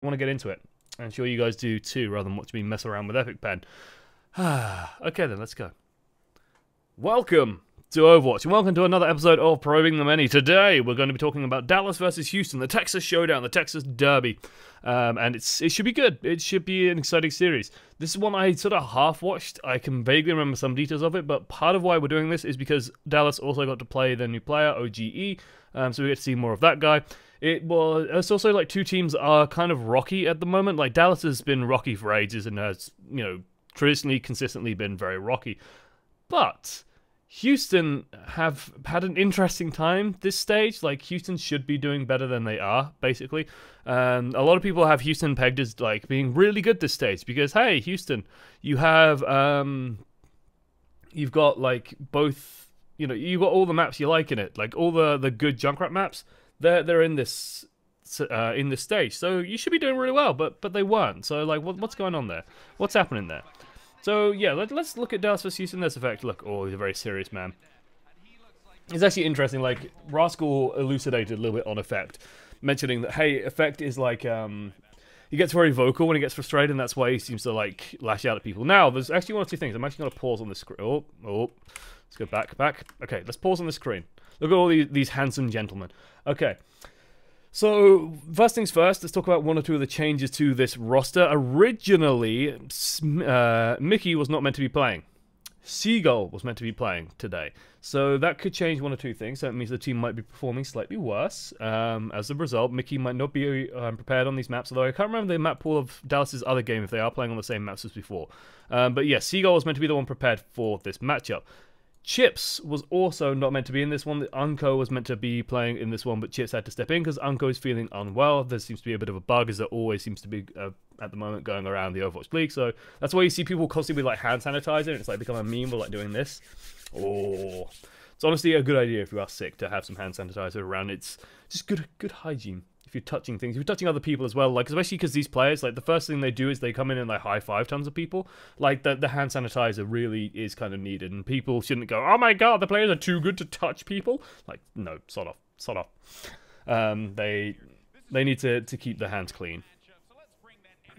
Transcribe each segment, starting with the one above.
want to get into it. I'm sure you guys do too, rather than watch me mess around with Epic Pen. Okay then, let's go. Welcome to Overwatch, and welcome to another episode of Probing the Many. Today, we're going to be talking about Dallas versus Houston, the Texas Showdown, the Texas Derby. And it should be good. It should be an exciting series. This is one I sort of half-watched. I can vaguely remember some details of it, but part of why we're doing this is because Dallas also got to play their new player, OGE, so we get to see more of that guy. It's also like two teams are kind of rocky at the moment. Like, Dallas has been rocky for ages and has, you know, traditionally, consistently been very rocky. But Houston have had an interesting time this stage. Like, Houston should be doing better than they are, basically. A lot of people have Houston pegged as, like, being really good this stage because, hey, Houston, you have, you've got, like, both, you know, you've got all the maps you like in it. Like, all the good Junkrat maps, they're in this stage. So you should be doing really well, but they weren't. So, like, what's going on there? What's happening there? So, yeah, let's look at Dallas vs. Houston. There's Effect. Look, oh, he's a very serious man. It's actually interesting, like, Rascal elucidated a little bit on Effect, mentioning that, hey, Effect is like, he gets very vocal when he gets frustrated, and that's why he seems to, like, lash out at people. Now, there's actually one or two things. I'm actually going to pause on the screen. Oh, let's go back. Okay, let's pause on the screen. Look at all these handsome gentlemen. Okay. So, first things first, let's talk about one or two of the changes to this roster. Originally, Mickey was not meant to be playing. Seagull was meant to be playing today. So that could change one or two things. That means the team might be performing slightly worse. As a result, Mickey might not be prepared on these maps, although I can't remember the map pool of Dallas's other game if they are playing on the same maps as before. But yeah, Seagull was meant to be the one prepared for this matchup. Chips was also not meant to be in this one. Unco was meant to be playing in this one, but Chips had to step in because Unco is feeling unwell. There seems to be a bit of a bug, as there always seems to be at the moment going around the Overwatch League. So that's why you see people constantly with like hand sanitizer, and it's like become a meme with like doing this. Oh, it's honestly a good idea if you are sick to have some hand sanitizer around. It's just good hygiene. If you're touching things, if you're touching other people as well, like, especially because these players, like, the first thing they do is they come in and like high-five tons of people. Like, the hand sanitizer really is kind of needed, and people shouldn't go, oh my god, the players are too good to touch people. Like, no, sod off. They need to keep their hands clean,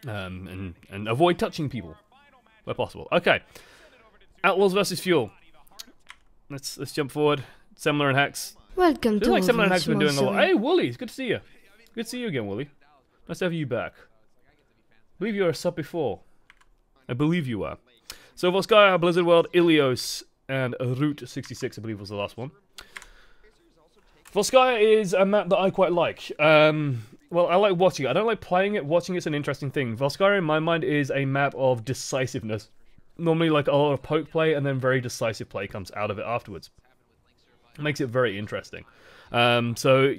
and avoid touching people where possible. Okay, Outlaws versus Fuel. Let's jump forward. Semler and Hex. Welcome to like Semler and Hex have been doing a lot. Overwatch. Hey, Wooly, it's good to see you. Good to see you again, Wooly. Nice to have you back. I believe you were a sub before. I believe you were. So, Volskaya, Blizzard World, Ilios, and Route 66, I believe was the last one. Volskaya is a map that I quite like. Well, I like watching it. I don't like playing it. Watching it's an interesting thing. Volskaya, in my mind, is a map of decisiveness. Normally, like, a lot of poke play, and then very decisive play comes out of it afterwards. It makes it very interesting. So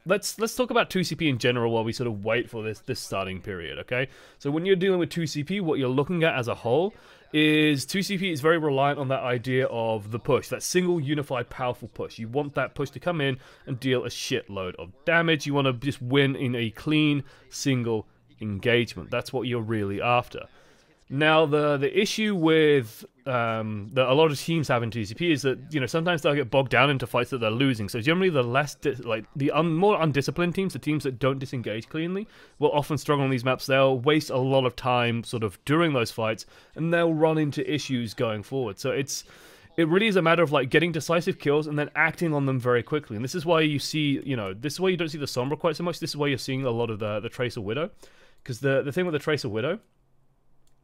let's talk about 2CP in general while we sort of wait for this starting period, okay? So when you're dealing with 2CP, what you're looking at as a whole is 2CP is very reliant on that idea of the push, that single, unified, powerful push. You want that push to come in and deal a shitload of damage. You want to just win in a clean, single engagement. That's what you're really after. Now, the issue with that a lot of teams have in TCP is that, you know, sometimes they'll get bogged down into fights that they're losing. So generally, the more undisciplined teams, the teams that don't disengage cleanly, will often struggle on these maps. They'll waste a lot of time sort of during those fights, and they'll run into issues going forward. So it really is a matter of like getting decisive kills and then acting on them very quickly. And this is why you see, you know, this is why you don't see the Sombra quite so much. This is why you're seeing a lot of the Tracer Widow, because the thing with the Tracer Widow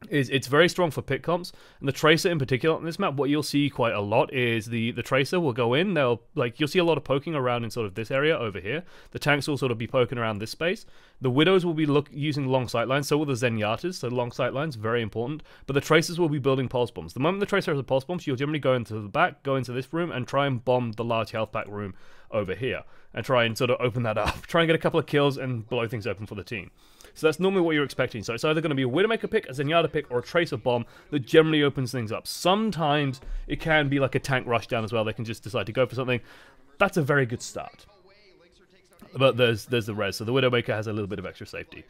is it's very strong for pick comps, and the Tracer in particular on this map, what you'll see quite a lot is the Tracer will go in, you'll see a lot of poking around in sort of this area over here. The tanks will sort of be poking around this space. The Widows will be using long sight lines, so will the Zenyatas, so long sight lines, very important. But the Tracers will be building pulse bombs. The moment the Tracer has a pulse bomb, she'll generally go into the back, go into this room, and try and bomb the large health pack room over here, and try and sort of open that up. Try and get a couple of kills and blow things open for the team. So that's normally what you're expecting. So it's either going to be a Widowmaker pick, a Zenyatta pick, or a Tracer bomb that generally opens things up. Sometimes it can be like a tank rushdown as well. They can just decide to go for something. That's a very good start. But there's the res, so the Widowmaker has a little bit of extra safety.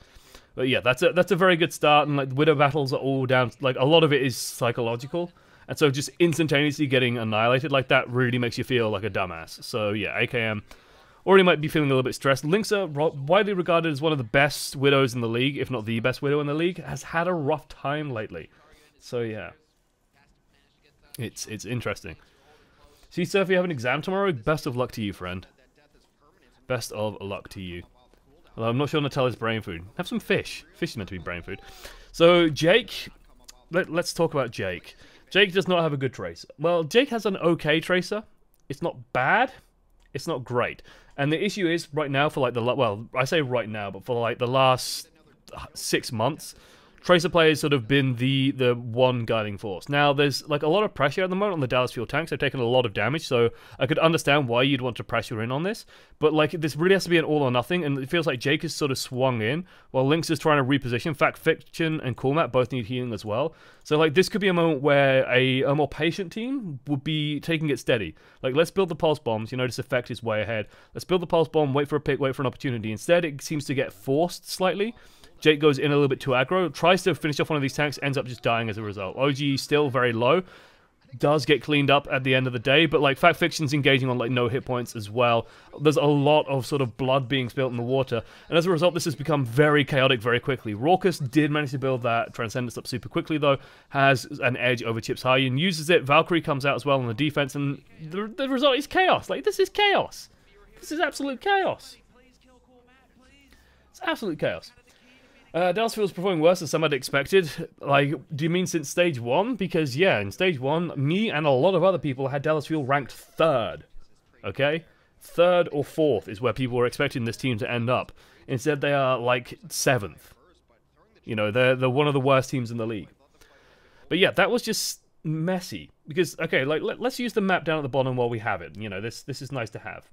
But yeah, that's a very good start, and like the Widow battles are all down. Like a lot of it is psychological, and so just instantaneously getting annihilated like that really makes you feel like a dumbass. So yeah, AKM. already might be feeling a little bit stressed. Lynx are widely regarded as one of the best Widows in the league, if not the best Widow in the league, has had a rough time lately. So yeah, it's interesting. See, Surf, you have an exam tomorrow? Best of luck to you, friend. Best of luck to you. Although I'm not sure Nutella's brain food. Have some fish. Fish is meant to be brain food. So, Jake. Let's talk about Jake. Jake does not have a good tracer. Well, Jake has an okay tracer. It's not bad. It's not great. And the issue is, right now, for like the... Well, I say right now, but for like the last 6 months... Tracer players sort of been the one guiding force. Now, there's like a lot of pressure at the moment on the Dallas Fuel tanks. They've taken a lot of damage, so I could understand why you'd want to pressure in on this. But like, this really has to be an all or nothing, and it feels like Jake is sort of swung in, while Lynx is trying to reposition. In fact, Fiction and Coolmat both need healing as well. So like, this could be a moment where a more patient team would be taking it steady. Like, let's build the pulse bombs. You know, this effect is way ahead. Let's build the pulse bomb, wait for a pick, wait for an opportunity. Instead, it seems to get forced slightly. Jake goes in a little bit too aggro, tries to finish off one of these tanks, ends up just dying as a result. OG still very low, does get cleaned up at the end of the day, but like Fact Fiction's engaging on like no hit points as well. There's a lot of sort of blood being spilt in the water, and as a result this has become very chaotic very quickly. Raucous did manage to build that Transcendence up super quickly though, has an edge over Chips High and uses it. Valkyrie comes out as well on the defense, and the result is chaos. Like, this is chaos. This is absolute chaos. It's absolute chaos. Dallas Fuel's performing worse than some had expected. Like, do you mean since stage 1? Because, yeah, in stage 1, me and a lot of other people had Dallas Fuel ranked 3rd. Okay? 3rd or 4th is where people were expecting this team to end up. Instead, they are, like, 7th. You know, they're one of the worst teams in the league. But, yeah, that was just messy. Because, okay, like, let's use the map down at the bottom while we have it. You know, this is nice to have.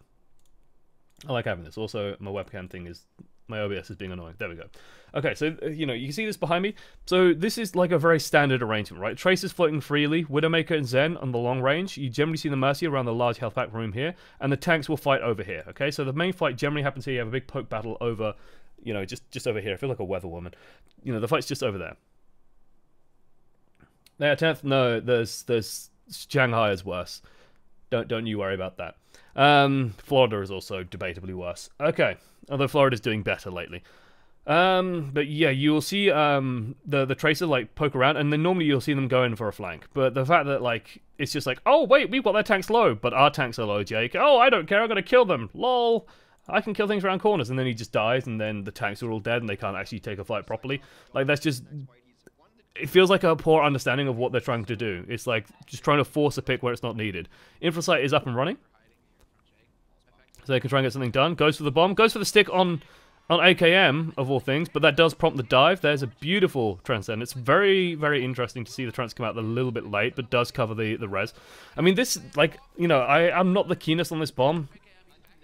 I like having this. Also, my webcam thing is... My OBS is being annoying. There we go. Okay, so, you know, you can see this behind me. So this is like a very standard arrangement, right? Tracer's floating freely, Widowmaker and Zen on the long range. You generally see the Mercy around the large health pack room here, and the tanks will fight over here, okay? So the main fight generally happens here. You have a big poke battle over, you know, just over here. I feel like a weather woman. You know, the fight's just over there. Yeah, 10th, no, there's Shanghai is worse. Don't you worry about that. Florida is also debatably worse. Okay, although Florida's doing better lately. But yeah, you will see the Tracer like poke around, and then normally you'll see them go in for a flank. But the fact that like it's just like, oh wait, we've got their tanks low, but our tanks are low, Jake. Oh, I don't care, I'm gonna kill them. Lol. I can kill things around corners, and then he just dies, and then the tanks are all dead, and they can't actually take a fight properly. Like, that's just... It feels like a poor understanding of what they're trying to do. It's like just trying to force a pick where it's not needed. Infrasight is up and running, so they can try and get something done. Goes for the bomb, goes for the stick on AKM, of all things, but that does prompt the dive. There's a beautiful Transcend. It's very, very interesting to see the Trans come out a little bit late, but does cover the res. I mean, this, like, you know, I'm not the keenest on this bomb.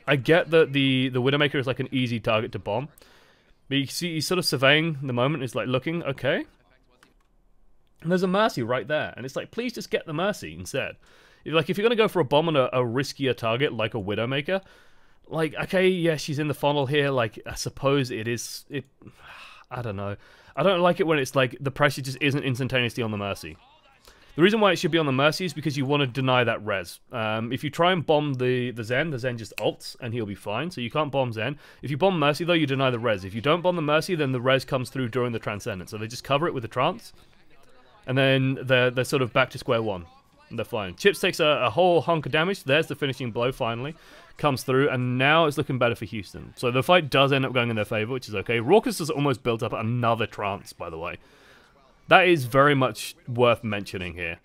I get that the Widowmaker is like an easy target to bomb, but you see he's sort of surveying the moment. He's like looking, okay. And there's a Mercy right there, and it's like, please just get the Mercy instead. Like, if you're going to go for a bomb on a riskier target like a Widowmaker, like, okay, yeah, she's in the funnel here, like, I suppose it is, I don't know. I don't like it when it's like, the pressure just isn't instantaneously on the Mercy. The reason why it should be on the Mercy is because you want to deny that res. If you try and bomb the Zen just ults, and he'll be fine, so you can't bomb Zen. If you bomb Mercy, though, you deny the res. If you don't bomb the Mercy, then the res comes through during the Transcendence, so they just cover it with the Trance. And then they're sort of back to square one. And they're fine. Chips takes a whole hunk of damage. There's the finishing blow, finally. Comes through, and now it's looking better for Houston. So the fight does end up going in their favor, which is okay. Raucous has almost built up another Trance, by the way. That is very much worth mentioning here.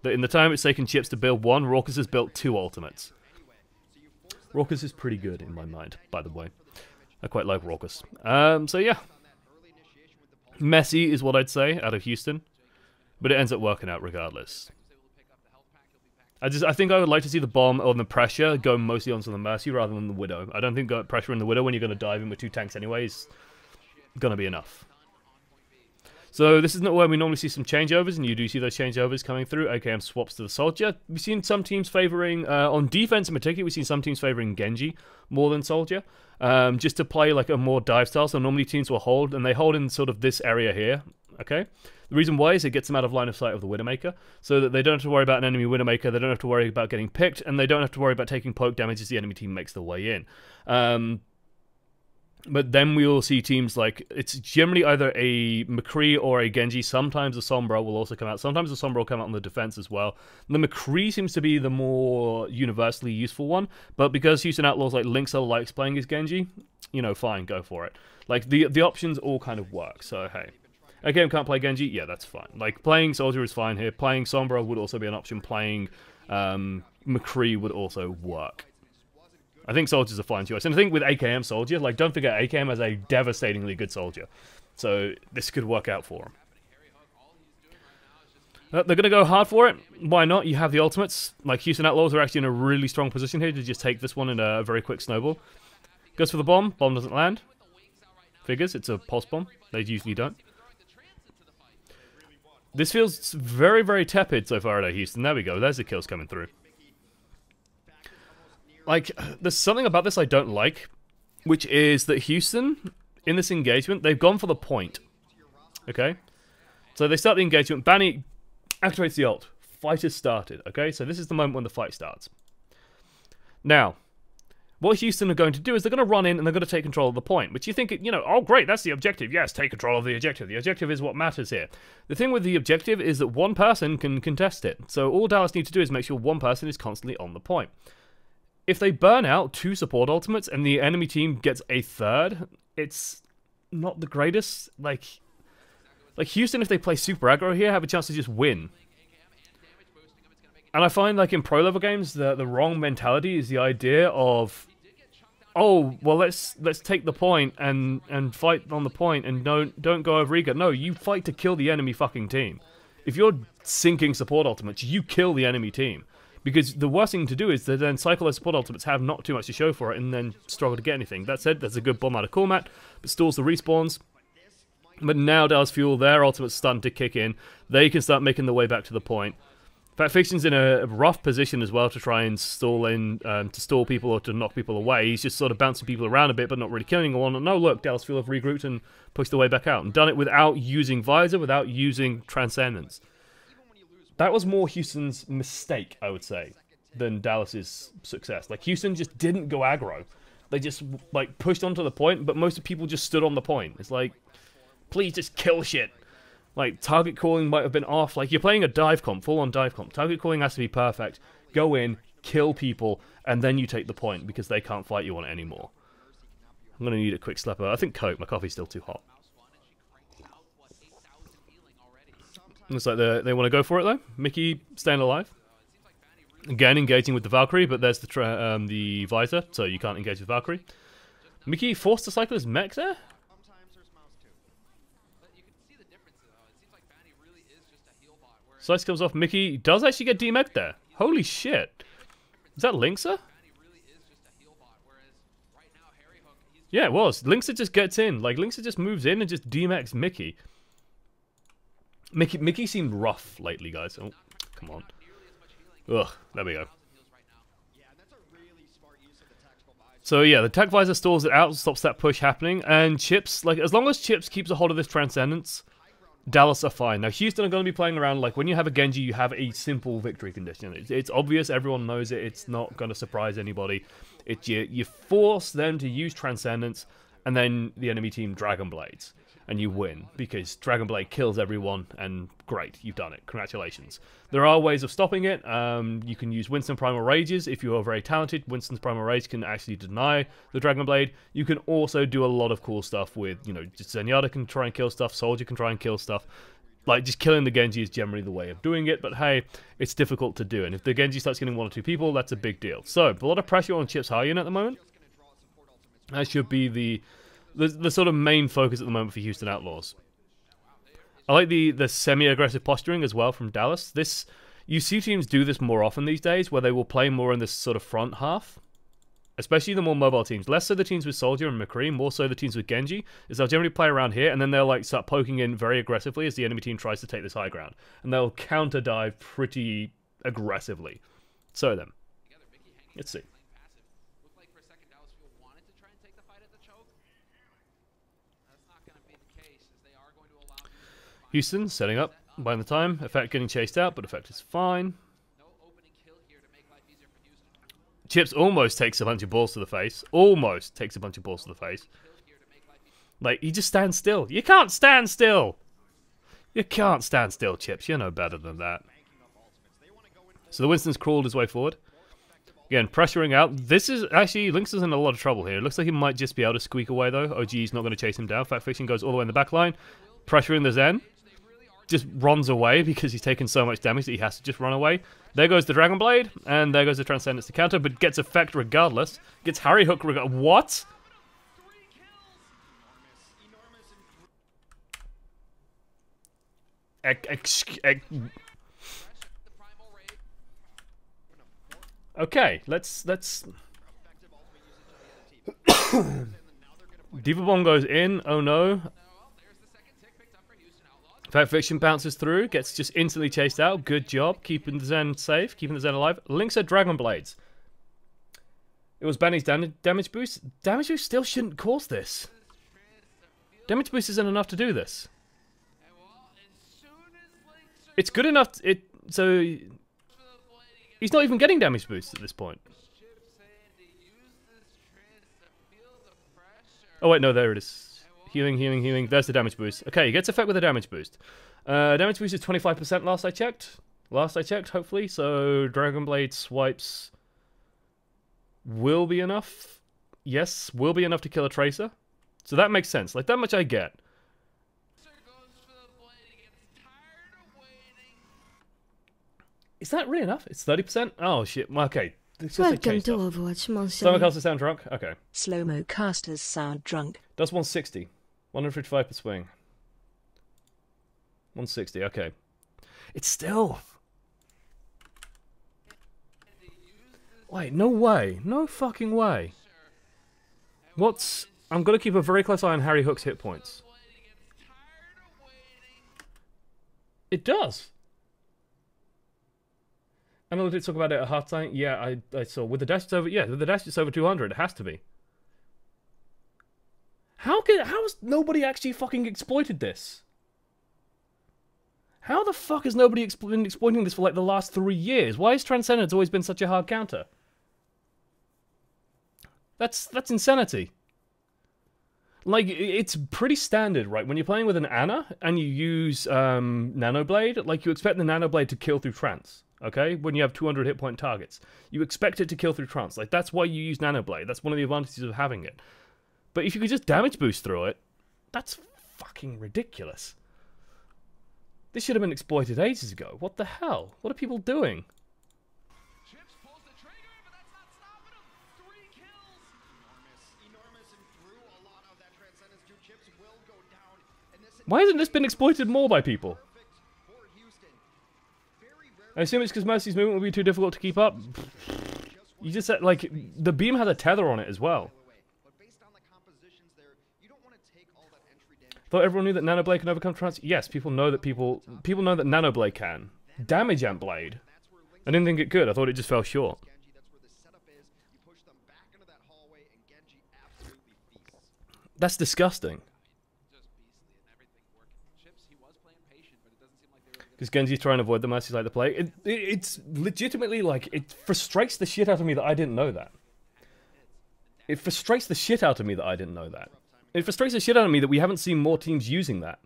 That in the time it's taken Chips to build one, Raucous has built 2 ultimates. Raucous is pretty good in my mind, by the way. I quite like Raucous. So yeah. Messy is what I'd say out of Houston. But it ends up working out regardless. I think I would like to see the bomb or the pressure go mostly onto the Mercy rather than the Widow. I don't think pressure in the Widow when you're going to dive in with 2 tanks anyway is going to be enough. So this is not where we normally see some changeovers, and you do see those changeovers coming through. AKM swaps to the Soldier. We've seen some teams favoring, on defense in particular, we've seen some teams favoring Genji more than Soldier. Just to play like a more dive style, so normally teams will hold, and they hold in sort of this area here. okay? The reason why is it gets them out of line of sight of the Widowmaker, so that they don't have to worry about an enemy Widowmaker, they don't have to worry about getting picked, and they don't have to worry about taking poke damage as the enemy team makes their way in. But then we will see teams like, it's generally either a McCree or a Genji. Sometimes a Sombra will also come out. Sometimes the Sombra will come out on the defense as well. The McCree seems to be the more universally useful one, but because Houston Outlaws like Linksa likes playing his Genji, you know, fine, go for it. Like, the options all kind of work, so hey. Again, can't play Genji? Yeah, that's fine. Like, playing Soldier is fine here. Playing Sombra would also be an option. Playing McCree would also work. I think Soldier's a fine choice. And I think with AKM Soldier, like, don't forget, AKM has a devastatingly good Soldier. So this could work out for him. They're going to go hard for it. Why not? You have the ultimates. Like, Houston Outlaws are actually in a really strong position here to just take this one in a very quick snowball. Goes for the bomb. Bomb doesn't land. Figures. It's a pulse bomb. They usually don't. This feels very, very tepid so far at Houston. There we go. There's the kills coming through. Like, there's something about this I don't like, which is that Houston, in this engagement, they've gone for the point. Okay? So they start the engagement. Banny activates the ult. Fight has started. Okay? So this is the moment when the fight starts. Now, what Houston are going to do is they're going to run in and they're going to take control of the point, which you think, you know, oh great, that's the objective. Yes, take control of the objective. The objective is what matters here. The thing with the objective is that one person can contest it. So all Dallas need to do is make sure one person is constantly on the point. If they burn out 2 support ultimates and the enemy team gets a 3rd, it's not the greatest. Like Houston, if they play super aggro here, have a chance to just win. And I find, like, in pro level games, the wrong mentality is the idea of, oh, well, let's take the point and fight on the point and don't go over ego. No, you fight to kill the enemy fucking team. If you're sinking support ultimates, you kill the enemy team. Because the worst thing to do is to then cycle those support ultimates, have not too much to show for it, and then struggle to get anything. That said, there's a good bomb out of Coolmat, but stalls the respawns. But now Dallas Fuel, their ultimate's starting to kick in. They can start making their way back to the point. Fat Fiction's in a rough position as well to try and stall in, to stall people or to knock people away. He's just sort of bouncing people around a bit, but not really killing anyone. And no, look, Dallas Fuel have regrouped and pushed their way back out. And done it without using Visor, without using Transcendence. That was more Houston's mistake, I would say, than Dallas's success. Like, Houston just didn't go aggro. They just, like, pushed onto the point, but most people just stood on the point. It's like, please just kill shit. Like, target calling might have been off. Like, you're playing a dive comp, full-on dive comp. Target calling has to be perfect. Go in, kill people, and then you take the point, because they can't fight you on it anymore. I'm going to need a quick slapper. I think Coke. My coffee's still too hot. Looks like they want to go for it, though. Mickey staying alive. Again, engaging with the Valkyrie, but there's the Visor, so you can't engage with Valkyrie. Mickey forced to cycle his mech there? Slice comes off. Mickey does actually get demec'd there. Holy shit. Is that Linksa? Yeah, it was. Linksa just gets in. Like, Linksa just moves in and just demec's Mickey. Mickey seemed rough lately, guys. Oh, come on. Ugh, there we go. So yeah, the Tech Visor stalls it out, stops that push happening, and Chips, like, as long as Chips keeps a hold of this Transcendence, Dallas are fine. Now, Houston are going to be playing around, like, when you have a Genji, you have a simple victory condition. It's obvious, everyone knows it, it's not going to surprise anybody. You force them to use Transcendence, and then the enemy team Dragon Blades. And you win, because Dragon Blade kills everyone, and great, you've done it. Congratulations. There are ways of stopping it. You can use Winston Primal Rages. If you are very talented, Winston's Primal Rage can actually deny the Dragon Blade. You can also do a lot of cool stuff with, you know, just Zenyatta can try and kill stuff, Soldier can try and kill stuff. Like, just killing the Genji is generally the way of doing it, but hey, it's difficult to do. And if the Genji starts getting 1 or 2 people, that's a big deal. So, a lot of pressure on Chip's high unit at the moment. That should be the sort of main focus at the moment for Houston Outlaws. I like the semi-aggressive posturing as well from Dallas. You see teams do this more often these days, where they will play more in this sort of front half. Especially the more mobile teams. Less so the teams with Soldier and McCree, more so the teams with Genji, is they'll generally play around here, and then they'll like start poking in very aggressively as the enemy team tries to take this high ground. And they'll counter-dive pretty aggressively. So then, let's see. Houston setting up by the time. Effect getting chased out, but Effect is fine. Chips almost takes a bunch of balls to the face. Almost takes a bunch of balls to the face. Like, he just stands still. You can't stand still! You can't stand still, Chips. You're no better than that. So the Winston's crawled his way forward. Again, pressuring out. This is actually, Lynx is in a lot of trouble here. It looks like he might just be able to squeak away, though. OG's not going to chase him down. Fact Fiction goes all the way in the back line. Pressuring the Zen. Just runs away because he's taken so much damage that he has to just run away. There goes the Dragon Blade, and there goes the Transcendence to counter, but gets Effect regardless. Gets Harry Hook regardless. What? Okay, let's Diva Bomb goes in. Oh no. Fact Fiction bounces through, gets just instantly chased out. Good job, keeping the Zen safe, keeping the Zen alive. Lynx at Dragon Blades. It was Benny's damage boost. Damage boost still shouldn't cause this. Damage boost isn't enough to do this. It's good enough. So he's not even getting damage boost at this point. Oh wait, no, there it is. Healing, healing, healing. There's the damage boost. Okay, he gets Effect with a damage boost. Damage boost is 25% last I checked. Hopefully. So Dragon Blade swipes will be enough. Yes, will be enough to kill a Tracer. So that makes sense. Like, that much I get. Is that really enough? It's 30%? Oh, shit. Okay. Welcome to Overwatch, mon Slow-mo casters sound drunk? Okay. Slow-mo casters sound drunk. Does 160. 155 per swing. 160, okay. It's still... Wait, no way. No fucking way. What's... I'm gonna keep a very close eye on Harry Hook's hit points. It does. Analytics talk about it at halftime. Yeah, I saw. With the dash it's over. Yeah, with the dash it's over 200. It has to be. How has nobody actually fucking exploited this? How the fuck has nobody been exploiting this for like the last 3 years? Why has Transcendence always been such a hard counter? That's insanity. Like, it's pretty standard, right? When you're playing with an Ana and you use Nano Blade, like, you expect the Nano Blade to kill through trance, okay? When you have 200 hit point targets. You expect it to kill through trance. Like, that's why you use Nano Blade. That's one of the advantages of having it. But if you could just damage boost through it, that's fucking ridiculous. This should have been exploited ages ago. What the hell? What are people doing? Why hasn't this been exploited more by people? I assume it's because Mercy's movement will be too difficult to keep up. You just said, like, the beam has a tether on it as well. Thought everyone knew that Nano Blade can overcome trance? Yes, people know that people know that Nano Blade can. Damage Amp Blade. I didn't think it could. I thought it just fell short. That's disgusting. Because Genji's trying to avoid the Mercy's like the play. It's legitimately, like, it frustrates the shit out of me that I didn't know that. It frustrates the shit out of me that I didn't know that. It frustrates the shit out of me that we haven't seen more teams using that.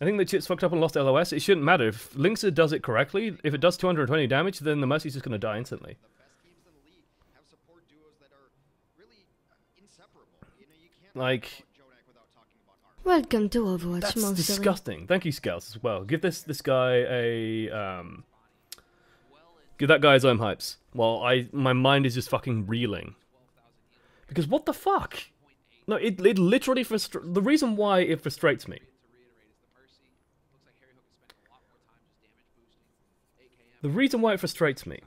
I think the Chips fucked up and lost LOS. It shouldn't matter. If Lynxer does it correctly, if it does 220 damage, then the Mercy's just going to die instantly. Like... Welcome to Overwatch, that's Monster. Disgusting. Thank you, Scouts, as well. Give this guy a give that guy his own hypes. Well, my mind is just fucking reeling. Because what the fuck? No, it literally the reason why it frustrates me. The reason why it frustrates me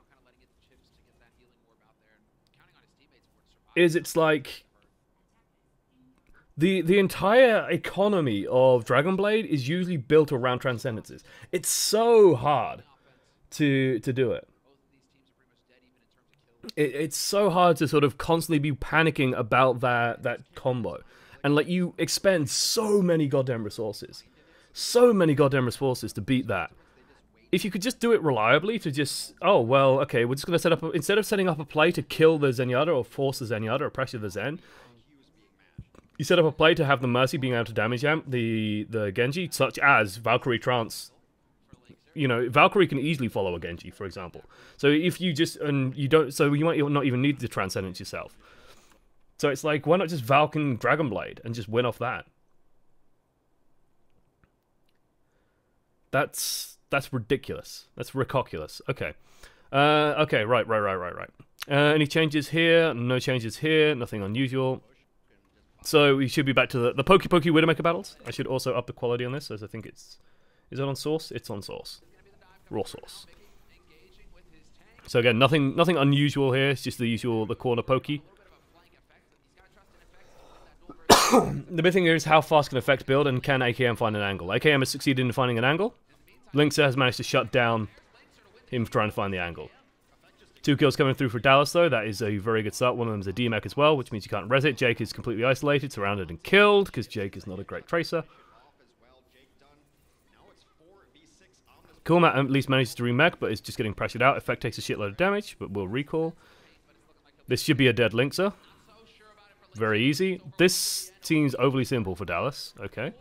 is it's like the entire economy of Dragon Blade is usually built around transcendences. It's so hard to do it. It's so hard to sort of constantly be panicking about that combo. And, like, you expend so many goddamn resources. So many goddamn resources to beat that. If you could just do it reliably, to just, oh, well, okay, we're just going to set up, instead of setting up a play to kill the Zenyatta or force the Zenyatta or pressure the Zen, you set up a play to have the Mercy being able to damage amp the Genji, such as Valkyrie Trance. You know, Valkyrie can easily follow a Genji, for example. So if you just, and you don't, so you might not even need the Transcendence yourself. So it's like, why not just Valken Dragonblade and just win off that? That's ridiculous. That's ridiculous. Okay. Okay, right. Any changes here? No changes here. Nothing unusual. So we should be back to the Pokey Widowmaker battles. I should also up the quality on this, as I think it's... Is it on source? It's on source. Raw source. So again, nothing unusual here. It's just the corner pokey. The big thing here is how fast can effect build, and can AKM find an angle. AKM has succeeded in finding an angle. Linksa has managed to shut down him trying to find the angle. 2 kills coming through for Dallas, though. That is a very good start. One of them is a DMAC as well, which means you can't res it. Jake is completely isolated, surrounded, and killed, because Jake is not a great tracer. Coolmat at least manages to remech, but is just getting pressured out. Effect takes a shitload of damage, but will recall. This should be a dead Linksa. Very easy. This seems overly simple for Dallas. Okay.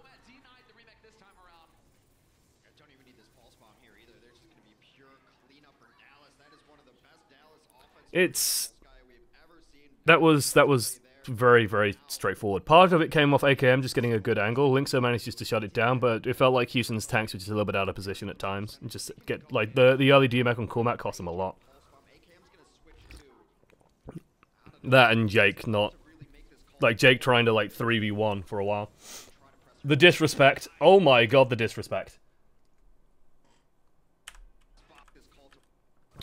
That was very, very straightforward. Part of it came off AKM just getting a good angle. Linksa manages to shut it down, but it felt like Houston's tanks were just a little bit out of position at times. And just get, like, the early DMAC on Coolmat cost them a lot. That and Jake not... Like, Jake trying to, like, 3v1 for a while. The disrespect. Oh my god, the disrespect.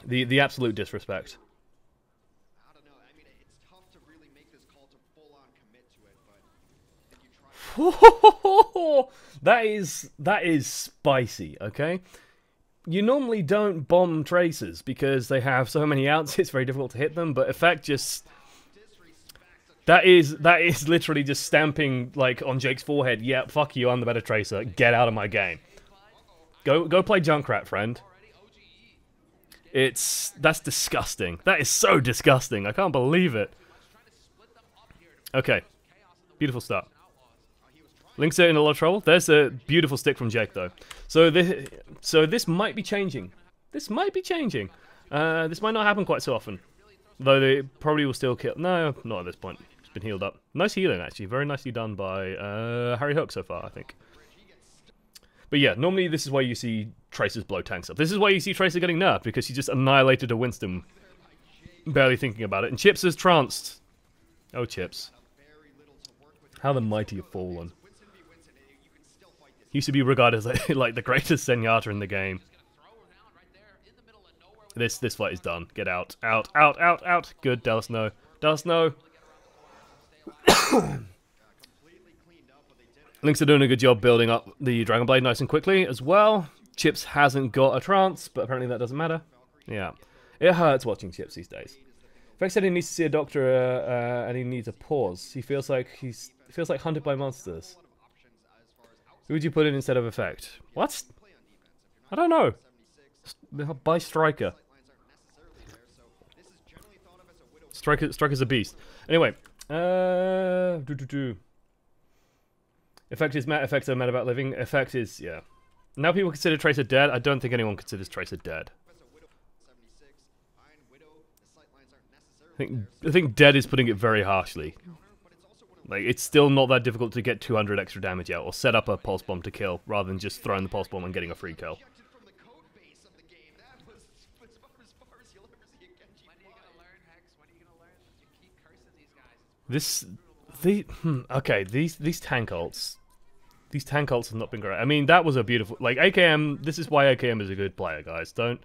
The absolute disrespect. That is spicy, okay? You normally don't bomb tracers because they have so many outs, it's very difficult to hit them, but Effect just... That is literally just stamping, like, on Jake's forehead. Yeah, fuck you, I'm the better tracer. Get out of my game. Go play Junkrat, friend. That's disgusting. That is so disgusting. I can't believe it. Okay. Beautiful start. Linksa in a lot of trouble. There's a beautiful stick from Jake, though. So this might be changing. This might be changing. This might not happen quite so often. Though they probably will still kill... No, not at this point. It's been healed up. Nice healing, actually. Very nicely done by Harry Hook so far, I think. But yeah, normally this is why you see Tracers blow tanks up. This is why you see Tracer getting nerfed, because he just annihilated a Winston. Barely thinking about it. And Chips is tranced. Oh, Chips. How the mighty have fallen. He used to be regarded as like the greatest Zenyatta in the game. This fight is done. Get out. Out, out, out, out. Good, Dallas, no. Dallas, no. Links are doing a good job building up the Dragon Blade nice and quickly as well. Chips hasn't got a trance, but apparently that doesn't matter. Yeah. It hurts watching Chips these days. Fex said he needs to see a doctor and he needs a pause. He feels like hunted by monsters. Who would you put in instead of Effect? What? I don't know. By Striker. Striker's a beast. Anyway, Effect is mad. Effects are mad about living. Effect is, yeah. Now people consider Tracer dead. I don't think anyone considers Tracer dead. I think dead is putting it very harshly. Like, it's still not that difficult to get 200 extra damage out, or set up a pulse bomb to kill, rather than just throwing the pulse bomb and getting a free kill. Okay, these tank ults. These tank ults have not been great. I mean, that was a beautiful... Like, AKM... This is why AKM is a good player, guys. Don't...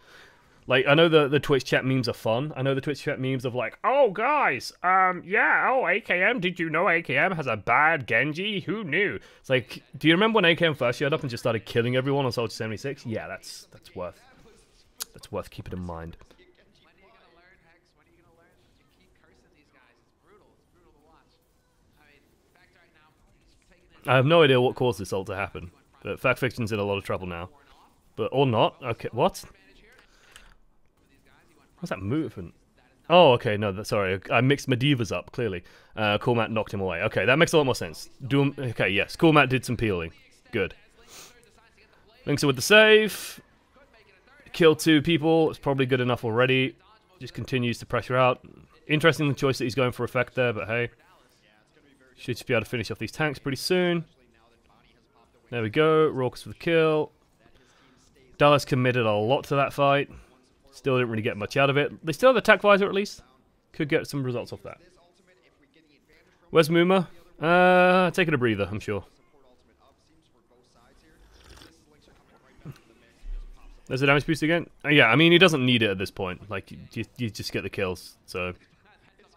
Like, I know the Twitch chat memes are fun. I know the Twitch chat memes of like, oh, guys, yeah, oh, AKM, did you know AKM has a bad Genji? Who knew? It's like, do you remember when AKM first showed up and just started killing everyone on Soldier 76? Yeah, that's worth keeping in mind. I have no idea what caused this ult to happen, but Fact Fiction's in a lot of trouble now. But, or not. Okay, what? What's that movement? Oh, okay, no, sorry, I mixed Medivh's up, clearly. Cool Matt knocked him away. Okay, that makes a lot more sense. Okay, yes, Cool Matt did some peeling. Good. Links it with the save. Kill 2 people, it's probably good enough already. Just continues to pressure out. Interesting the choice that he's going for effect there, but hey. Should just be able to finish off these tanks pretty soon. There we go, Raucous for the kill. Dallas committed a lot to that fight. Still didn't really get much out of it. They still have the attack visor at least. Could get some results off that. Where's Muma? Taking a breather, I'm sure. There's a damage boost again? Yeah, I mean, he doesn't need it at this point. Like, you just get the kills, so...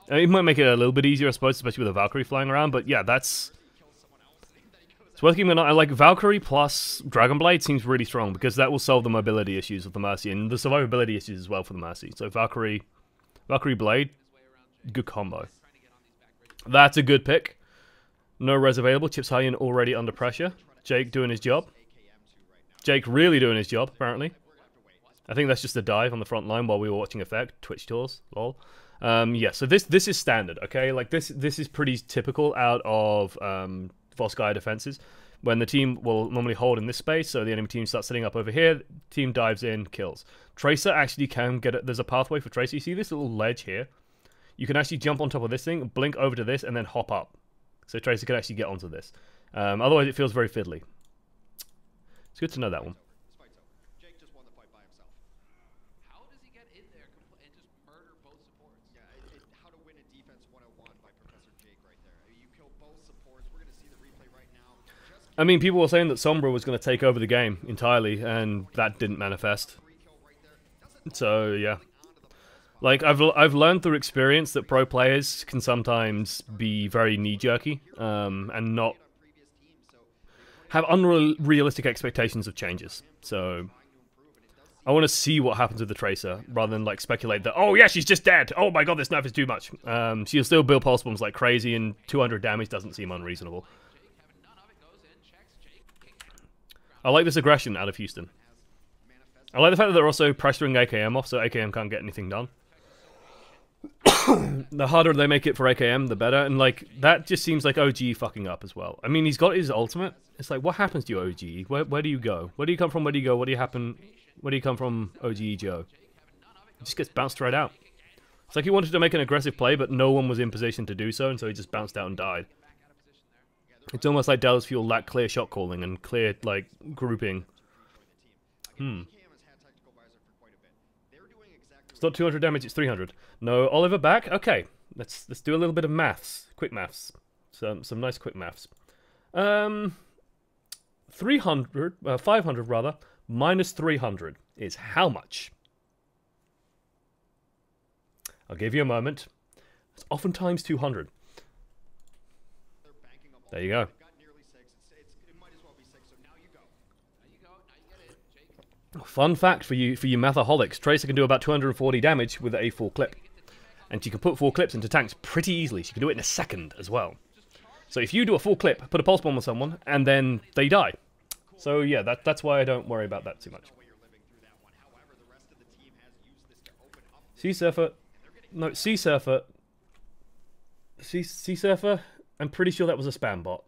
it might make it a little bit easier, I suppose, especially with a Valkyrie flying around, but yeah, that's... It's worth keeping an eye. Like, Valkyrie plus Dragonblade seems really strong, because that will solve the mobility issues of the Mercy, and the survivability issues as well for the Mercy. So Valkyrie Blade, good combo. That's a good pick. No res available. Chips Hylian already under pressure. Jake doing his job. Jake really doing his job, apparently. I think that's just a dive on the front line while we were watching Effect. Twitch tours, lol. Yeah, so this is standard, okay? Like, this is pretty typical out of Volskaya defenses. When the team will normally hold in this space, so the enemy team starts setting up over here, team dives in, kills. Tracer actually can get it. There's a pathway for Tracer. You see this little ledge here? You can actually jump on top of this thing, blink over to this, and then hop up. So Tracer can actually get onto this. Otherwise, it feels very fiddly. It's good to know that one. Jake just won the fight by himself. How does he get in there and just murder both supports? Yeah, How to Win a Defense 101 by Professor Jake right there. You kill both supports. We're going to see the replay right now. I mean, people were saying that Sombra was going to take over the game entirely, and that didn't manifest. So, yeah. Like, I've learned through experience that pro players can sometimes be very knee-jerky, and not have unrealistic expectations of changes. So, I want to see what happens with the Tracer, rather than, like, speculate that, oh yeah, she's just dead! Oh my god, this nerf is too much! She'll still build pulse bombs like crazy, and 200 damage doesn't seem unreasonable. I like this aggression out of Houston. I like the fact that they're also pressuring AKM off, so AKM can't get anything done. The harder they make it for AKM, the better, and like, that just seems like OG fucking up as well. I mean, he's got his ultimate. It's like, what happens to you, OG? Where do you go? Where do you come from? Where do you go? What do you happen? Where do you come from, OG Joe? He just gets bounced right out. It's like he wanted to make an aggressive play, but no one was in position to do so, and so he just bounced out and died. It's almost like Dallas Fuel lacked clear shot calling and clear, like, grouping. It's not 200 damage, it's 300. No, Oliver back? Okay, let's do a little bit of maths. Quick maths. Some nice quick maths. 500 rather, minus 300 is how much? I'll give you a moment. It's oftentimes 200. There you go. Fun fact for you mathaholics, Tracer can do about 240 damage with a full clip. And she can put 4 clips into tanks pretty easily. She can do it in a second as well. So if you do a full clip, put a pulse bomb on someone, and then they die. So yeah, that's why I don't worry about that too much. Sea Surfer. No, Sea Surfer. Sea Surfer? I'm pretty sure that was a spam bot.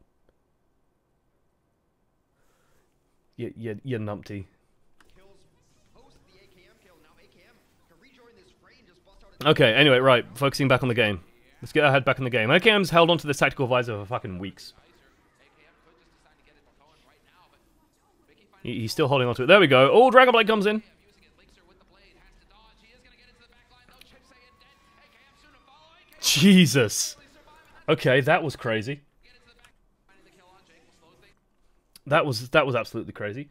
You numpty. Okay, anyway, right, focusing back on the game. Let's get our head back in the game. AKM's held onto this tactical visor for fucking weeks. He's still holding onto it. There we go. Oh, Dragonblade comes in. Jesus. Okay, that was crazy. That was absolutely crazy.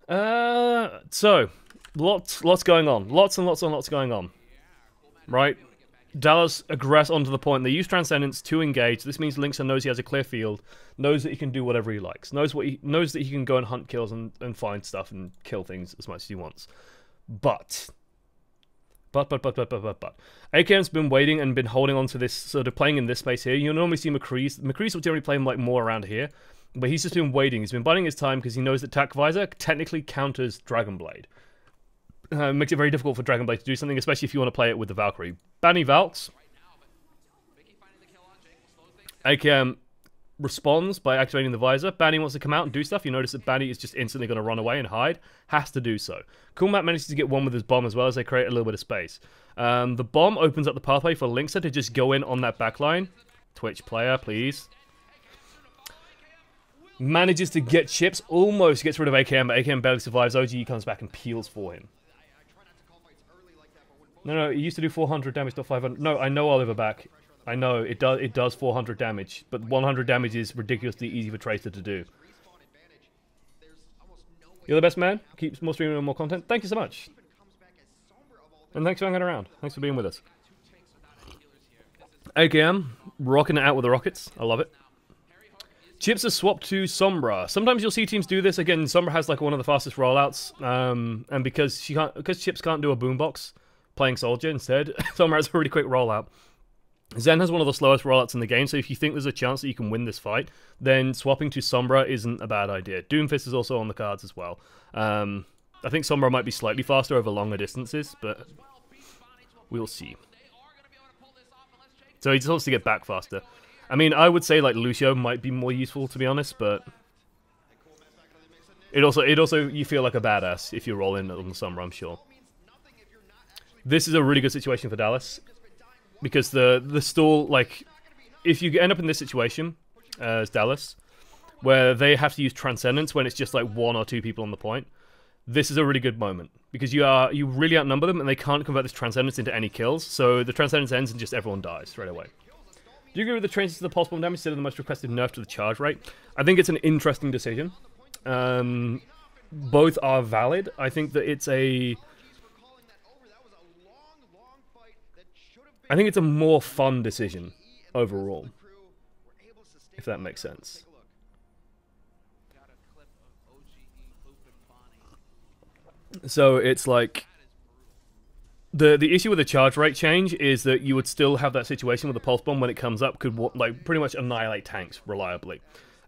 So, lots going on. Lots and lots going on. Right? Dallas aggress onto the point. They use Transcendence to engage. This means Linkson knows he has a clear field, knows that he can do whatever he likes, knows that he can go and hunt kills and find stuff and kill things as much as he wants. But AKM's been waiting and been holding on to this, sort of playing in this space here. You'll normally see McCree's will generally play him like more around here. But he's just been waiting. He's been biding his time because he knows that Tac Visor technically counters Dragon Blade. Makes it very difficult for Dragon Blade to do something, especially if you want to play it with the Valkyrie. Banny Valks. AKM responds by activating the visor. Banny wants to come out and do stuff. You notice that Banny is just instantly going to run away and hide. Has to do so. Cool Matt manages to get one with his bomb as well as they create a little bit of space. The bomb opens up the pathway for Linksa to just go in on that backline. Twitch player, please. Manages to get chips. Almost gets rid of AKM, but AKM barely survives. OGE comes back and peels for him. No, it used to do 400 damage, not 500. No, I know Oliver back. I know, it does 400 damage, but 100 damage is ridiculously easy for Tracer to do. You're the best man. Keep more streaming and more content. Thank you so much. And thanks for hanging around. Thanks for being with us. AKM, rocking it out with the rockets. I love it. Chips are swapped to Sombra. Sometimes you'll see teams do this. Again, Sombra has like one of the fastest rollouts, and because Chips can't do a boombox, playing Soldier instead, Sombra has a really quick rollout. Zen has one of the slowest rollouts in the game, so if you think there's a chance that you can win this fight, then swapping to Sombra isn't a bad idea. Doomfist is also on the cards as well. I think Sombra might be slightly faster over longer distances, but we'll see. So he just wants to get back faster. I mean, I would say like Lucio might be more useful, to be honest, but it also you feel like a badass if you roll in on the Sombra, I'm sure. This is a really good situation for Dallas. Because the stall, like, if you end up in this situation, as Dallas, where they have to use Transcendence when it's just like 1 or 2 people on the point, this is a really good moment. Because you really outnumber them, and they can't convert this Transcendence into any kills, so the Transcendence ends and just everyone dies straight away. Do you agree with the changes to the pulse bomb damage instead of the most requested nerf to the charge rate? I think it's an interesting decision. Both are valid. I think that it's a... I think it's a more fun decision overall, if that makes sense. So it's like the issue with the charge rate change is that you would still have that situation where the pulse bomb when it comes up could like pretty much annihilate tanks reliably.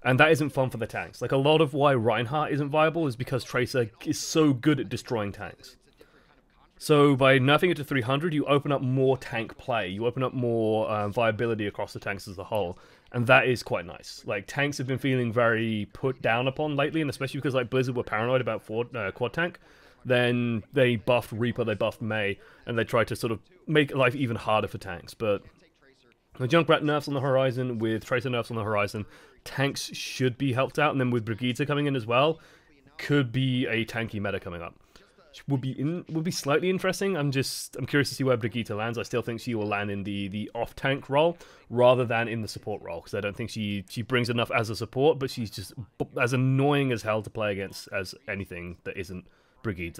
And that isn't fun for the tanks. Like a lot of why Reinhardt isn't viable is because Tracer is so good at destroying tanks. So by nerfing it to 300, you open up more tank play. You open up more viability across the tanks as a whole. And that is quite nice. Like, tanks have been feeling very put down upon lately, and especially because like Blizzard were paranoid about quad tank. Then they buffed Reaper, they buffed Mei, and they tried to sort of make life even harder for tanks. But the Junkrat nerfs on the horizon, with Tracer nerfs on the horizon, tanks should be helped out. And then with Brigitte coming in as well, could be a tanky meta coming up. Would be slightly interesting. I'm curious to see where Brigitte lands. I still think she will land in the off tank role rather than in the support role, because I don't think she brings enough as a support, but she's just as annoying as hell to play against as anything that isn't Brigitte.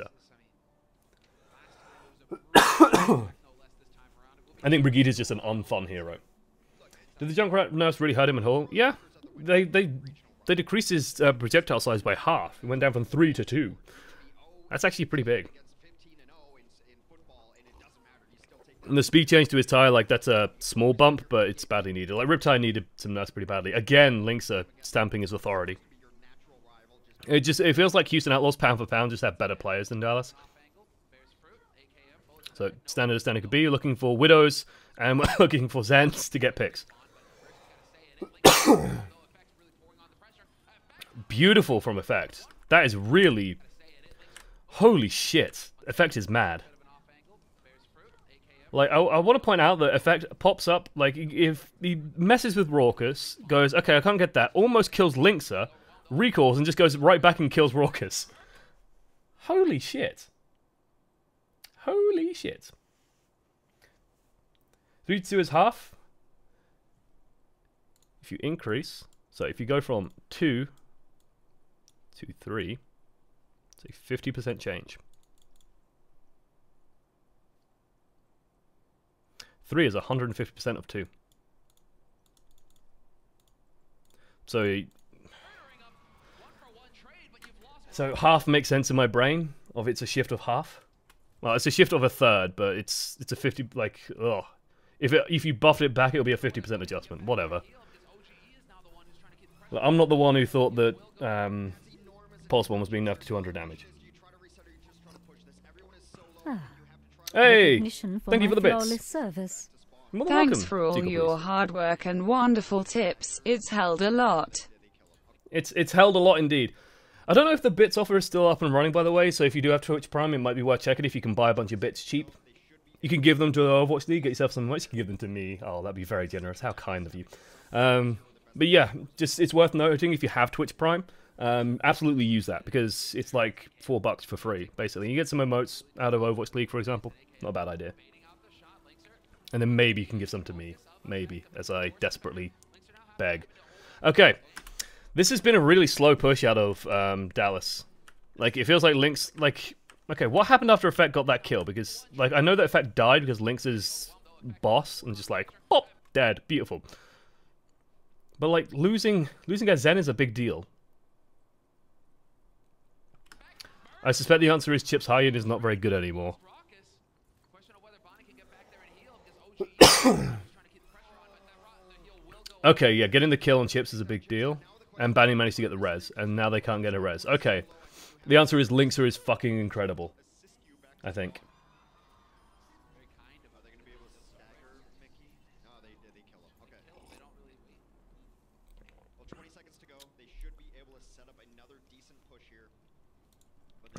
I think Brigitte is just an unfun hero. Did the Junkrat nerfs really hurt him at all? Yeah, they decreased his projectile size by half. It went down from 3 to 2. That's actually pretty big. And the speed change to his tire, like, that's a small bump, but it's badly needed. Like, Riptide needed some nerfs pretty badly. Again, Linksa stamping his authority. It feels like Houston Outlaws, pound for pound, just have better players than Dallas. So, standard as standard could be. Looking for Widows, and we're looking for Zens to get picks. Beautiful from Effect. That is really... Holy shit. Effect is mad. Like, I want to point out that Effect pops up, like, if he messes with Raucous, goes, okay, I can't get that, almost kills Linksa, recalls, and just goes right back and kills Raucous. Holy shit. Holy shit. 3 to 2 is half. If you increase, so if you go from 2 to 3, it's a 50% change. 3 is 150% of 2. So half makes sense in my brain of it's a shift of half. Well, it's a shift of a third, but it's a 50, like, ugh. If you buffed it back, it'll be a 50% adjustment. Whatever. I'm not the one who thought that Pulse Bomb was being nerfed to 200 damage. Hey! Thank you for the bits. Service. Thanks for all your hard work and wonderful tips. It's held a lot. It's held a lot indeed. I don't know if the bits offer is still up and running, by the way, so if you do have Twitch Prime, it might be worth checking if you can buy a bunch of bits cheap. You can give them to the Overwatch League, get yourself some much, you can give them to me. Oh, that'd be very generous. How kind of you. But yeah, just it's worth noting if you have Twitch Prime, absolutely use that, because it's like $4 for free, basically. You get some emotes out of Overwatch League, for example. Not a bad idea. And then maybe you can give some to me. Maybe, as I desperately beg. Okay. This has been a really slow push out of Dallas. Like, it feels like Lynx, like... Okay, what happened after Effect got that kill? Because, like, I know that Effect died because Lynx is boss, and just like, pop, dead, beautiful. But, like, losing a Zen is a big deal. I suspect the answer is Chips Hyen is not very good anymore. Okay, yeah, getting the kill on Chips is a big deal. And Banny managed to get the res, and now they can't get a res. Okay. The answer is Lynxer is fucking incredible. I think.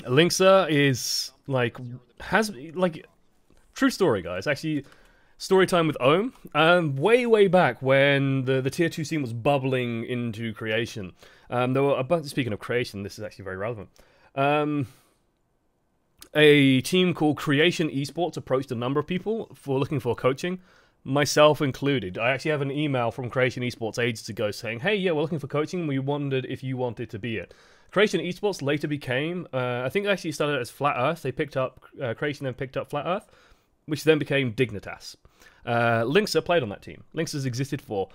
Lynxer is, like, true story, guys. Actually, story time with Ohm. Way back when the tier 2 scene was bubbling into creation. There were a bunch, speaking of creation, this is actually very relevant. A team called Creation Esports approached a number of people for looking for coaching, myself included. I actually have an email from Creation Esports ages ago saying, hey, yeah, we're looking for coaching. We wondered if you wanted to be it. Creation Esports later became, I think it actually started as Flat Earth. They picked up, Creation then picked up Flat Earth, which then became Dignitas. Lynxer played on that team. Lynxer's existed for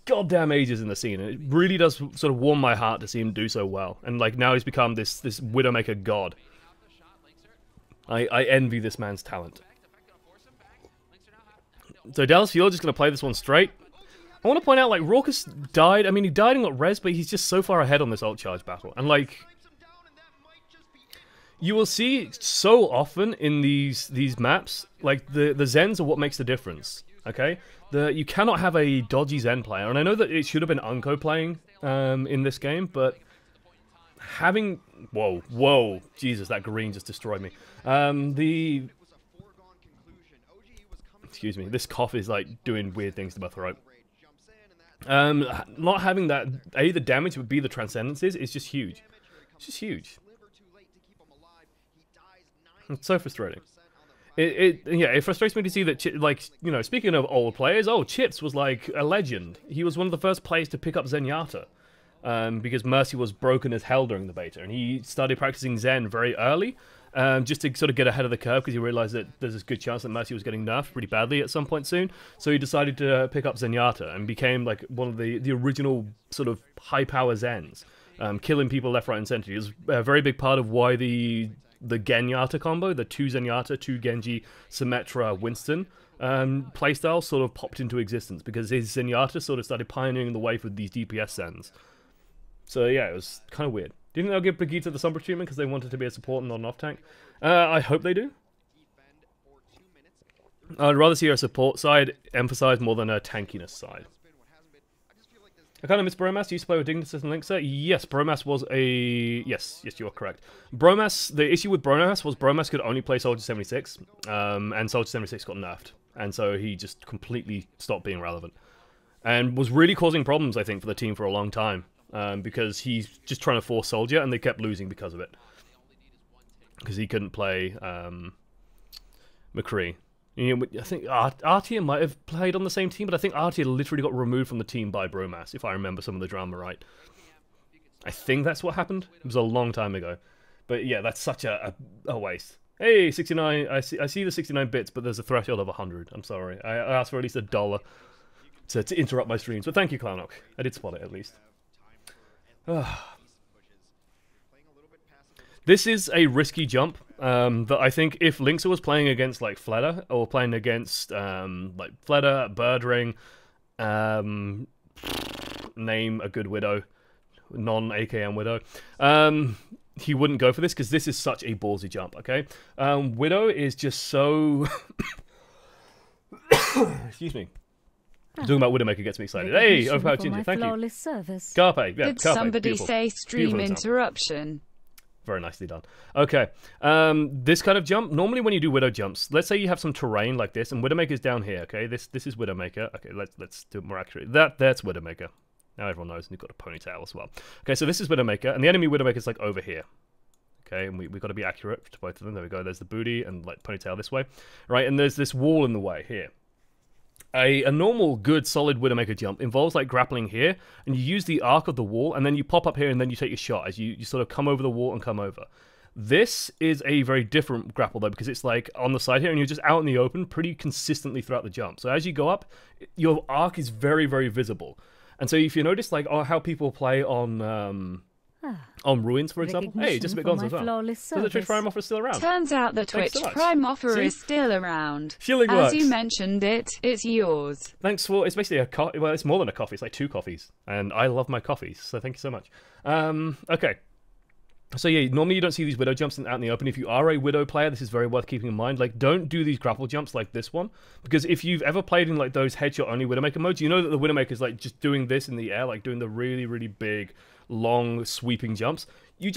goddamn ages in the scene, and it really does sort of warm my heart to see him do so well. And like now he's become this Widowmaker god. I envy this man's talent. So Dallas, you're just going to play this one straight. I want to point out, like, Raucus died. I mean, he died and got res, but he's just so far ahead on this ult charge battle. And, like, you will see so often in these maps, like, the Zens are what makes the difference, okay? You cannot have a dodgy Zen player, and I know that it should have been Unko playing in this game, but having... Whoa, Jesus, that green just destroyed me. Excuse me, this cough is, like, doing weird things to my throat. Not having that, A, the damage, would be the transcendences, is just huge. It's just huge. It's so frustrating. It frustrates me to see that, like, you know, speaking of old players, Chips was like a legend. He was one of the first players to pick up Zenyatta, because Mercy was broken as hell during the beta, and he started practicing Zen very early, just to sort of get ahead of the curve, because he realized that there's a good chance that Mercy was getting nerfed pretty badly at some point soon. So he decided to pick up Zenyatta and became like one of the original sort of high power Zens, killing people left, right, and center. He was a very big part of why the Genyatta combo, the 2 Zenyatta, 2 Genji, Symmetra, Winston playstyle sort of popped into existence because his Zenyatta sort of started pioneering the way for these DPS Zens. So yeah, it was kind of weird. Do you think they'll give Brigitte the Sombra treatment because they wanted to be a support and not an off-tank? I hope they do. I'd rather see her support side emphasized more than her tankiness side. I kind of miss Bromas. You used to play with Dignitas and Lynxer? Yes, Bromas was a... Yes, you are correct. Bromas, the issue with Bromas was Bromas could only play Soldier 76, and Soldier 76 got nerfed. And so he just completely stopped being relevant. And was really causing problems, I think, for the team for a long time. Because he's just trying to force Soldier, and they kept losing because of it. Because he couldn't play McCree. You know, I think Artia might have played on the same team, but I think Artia literally got removed from the team by Bromas, if I remember some of the drama right. I think that's what happened. It was a long time ago. But yeah, that's such a waste. Hey, 69, I see the 69 bits, but there's a threshold of 100. I'm sorry. I asked for at least $1 to interrupt my streams, but thank you, Clownok. I did spot it, at least. This is a risky jump that I think if Lynxer was playing against like Fleda or playing against like Fleda, Birdring, name a good Widow, non-AKM Widow, he wouldn't go for this because this is such a ballsy jump, okay? Widow is just so... Excuse me. Talking about Widowmaker gets me excited. Hey, Overpowered Ginger, thank you. Carpe, yeah, Did Carpe, somebody beautiful. say stream interruption? Very nicely done. Okay, this kind of jump, normally when you do Widow jumps, let's say you have some terrain like this, and Widowmaker's down here, okay? This is Widowmaker. Okay, let's do it more accurately. That's Widowmaker. Now everyone knows, and you've got a ponytail as well. Okay, so this is Widowmaker, and the enemy Widowmaker is like over here. Okay, and we've got to be accurate to both of them. There we go. There's the booty and like ponytail this way. Right, and there's this wall in the way here. A normal, good, solid Widowmaker jump involves like grappling here, and you use the arc of the wall, and then you pop up here, and then you take your shot as you sort of come over the wall and come over. This is a very different grapple, though, because it's like on the side here, and you're just out in the open pretty consistently throughout the jump. So as you go up, your arc is very, very visible. And so if you notice, like, how people play on Ruins, for example, hey, just a bit gonzo as well. So the Twitch Prime offer is still around. Turns out the Twitch Prime offer is still around. Shilling As works. you mentioned it's yours. Thanks for, it's basically a coffee, well, it's more than a coffee, it's like 2 coffees. And I love my coffees, so thank you so much. Okay. So yeah, normally you don't see these Widow jumps out in the open. If you are a Widow player, this is very worth keeping in mind. Like, don't do these grapple jumps like this one, because if you've ever played in like those headshot only Widowmaker modes, you know that the Widowmaker is like just doing this in the air, like doing the really, really big, long, sweeping jumps. You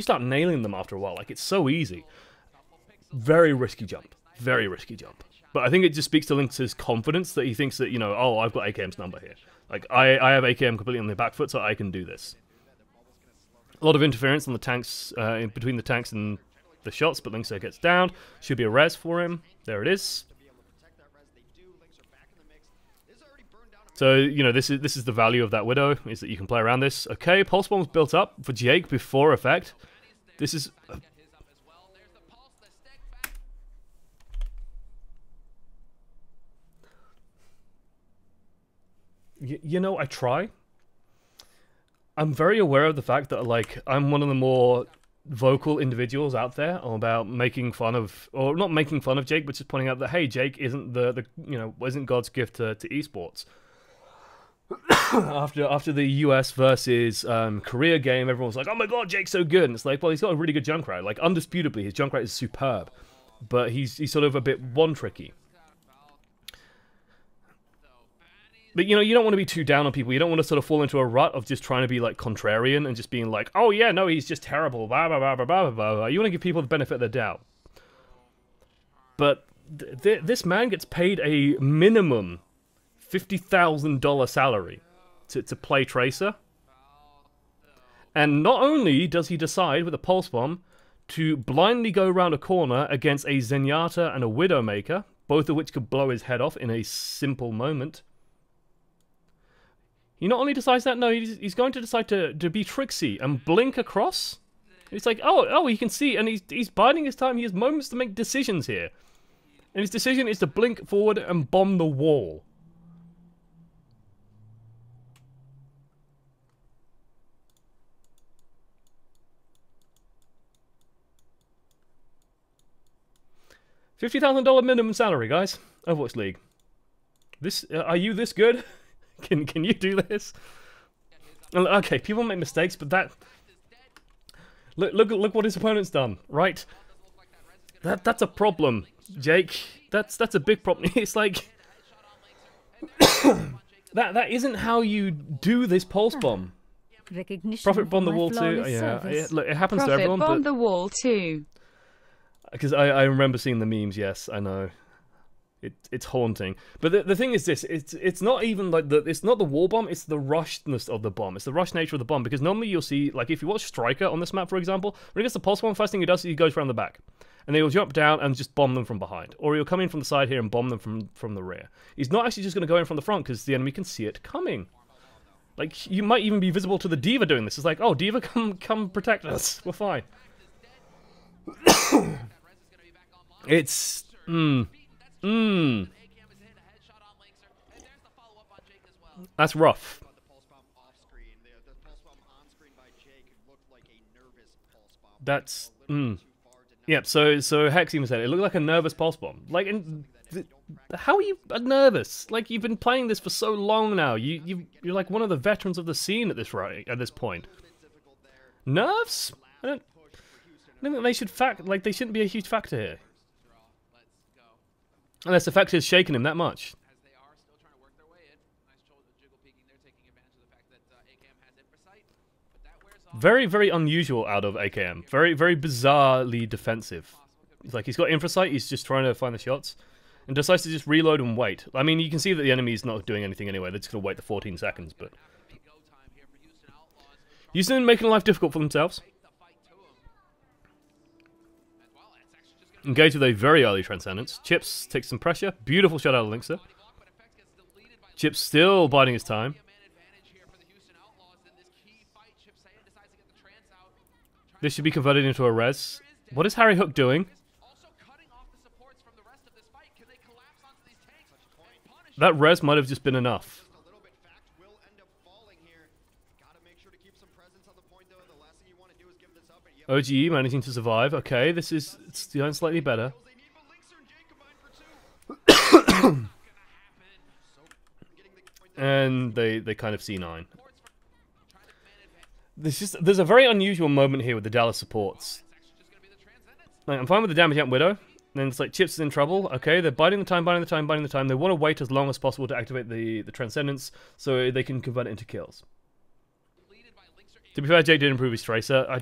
start nailing them after a while. Like, it's so easy. Very risky jump. Very risky jump. But I think it just speaks to Lynx's confidence that he thinks that, you know, oh, I've got AKM's number here. Like, I have AKM completely on the back foot, so I can do this. A lot of interference on the tanks, in between the tanks and the shots, but Lynx gets down. Should be a res for him. There it is. So, you know, this is the value of that Widow, is that you can play around this. Okay, Pulse Bomb's built up for Jake before effect. This is... You know, I try. I'm very aware of the fact that, like, I'm one of the more vocal individuals out there about making fun of, or not making fun of Jake, but just pointing out that, hey, Jake isn't isn't God's gift to esports. after the US versus Korea game, everyone was like, oh my god, Jake's so good. And it's like, well, he's got a really good Junkrat. Like, undisputably, his Junkrat is superb. But he's sort of a bit one-tricky. But, you know, you don't want to be too down on people. You don't want to sort of fall into a rut of just trying to be, like, contrarian and just being like, oh, yeah, no, he's just terrible, blah, blah, blah, blah, blah, blah, blah. You want to give people the benefit of the doubt. But this man gets paid a minimum $50,000 salary to play Tracer. And not only does he decide with a Pulse Bomb to blindly go around a corner against a Zenyatta and a Widowmaker, both of which could blow his head off in a simple moment. He not only decides that, no, he's going to decide to be tricksy and blink across. It's like, oh, he can see, and he's biding his time. He has moments to make decisions here. And his decision is to blink forward and bomb the wall. $50,000 minimum salary, guys. Overwatch League. This are you this good? Can you do this? Okay, people make mistakes, but that look what his opponent's done, right? That's a problem, Jake. That's a big problem. It's like that isn't how you do this Pulse Bomb. Profit bomb the wall too. Yeah, look, it happens to everyone. Profit bomb the wall too. Because I remember seeing the memes. Yes, I know. It's haunting. But the thing is this, it's not even like it's not the wall bomb, it's the rushness of the bomb. It's the rush nature of the bomb, because normally you'll see, like, if you watch Striker on this map, for example, when he gets the Pulse Bomb, first thing he does is he goes around the back. And then he'll jump down and just bomb them from behind. Or he'll come in from the side here and bomb them from the rear. He's not actually just going to go in from the front, because the enemy can see it coming. Like, you might even be visible to the D.Va doing this. It's like, oh, D.Va, come protect us. We're fine. It's... That's rough. That's... Yep, so Hex even said it looked like a nervous Pulse Bomb. Like, and How are you nervous? Like, you've been playing this for so long now. You're like one of the veterans of the scene at this point. Nerves? I don't think they should they shouldn't be a huge factor here. Unless the fact is shaking him that much. Very, very unusual out of AKM. Very, very bizarrely defensive. It's like he's got Infrasight, he's just trying to find the shots. And decides to just reload and wait. I mean, you can see that the enemy's not doing anything anyway. They're just going to wait the 14 seconds, but... Houston making life difficult for themselves. Engage with a very early Transcendence. Chips takes some pressure. Beautiful shot out of Linkster. Chips still biding his time. This should be converted into a res. What is Harry Hook doing? That res might have just been enough. OGE managing to survive. Okay, it's doing slightly better. And they kind of C9. There's a very unusual moment here with the Dallas supports. Like, I'm fine with the damage out Widow. Then it's like Chips is in trouble. Okay, they're biding the time. They want to wait as long as possible to activate the Transcendence so they can convert it into kills. To be fair, Jake did improve his Tracer.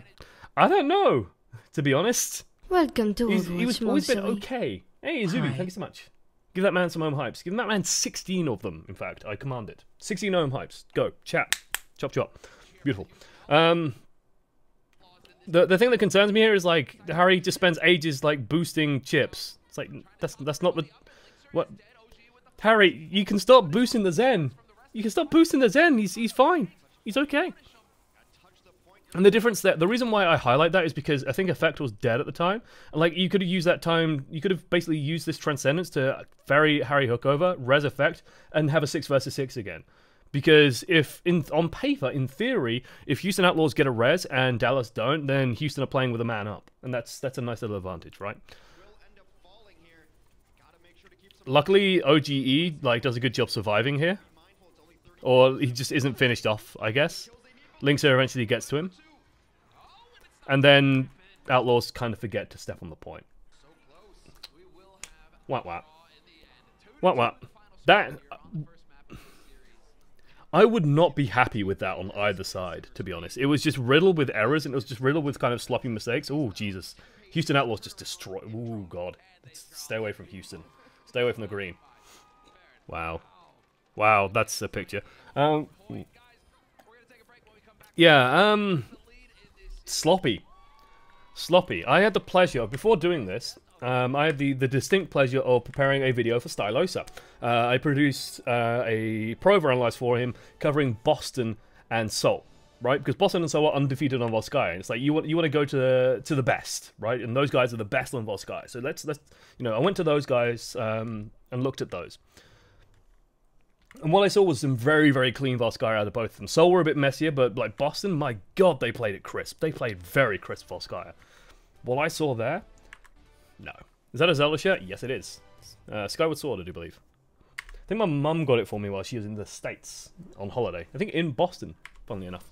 I don't know, to be honest. Welcome to Overwatch. He's always been okay. Hey, Zuby, thank you so much. Give that man some home hypes. Give that man 16 of them, in fact. I command it. 16 home hypes. Go. Chat. Chop chop. Beautiful. The thing that concerns me here is, like, Harry just spends ages, like, boosting Chips. It's like, that's not the... What? Harry, you can stop boosting the Zen. You can stop boosting the Zen. He's fine. He's okay. And the difference there, the reason why I highlight that is because I think Effect was dead at the time. And, like, you could have used that time, you could have basically used this Transcendence to ferry Harry Hook over, res Effect, and have a 6 versus 6 again. Because if, on paper, in theory, if Houston Outlaws get a res and Dallas don't, then Houston are playing with a man up. And that's a nice little advantage, right? Luckily, OGE, like, does a good job surviving here. Or he just isn't finished off, I guess. Linkster eventually gets to him. And then Outlaws kind of forget to step on the point. What? That... I would not be happy with that on either side, to be honest. It was just riddled with errors, and it was just riddled with kind of sloppy mistakes. Oh, Jesus. Houston Outlaws just destroyed... Ooh, God. Stay away from Houston. Stay away from the green. Wow. Wow, that's a picture. Yeah, sloppy. I had the pleasure, before doing this, I had the distinct pleasure of preparing a video for Stylosa. I produced a Prover analyze for him covering Boston and Seoul, right? Because Boston and Seoul are undefeated on Volskaya. It's like you want to go to the best, right? And those guys are the best on Volskaya. So let's I went to those guys and looked at those. And what I saw was some very, very clean Volskaya out of both of them. Seoul were a bit messier, but like Boston, my God, they played it crisp. They played very crisp Volskaya. What I saw there, no. Is that a Zelda shirt? Yes, it is. Skyward Sword, I do believe. I think my mum got it for me while she was in the States on holiday. I think in Boston, funnily enough.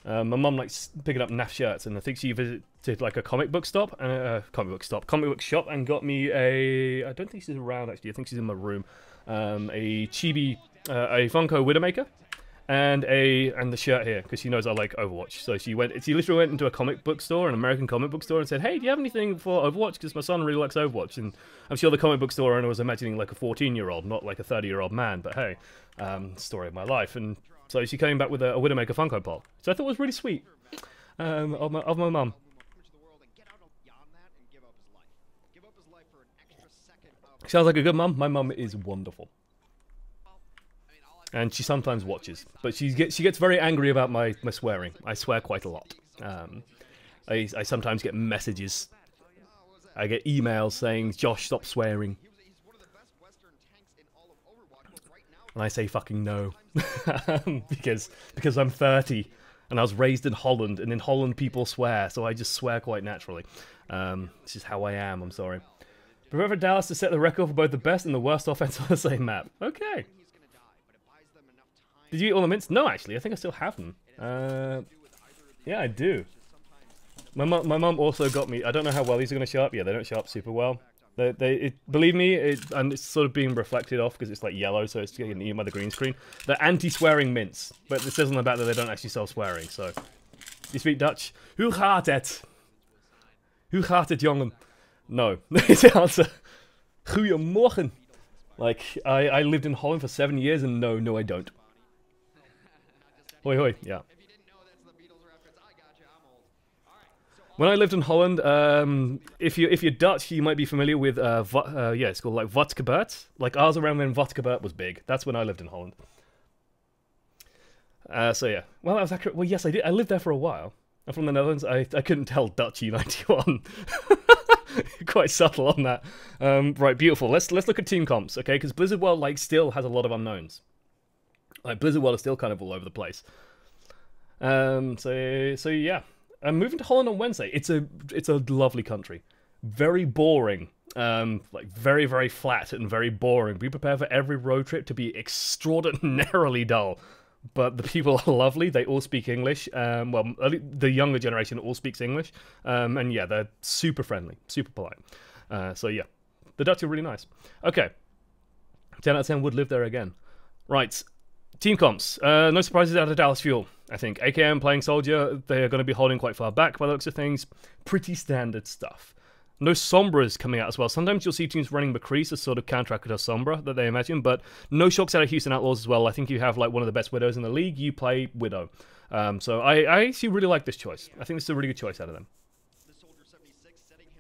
My mum likes picking up naff shirts, and I think she visited like a comic book shop, and got me a... I don't think she's around, actually. I think she's in my room. A chibi, a Funko Widowmaker, and the shirt here, because she knows I like Overwatch. So she literally went into a comic book store, an American comic book store, and said, "Hey, do you have anything for Overwatch? Because my son really likes Overwatch." And I'm sure the comic book store owner was imagining like a 14-year-old, not like a 30-year-old man. But hey, story of my life. And so she came back with a Widowmaker Funko Pop, so I thought it was really sweet of my mum. Sounds like a good mum. My mum is wonderful, and she sometimes watches, but she gets very angry about my swearing. I swear quite a lot. I sometimes get messages. I get emails saying, "Josh, stop swearing," and I say fucking no, because I'm 30 and I was raised in Holland, and in Holland people swear, so I just swear quite naturally. It's just how I am. I'm sorry. Prepare for Dallas to set the record for both the best and the worst offense on the same map. Okay. Did you eat all the mints? No, actually. I think I still have them. Yeah, I do. My mum also got me. I don't know how well these are going to show up. Yeah, they don't show up super well. Believe me, and it's sort of being reflected off because it's like yellow, so it's getting eaten by the green screen. They're anti-swearing mints, but it says on the back that they don't actually sell swearing. So, you speak Dutch? Hoe gaat het? Hoe gaat het, jongen? No, is the answer. Goedemorgen. Like, I lived in Holland for 7 years, and no, I don't. Hoi hoi, yeah. When I lived in Holland, if you're Dutch, you might be familiar with yeah, it's called like Wat gebeurt. Like ours around when Wat gebeurt was big. That's when I lived in Holland. So yeah, well, I was actually, well, yes, I did. I lived there for a while. I'm from the Netherlands. I couldn't tell Dutch E91. Quite subtle on that. Right, beautiful. Let's look at team comps, okay? Because Blizzard World like still has a lot of unknowns. Like Blizzard World is still kind of all over the place. So yeah. I'm moving to Holland on Wednesday. It's a lovely country. Very boring. Like very, very flat and very boring. Be prepared for every road trip to be extraordinarily dull. But the people are lovely. They all speak English. Well, the younger generation all speaks English. And yeah, they're super friendly, super polite. So yeah, the Dutch are really nice. Okay. 10 out of 10 would live there again. Right. Team comps. No surprises out of Dallas Fuel. I think AKM playing Soldier, they're going to be holding quite far back by the looks of things. Pretty standard stuff. No Sombras coming out as well. Sometimes you'll see teams running McCree to sort of counteract a Sombra that they imagine, but no shocks out of Houston Outlaws as well. I think you have like one of the best Widows in the league. You play Widow. So I actually really like this choice. I think this is a really good choice out of them.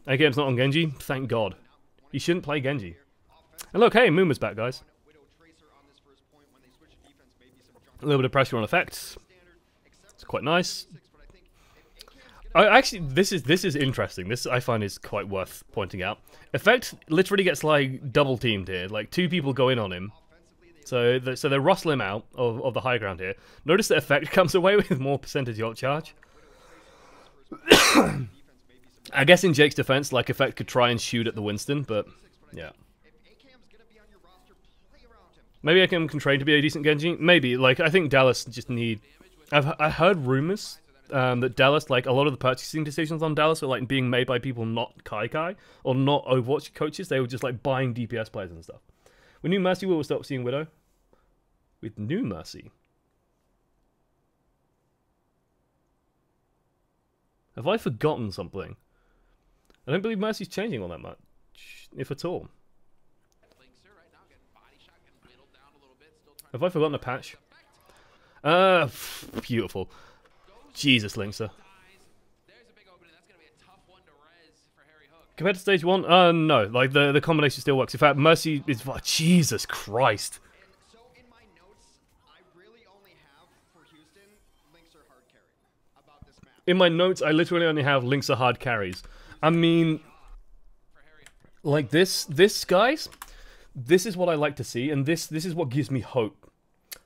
AKM's not on Genji. Thank God. He shouldn't play Genji. And look, hey, Muma's back, guys. A little bit of pressure on effects. It's quite nice. Actually, this is interesting. This I find is quite worth pointing out. Effect literally gets like double teamed here. Like 2 people go in on him, so they rustle him out of the high ground here. Notice that Effect comes away with more percentage yacht charge. I guess in Jake's defense, like Effect could try and shoot at the Winston, but yeah. Maybe AKM can train to be a decent Genji. Maybe. Like I think Dallas just need. I heard rumors that Dallas, like a lot of the purchasing decisions on Dallas are like being made by people not Kai or not Overwatch coaches. They were just like buying DPS players and stuff. With New Mercy, we will stop seeing Widow. With New Mercy, have I forgotten something? I don't believe Mercy's changing all that much, if at all. Have I forgotten a patch? Beautiful. Jesus, Linkser. Compared to stage 1? No. Like, the combination still works. In fact, Mercy is... Oh, Jesus Christ. So in my notes, I really only have, for Houston, Linkser hard carry about this map. In my notes, I literally only have Linkser hard carries. I mean... Like, this, guys... This is what I like to see, and this is what gives me hope.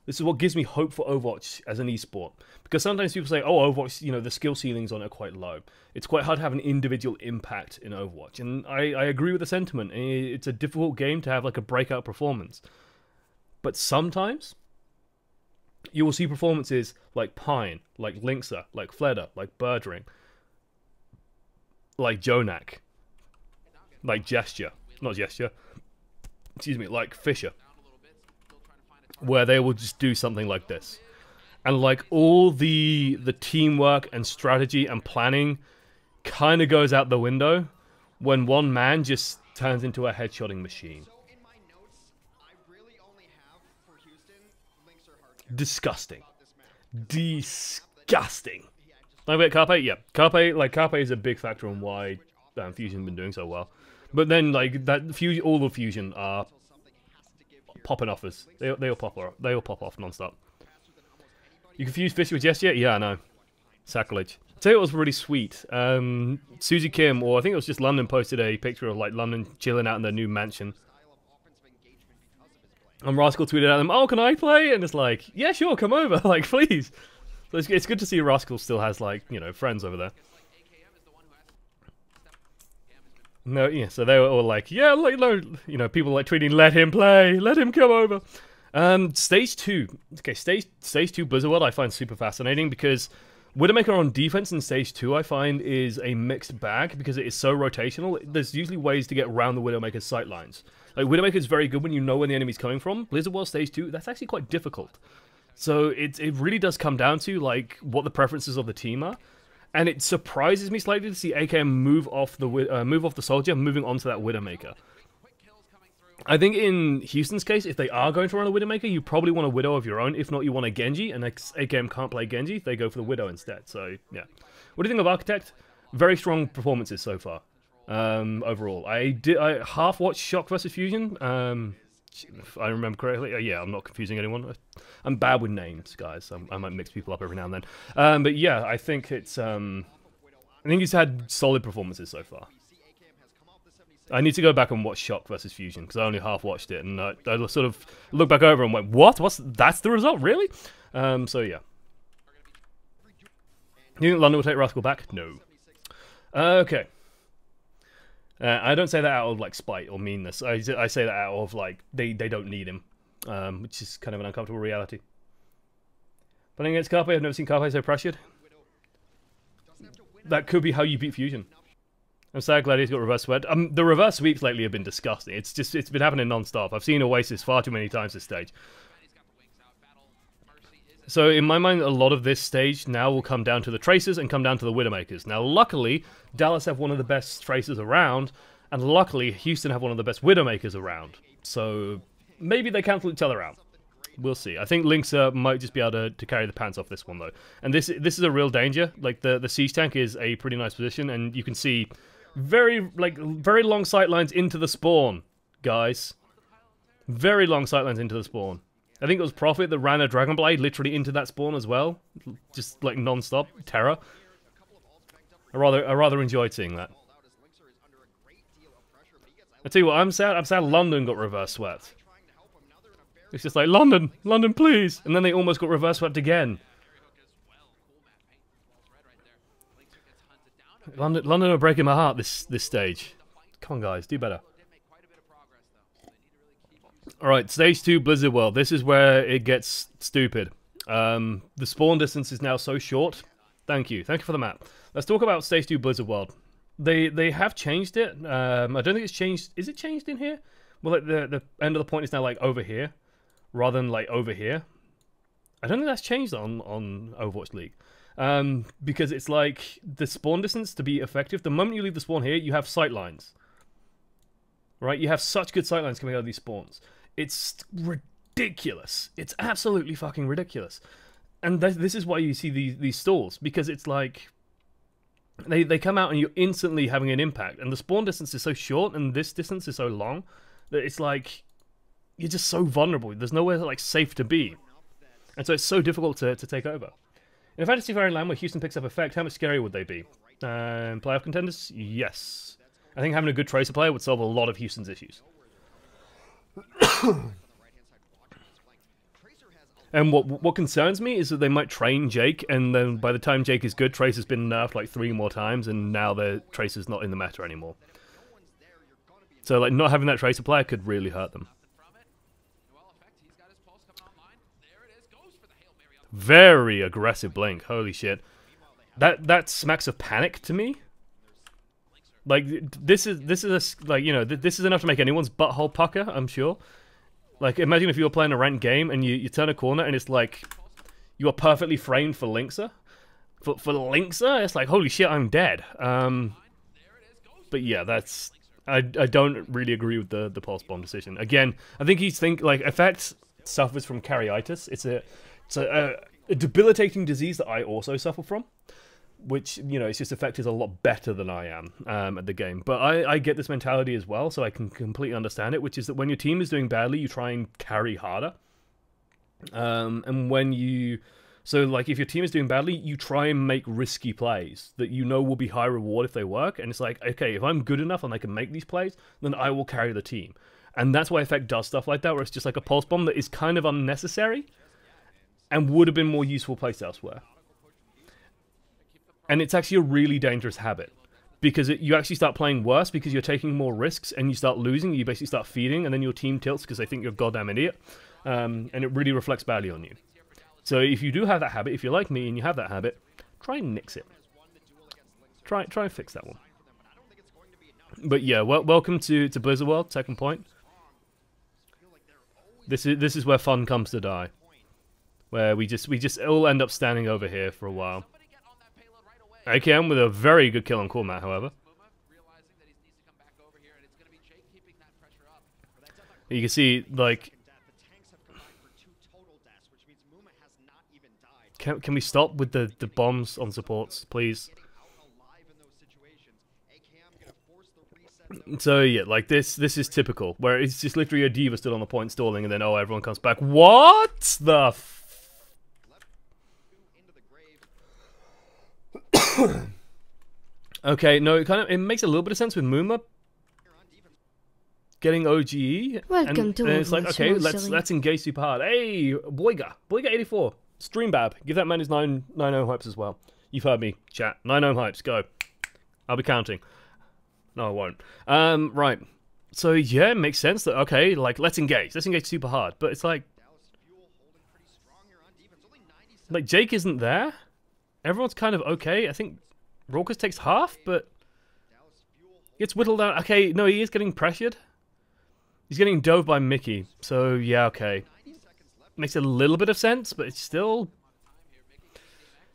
This is what gives me hope for Overwatch as an esport. Because sometimes people say, oh, Overwatch, you know, the skill ceilings on it are quite low. It's quite hard to have an individual impact in Overwatch. And I agree with the sentiment. It's a difficult game to have like a breakout performance. But sometimes you will see performances like Pine, like Linkser, like Fleder, like Birdring, like Jonak, like Gesture. Not Gesture. Excuse me, like Fisher. Where they will just do something like this. And like all the teamwork and strategy and planning kind of goes out the window when one man just turns into a headshotting machine. Disgusting. Disgusting. Like wait, Carpe? Yeah. Carpe is a big factor on why Fusion's been doing so well. But then like that all the Fusion are popping offers. They all pop off non-stop. You confuse Fisher with Gesture? Yeah, I know. Sacrilege. Tell you what was really sweet. Susie Kim, or I think it was just London, posted a picture of like London chilling out in their new mansion. And Rascal tweeted at them, "Oh, can I play?" And it's like, "Yeah, sure, come over, like please." So it's good to see Rascal still has like, you know, friends over there. No, yeah, so they were all like, yeah, like, no, you know, people like tweeting, let him play, let him come over. Stage 2. Okay, stage 2 Blizzard World I find super fascinating because Widowmaker on defense in stage 2 I find is a mixed bag because it is so rotational. There's usually ways to get around the Widowmaker's sightlines. Like, Widowmaker is very good when you know when the enemy's coming from. Blizzard World stage 2, that's actually quite difficult. So it really does come down to, like, what the preferences of the team are. And it surprises me slightly to see AKM move off the soldier, moving on to that Widowmaker. I think in Houston's case, if they are going to run a Widowmaker, you probably want a Widow of your own. If not, you want a Genji, and AKM can't play Genji, they go for the Widow instead. So, yeah. What do you think of Architect? Very strong performances so far, overall. I half-watched Shock vs. Fusion, if I remember correctly. Yeah, I'm not confusing anyone. I'm bad with names, guys. I might mix people up every now and then. But yeah, I think it's... I think he's had solid performances so far. I need to go back and watch Shock vs. Fusion, because I only half-watched it, and I sort of looked back over and went, what? That's the result? Really? So yeah. You think London will take Rascal back? No. Okay. I don't say that out of, like, spite or meanness. I say that out of, like, they don't need him. Which is kind of an uncomfortable reality. Playing against Carpe, I've never seen Carpe so pressured. That could be how you beat Fusion. I'm sad Gladiator's got reverse sweat. The reverse sweeps lately have been disgusting. It's been happening non-stop. I've seen Oasis far too many times this stage. So in my mind, a lot of this stage now will come down to the Tracers and come down to the Widowmakers. Now, luckily, Dallas have one of the best Tracers around, and luckily, Houston have one of the best Widowmakers around. So maybe they cancel each other out. We'll see. I think Lynx might just be able to carry the pants off this one, though. And this is a real danger. Like, the Siege Tank is a pretty nice position, and you can see very long sightlines into the spawn, guys. Very long sightlines into the spawn. I think it was Prophet that ran a Dragon Blade literally into that spawn as well. Just, like, non-stop. Terror. I rather enjoyed seeing that. I tell you what, I'm sad London got reverse swept. It's just like, London, please! And then they almost got reverse swept again. London are breaking my heart this stage. Come on, guys, do better. Alright, stage 2 Blizzard World. This is where it gets stupid. The spawn distance is now so short. Thank you for the map. Let's talk about stage 2 Blizzard World. They have changed it. I don't think it's changed. Is it changed in here? Well, like the end of the point is now like over here, rather than like over here. I don't think that's changed on Overwatch League. Because it's like the spawn distance to be effective. The moment you leave the spawn here, you have sight lines. Right? You have such good sight lines coming out of these spawns. It's ridiculous. It's absolutely fucking ridiculous. And this is why you see these stalls, because it's like they come out and you're instantly having an impact, and the spawn distance is so short and this distance is so long that it's like you're just so vulnerable. There's nowhere like safe to be, and so it's so difficult to take over. In a Fantasy Fairyland where Houston picks up effect, how much scarier would they be? Playoff contenders? Yes. I think having a good Tracer player would solve a lot of Houston's issues. And what concerns me is that they might train Jake, and then by the time Jake is good, Tracer's been nerfed like 3 more times, and now the Tracer's not in the meta anymore. So like not having that Tracer player could really hurt them. Very aggressive blink, holy shit. That smacks of panic to me. Like this is like, you know, this is enough to make anyone's butthole pucker, I'm sure. Like, imagine if you were playing a ranked game and you turn a corner and it's like you are perfectly framed for Linkser. For Linkser, it's like, holy shit, I'm dead. But yeah, that's I don't really agree with the pulse bomb decision. Again, I think like Effect suffers from carryitis. It's a debilitating disease that I also suffer from. Which, you know, it's just Effect is a lot better than I am at the game. But I get this mentality as well, so I can completely understand it, which is that when your team is doing badly, you try and carry harder. And when you... So, like, if your team is doing badly, you try and make risky plays that you know will be high reward if they work. And it's like, okay, if I'm good enough and I can make these plays, then I will carry the team. And that's why Effect does stuff like that, where it's just like a pulse bomb that is kind of unnecessary and would have been more useful placed elsewhere. And it's actually a really dangerous habit. because you actually start playing worse because you're taking more risks and you start losing. You basically start feeding, and then your team tilts because they think you're a goddamn idiot, and it really reflects badly on you. So if you do have that habit, if you're like me and you have that habit, try and nix it. Try and fix that one. But yeah, welcome to Blizzard World. Second point. This is where fun comes to die, where we just all end up standing over here for a while. AKM with a very good kill on Cormat, however. You can see, like, can we stop with the bombs on supports, please? So yeah, like this is typical, where it's just literally a diva stood on the point stalling, and then oh, everyone comes back. What the Okay, no, it makes a little bit of sense with Muma getting OGE. Welcome to and it's like, okay, Overwatch, let's engage super hard. Hey, Boyga 84, stream bab, give that man his 9 ohm hypes as well. You've heard me, chat. 9 ohm hypes, go. I'll be counting. No, I won't. Right. So yeah, it makes sense that okay, like let's engage super hard. But it's like Jake isn't there. Everyone's kind of okay. I think Raucus takes half, but gets whittled down. Okay, no, he is getting pressured. He's getting dove by Mickey. So yeah, okay, makes a little bit of sense, but it's still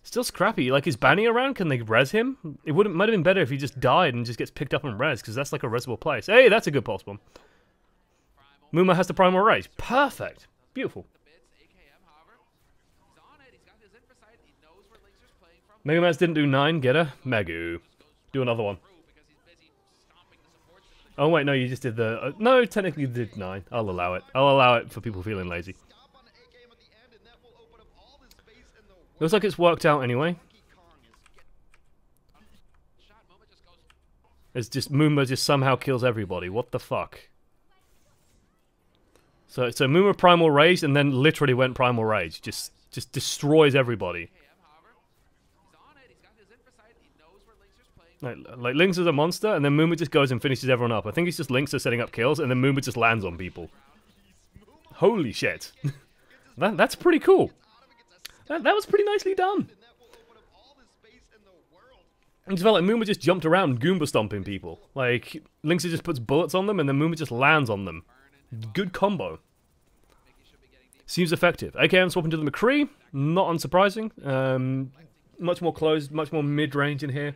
scrappy. Like, is Banny around? Can they res him? It might have been better if he just died and just gets picked up and res, because that's like a resable place. Hey, that's a good pulse bomb. Muma has the primal rage. Perfect. Beautiful. Mega Mans didn't do 9. Get her? Megu. Do another one. Oh wait, no, you just did the... no, technically you did 9. I'll allow it. I'll allow it for people feeling lazy. Looks like it's worked out anyway. It's just Muma just somehow kills everybody. What the fuck? So Muma primal rage and then literally went primal rage. Just destroys everybody. Like Lynx is a monster, and then Muma just goes and finishes everyone up. I think it's just Lynx are setting up kills, and then Muma just lands on people. Holy shit! That's pretty cool. That was pretty nicely done. I just felt like Muma just jumped around Goomba stomping people. Like, Lynx just puts bullets on them and then Muma just lands on them. Good combo. Seems effective. AKM swapping to the McCree. Not unsurprising. Much more closed, much more mid-range in here.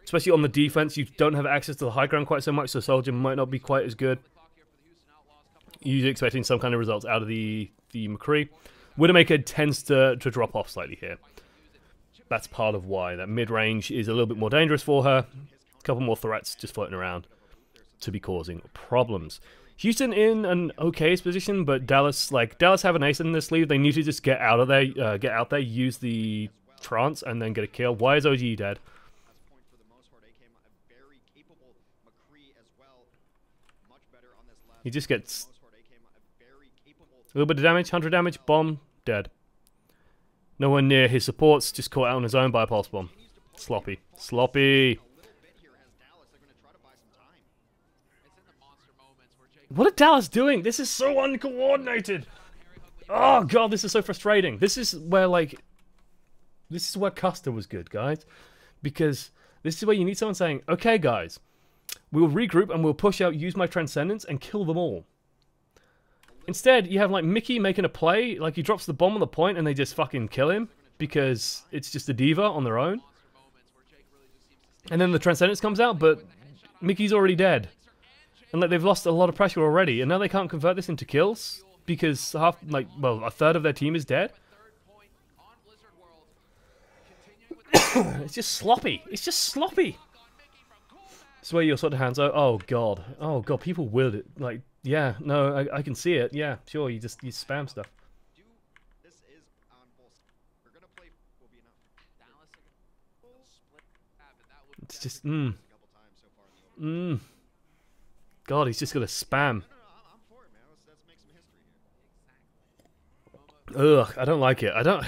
Especially on the defense, you don't have access to the high ground quite so much, so Soldier might not be quite as good. Usually expecting some kind of results out of the McCree. Widowmaker tends to drop off slightly here. That's part of why. That mid-range is a little bit more dangerous for her. A couple more threats just floating around to be causing problems. Houston in an okay position, but Dallas have an ace in their sleeve. They need to just get out there, use the trance, and then get a kill. Why is OG dead? He just gets a little bit of damage, 100 damage, bomb, dead. Nowhere near his supports, just caught out on his own by a pulse bomb. Sloppy. Sloppy. What are Dallas doing? This is so uncoordinated. Oh god, this is so frustrating. This is where, like, this is where Custer was good, guys. Because this is where you need someone saying, okay, guys, we'll regroup and we'll push out, use my Transcendence, and kill them all. Instead, you have, like, Mickey making a play, like, he drops the bomb on the point and they just fucking kill him, because it's just a diva on their own. And then the Transcendence comes out, but Mickey's already dead. And, like, they've lost a lot of pressure already, and now they can't convert this into kills, because a third of their team is dead. It's just sloppy. It's just sloppy. It's where your sort of hands are. Oh god, people will it. Like, yeah, no, I can see it. Yeah, sure, you spam stuff. It's just God, he's just gonna spam. Ugh, I don't like it. I don't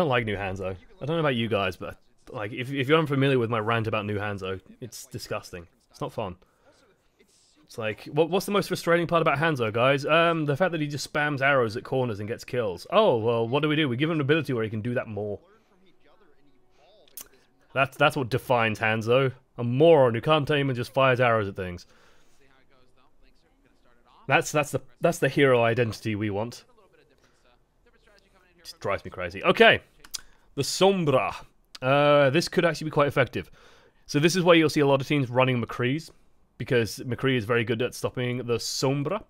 like new Hanzo. I don't know about you guys, but Like, if you're unfamiliar with my rant about new Hanzo, it's disgusting. It's not fun. It's like, what's the most frustrating part about Hanzo, guys? The fact that he just spams arrows at corners and gets kills. Oh, well, what do? We give him an ability where he can do that more. That's what defines Hanzo. A moron who can't aim and just fires arrows at things. That's the hero identity we want. Just drives me crazy. Okay, the Sombra. This could actually be quite effective. So this is where you'll see a lot of teams running McCree's, because McCree is very good at stopping the Sombra.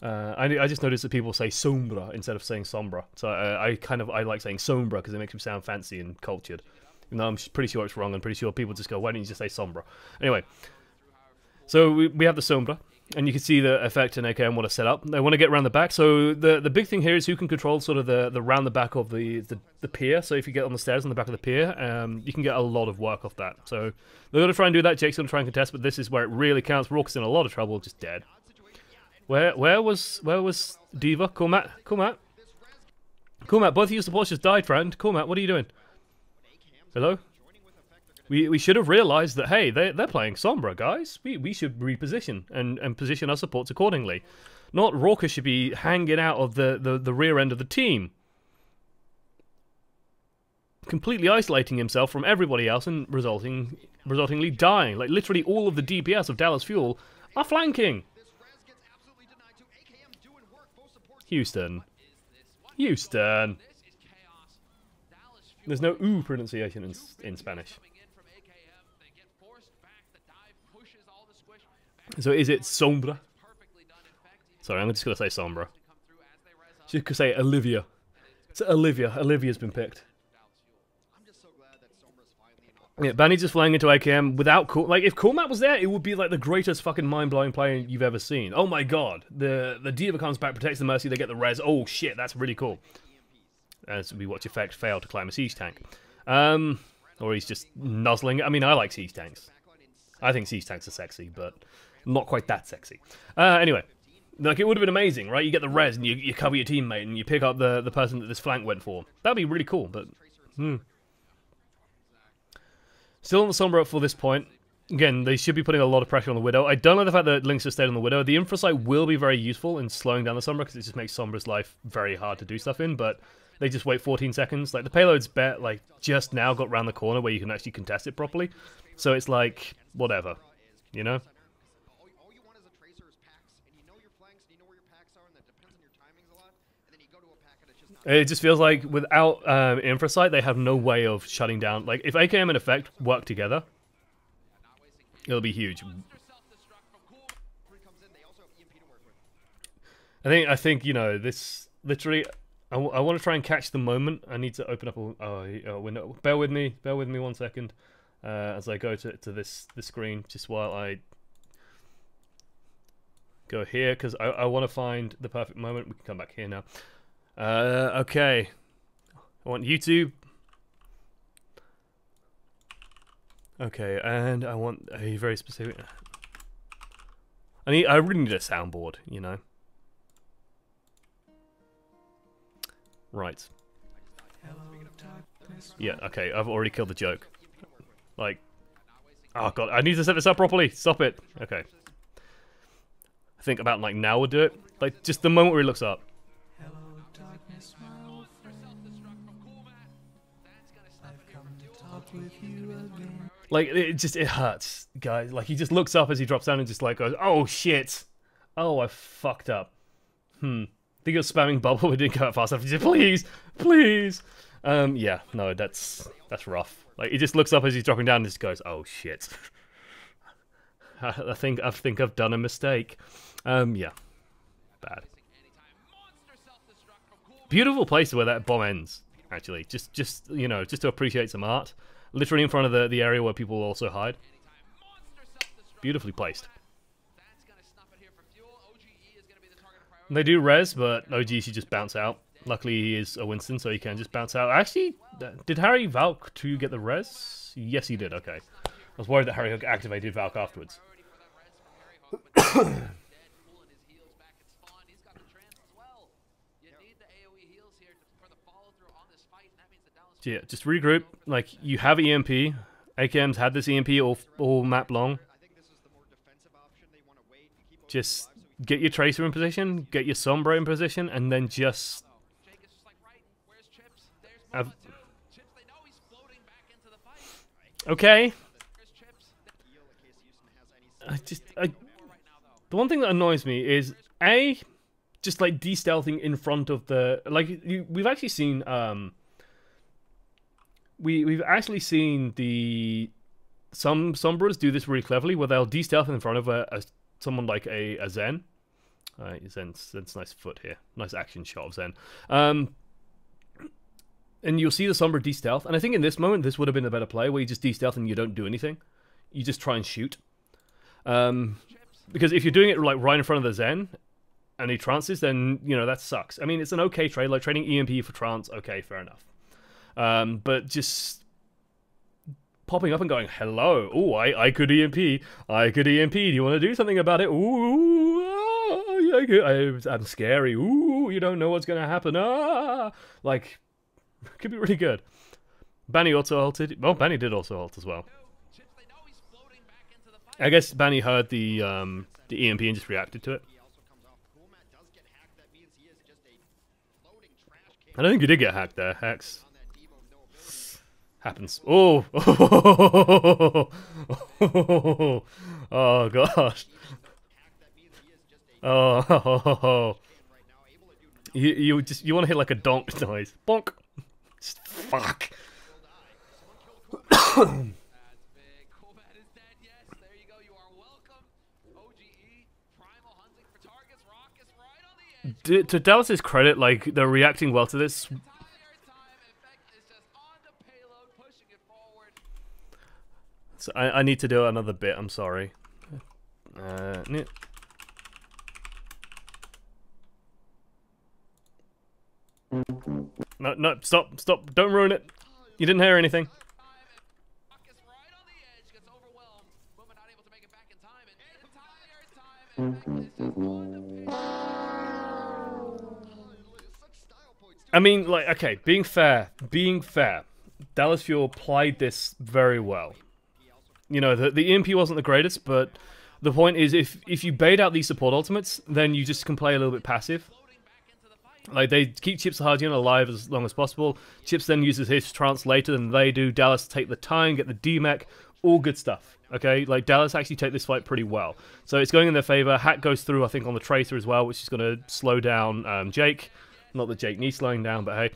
I just noticed that people say Sombra instead of saying Sombra. So I like saying Sombra because it makes me sound fancy and cultured. Even though I'm pretty sure it's wrong. I'm pretty sure people just go, why don't you just say Sombra? Anyway, so we have the Sombra, and you can see the effect and AKM want to set up. They want to get around the back. So the big thing here is who can control sort of the round the back of the pier. So if you get on the stairs on the back of the pier, you can get a lot of work off that. So they're going to try and do that. Jake's going to try and contest, but this is where it really counts. Rourke's in a lot of trouble, just dead. Where was Diva? Cool, Matt. Both of your supports just died, friend. Cool, Matt. What are you doing? Hello? We should have realized that, hey, they're playing Sombra, guys. We should reposition and position our supports accordingly. Not Rourke should be hanging out of the rear end of the team, completely isolating himself from everybody else and resultingly dying. Like, literally all of the DPS of Dallas Fuel are flanking. Houston. There's no ooh pronunciation in Spanish. So is it Sombra? Sorry, I'm just going to say Sombra. She could say Olivia. It's Olivia. Olivia's been picked. Yeah, Banny's just flying into AKM without Cool. Like, if Coolmat was there, it would be like the greatest fucking mind-blowing play you've ever seen. Oh my god. The Diva comes back, protects the Mercy, they get the res. Oh shit, that's really cool. As we watch Effect fail to climb a siege tank. Or he's just nuzzling. I mean, I like siege tanks. I think siege tanks are sexy, but not quite that sexy. Anyway, like, it would have been amazing, right? You get the res and you cover your teammate and you pick up the person that this flank went for. That'd be really cool, but... Still on the Sombra for this point. Again, they should be putting a lot of pressure on the Widow. I don't like the fact that Lynx has stayed on the Widow. The infra site will be very useful in slowing down the Sombra because it just makes Sombra's life very hard to do stuff in, but they just wait 14 seconds. Like, the payload's just now got round the corner where you can actually contest it properly. So it's like, whatever, you know? All you want as a tracer is packs, and you know your flanks, and you know where your packs are, and that depends on your timings a lot, and then you go to a pack and it's just not... It just feels like without infra site, they have no way of shutting down. Like, if AKM and Effect work together, it'll be huge. I think you know, this literally. I want to try and catch the moment. I need to open up a window. Bear with me 1 second, as I go to this screen, just while I go here, because I want to find the perfect moment. We can come back here now. Okay, I want YouTube. Okay, and I want a very specific... I really need a soundboard, you know. Right. Yeah, okay, I've already killed the joke. Like... Oh god, I need to set this up properly! Stop it! Okay. I think about, like, now would do it. Like, just the moment where he looks up. Like, it hurts, guys. Like, he just looks up as he drops down and just, like, goes, oh, shit. Oh, I fucked up. I think he was spamming bubble, but didn't go out fast enough. He said, please, please. Yeah, no, that's rough. Like, he just looks up as he's dropping down and just goes, oh, shit. I think I've done a mistake. Yeah. Bad. Beautiful place where that bomb ends, actually. Just you know, just to appreciate some art. Literally in front of the area where people also hide. Beautifully placed. They do res, but OG should just bounce out. Luckily he is a Winston, so he can just bounce out. Actually, did Harry Valk to get the res? Yes, he did, okay. I was worried that Harry Hook activated Valk afterwards. So yeah, just regroup. Like, you have EMP. AKM's had this EMP all map long. Just get your Tracer in position, get your Sombra in position, and then just... Okay. The one thing that annoys me is, A, just like de-stealthing in front of the... Like, we've actually seen... We've actually seen some Sombras do this really cleverly, where they'll de-stealth in front of someone like a Zen. Zen's nice foot here. Nice action shot of Zen. And you'll see the Sombra de-stealth, and I think in this moment, this would have been a better play, where you just de-stealth and you don't do anything. You just try and shoot. Because if you're doing it like right in front of the Zen, and he trances, then, you know, that sucks. I mean, it's an okay trade, like trading EMP for trance, okay, fair enough. But just popping up and going, hello, ooh, I could EMP, I could EMP, do you want to do something about it? Ooh, I'm scary, ooh, you don't know what's going to happen, like, could be really good. Banny also ulted, well, Banny did also ult as well. I guess Banny heard the EMP and just reacted to it. I don't think you did get hacked there, Hex. Happens. Oh! Oh gosh. Oh. You want to hit like a donk noise. Bonk. Just fuck. To Dallas's credit, like, they're reacting well to this. So I need to do another bit, I'm sorry. No, stop, don't ruin it. You didn't hear anything. I mean, like, okay, being fair, Dallas Fuel played this very well. You know, the EMP wasn't the greatest, but the point is, if you bait out these support ultimates, then you just can play a little bit passive. Like, they keep Chips Hardian alive as long as possible. Chips then uses his trance later than they do. Dallas take the time, get the D-Mech, all good stuff. Okay, like, Dallas actually take this fight pretty well. So it's going in their favor. Hack goes through, I think, on the Tracer as well, which is going to slow down Jake. Not that Jake needs slowing down, but hey.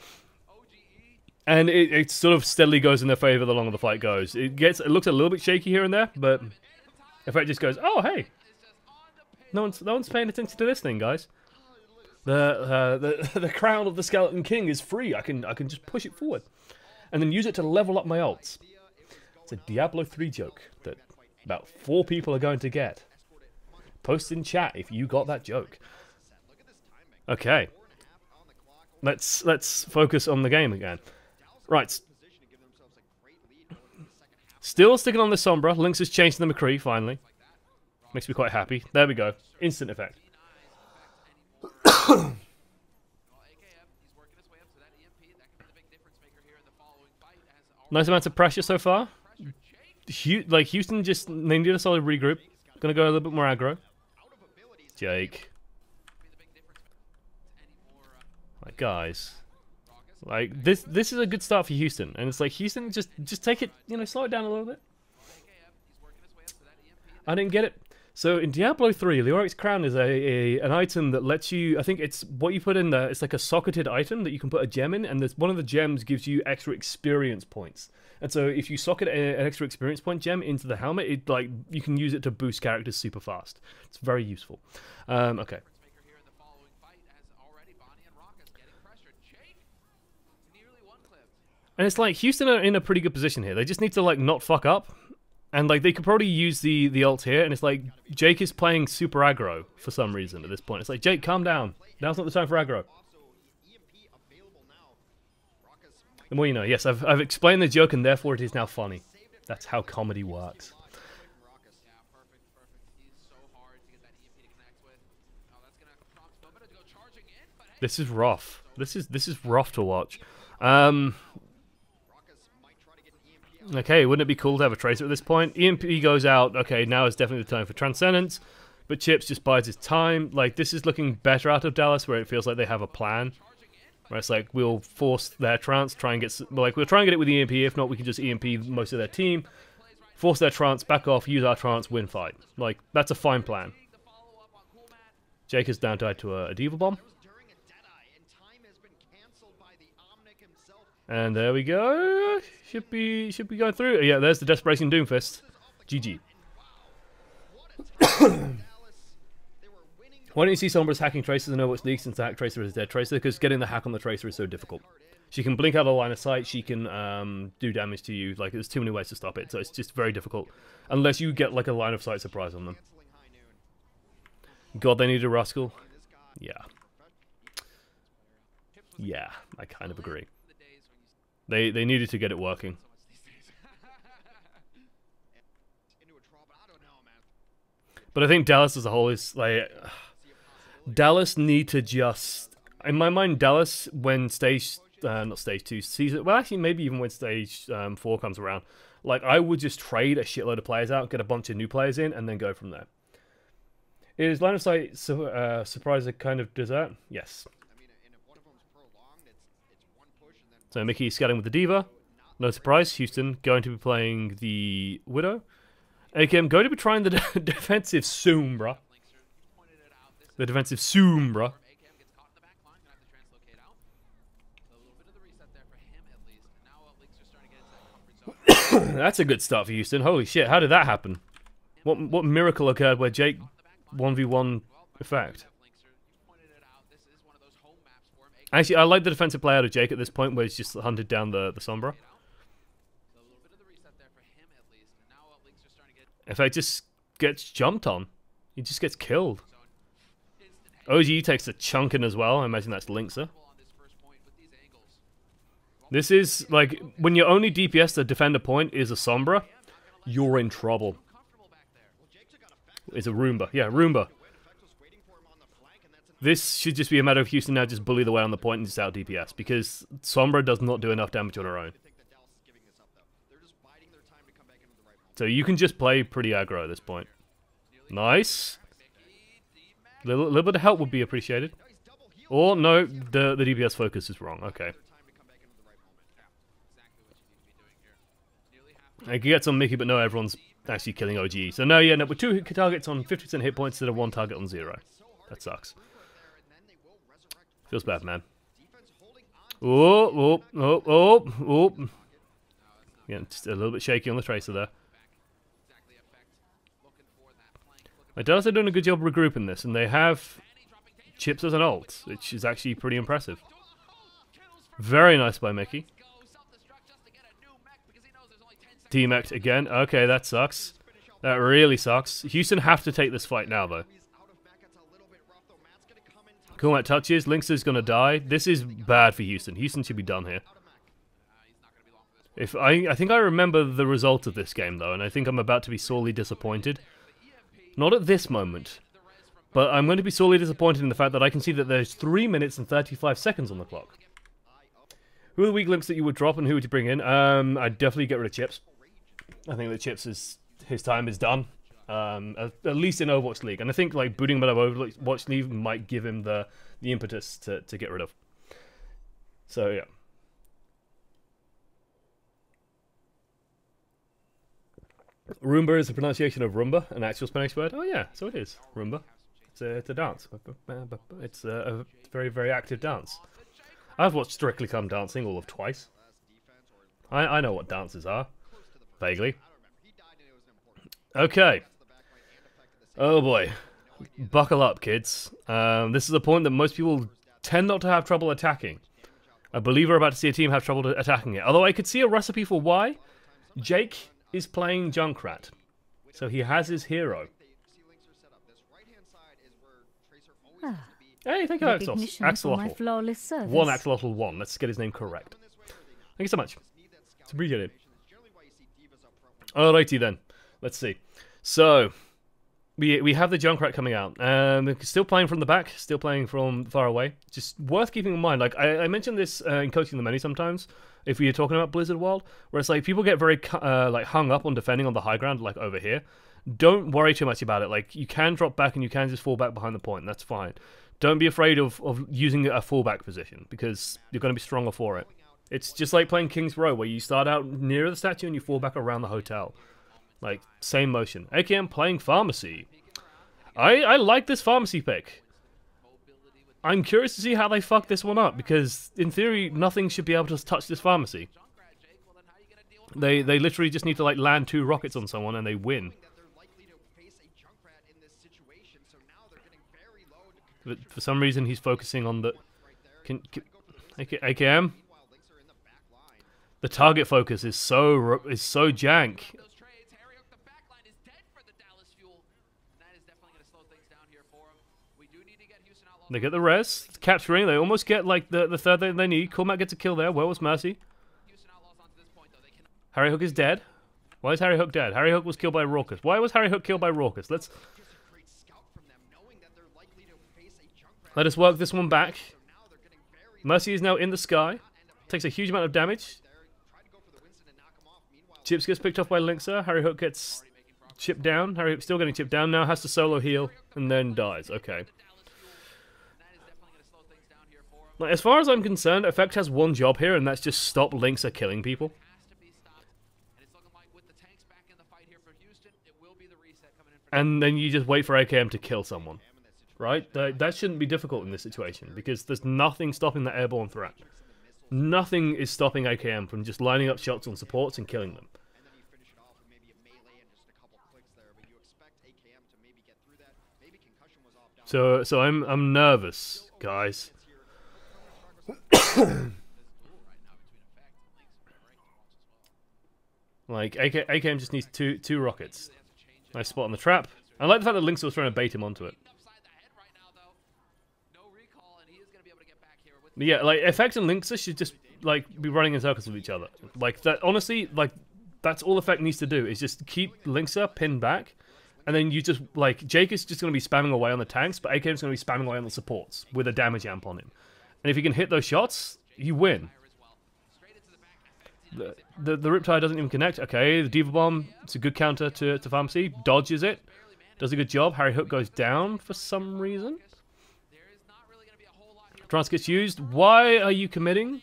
And it sort of steadily goes in their favor the longer the fight goes. It looks a little bit shaky here and there, but Effect just goes, oh hey, no one's paying attention to this thing, guys. The crown of the Skeleton King is free. I can just push it forward, and then use it to level up my ults. It's a Diablo 3 joke that about 4 people are going to get. Post in chat if you got that joke. Okay, let's focus on the game again. Right. Still sticking on the Sombra. Lynx has changed to the McCree, finally. Makes me quite happy. There we go. Instant effect. Nice amounts of pressure so far. Like, Houston just... They need a solid regroup. Gonna go a little bit more aggro. Jake. Like, guys... Like, this is a good start for Houston, and it's like, Houston, just take it, you know, slow it down a little bit. I didn't get it. So in Diablo 3, the Oryx Crown is an item that lets you, I think it's what you put in there, it's like a socketed item that you can put a gem in, and one of the gems gives you extra experience points. And so if you socket an extra experience point gem into the helmet, you can use it to boost characters super fast. It's very useful. Okay. And it's like, Houston are in a pretty good position here. They just need to, like, not fuck up. And, like, they could probably use the ult here. And it's like, Jake is playing super aggro for some reason at this point. It's like, Jake, calm down. Now's not the time for aggro. The more you know. Yes, I've explained the joke, and therefore it is now funny. That's how comedy works. This is rough. This is rough to watch. Okay, wouldn't it be cool to have a Tracer at this point? EMP goes out. Okay, now is definitely the time for Transcendence. But Chips just buys his time. Like, this is looking better out of Dallas, where it feels like they have a plan. Where it's like, we'll force their trance, try and get... Like, we'll try and get it with EMP. If not, we can just EMP most of their team. Force their trance, back off, use our trance, win fight. Like, that's a fine plan. Jake has now died to a Diva Bomb. And there we go. Should be going through. Yeah, there's the Desperation Doomfist. GG. Why don't you see Sombra's hacking Tracers and know what's leaked since the hack Tracer is dead Tracer? Because getting the hack on the Tracer is so difficult. She can blink out of line of sight, she can do damage to you. Like, there's too many ways to stop it, so it's just very difficult. Unless you get, like, a line of sight surprise on them. God, they need a Rascal? Yeah. Yeah, I kind of agree. They needed to get it working. But I think Dallas as a whole is, like... Dallas need to just... In my mind, Dallas, when stage... not stage 2, season... Well, actually, maybe even when stage 4 comes around. Like, I would just trade a shitload of players out, get a bunch of new players in, and then go from there. Is line of sight surprise a kind of dessert? Yes. So Mickey scouting with the Diva. No surprise, Houston going to be playing the Widow. AKM going to be trying the defensive Sombra. The defensive Sombra. That's a good start for Houston. Holy shit, how did that happen? What miracle occurred where Jake 1v1 effect? Actually, I like the defensive play out of Jake at this point, where he's just hunted down the Sombra. In fact, just gets jumped on. He just gets killed. OG takes a chunking as well. I imagine that's Linkser. This is, like, when your only DPS to defend a point is a Sombra, you're in trouble. It's a Roomba. Yeah, Roomba. This should just be a matter of Houston now just bully the way on the point and just out DPS, because Sombra does not do enough damage on her own. So you can just play pretty aggro at this point. Nice. A little bit of help would be appreciated. Or, no, the DPS focus is wrong. Okay. I can get some Mickey, but no, everyone's actually killing OG. So no, yeah, no, with 2 targets on 50% hit points instead of 1 target on 0. That sucks. Feels bad, man. Oh. Yeah, just a little bit shaky on the Tracer there. Dallas are doing a good job regrouping this, and they have Chips as an ult, which is actually pretty impressive. Very nice by Mickey. T-Mech again. Okay, that sucks. That really sucks. Houston have to take this fight now, though. Cool Matt touches. Linkser's gonna die. This is bad for Houston. Houston should be done here. I think I remember the result of this game, though, and I think I'm about to be sorely disappointed. Not at this moment, but I'm going to be sorely disappointed in the fact that I can see that there's 3 minutes and 35 seconds on the clock. Who are the weak links that you would drop and who would you bring in? I'd definitely get rid of Chips. I think that Chips his time is done. At least in Overwatch League. And I think like booting him out of Overwatch League might give him the impetus to get rid of. So yeah. Roomba is the pronunciation of Roomba, an actual Spanish word. Oh yeah, so it is. Roomba. It's a dance. It's a very, very active dance. I've watched Strictly Come Dancing all of twice. I know what dances are. Vaguely. Okay. Oh boy. Buckle up, kids. This is a point that most people tend not to have trouble attacking. I believe we're about to see a team have trouble attacking it. Although I could see a recipe for why. Jake is playing Junkrat. So he has his hero. Hey, thank you, Axolotl. One Axolotl 1. Let's get his name correct. Thank you so much. It's appreciated. Alrighty then. Let's see. So, we have the Junkrat coming out. Still playing from the back, still playing from far away. Just worth keeping in mind. Like I mentioned this in coaching the many sometimes. If we are talking about Blizzard World, where it's like people get very like hung up on defending on the high ground, like over here. Don't worry too much about it. Like you can drop back and you can just fall back behind the point. That's fine. Don't be afraid of using a fallback position because you're going to be stronger for it. It's just like playing King's Row, where you start out near the statue and you fall back around the hotel. Like, same motion. AKM playing Pharmacy. I like this Pharmacy pick. I'm curious to see how they fuck this one up, because in theory, nothing should be able to touch this Pharmacy. They literally just need to like land 2 rockets on someone and they win. But for some reason, he's focusing on the... AKM? The target focus is so jank. They get the res, capturing. They almost get like the third that they need. Cormac gets a kill there. Where was Mercy? Harry Hook is dead. Why is Harry Hook dead? Harry Hook was killed by Raucus. Why was Harry Hook killed by Raucus? Let us work this one back. Mercy is now in the sky. Takes a huge amount of damage. Chips gets picked off by Linkser. Harry Hook gets chipped down. Harry Hook still getting chipped down. Now has to solo heal and then dies. Okay. Like, as far as I'm concerned, Effect has one job here, and that's just stop Linkser killing people. And then you just wait for AKM to kill someone. Right? That shouldn't be difficult in this situation, because there's nothing stopping the airborne threat. Nothing is stopping AKM from just lining up shots on supports and killing them. So I'm nervous, guys. Like AKM just needs two rockets. Nice spot on the trap. I like the fact that Link's was trying to bait him onto it. But yeah, like Effect and Linksa should just like be running in circles with each other. Like that, honestly, like that's all Effect needs to do is just keep Linksa pinned back, and then you just like Jake is just going to be spamming away on the tanks, but AKM's going to be spamming away on the supports with a damage amp on him. And if you can hit those shots, you win. The Riptide doesn't even connect. Okay, the Diva Bomb, it's a good counter to Pharmacy. Dodges it. Does a good job. Harry Hook goes down for some reason. Trance gets used. Why are you committing?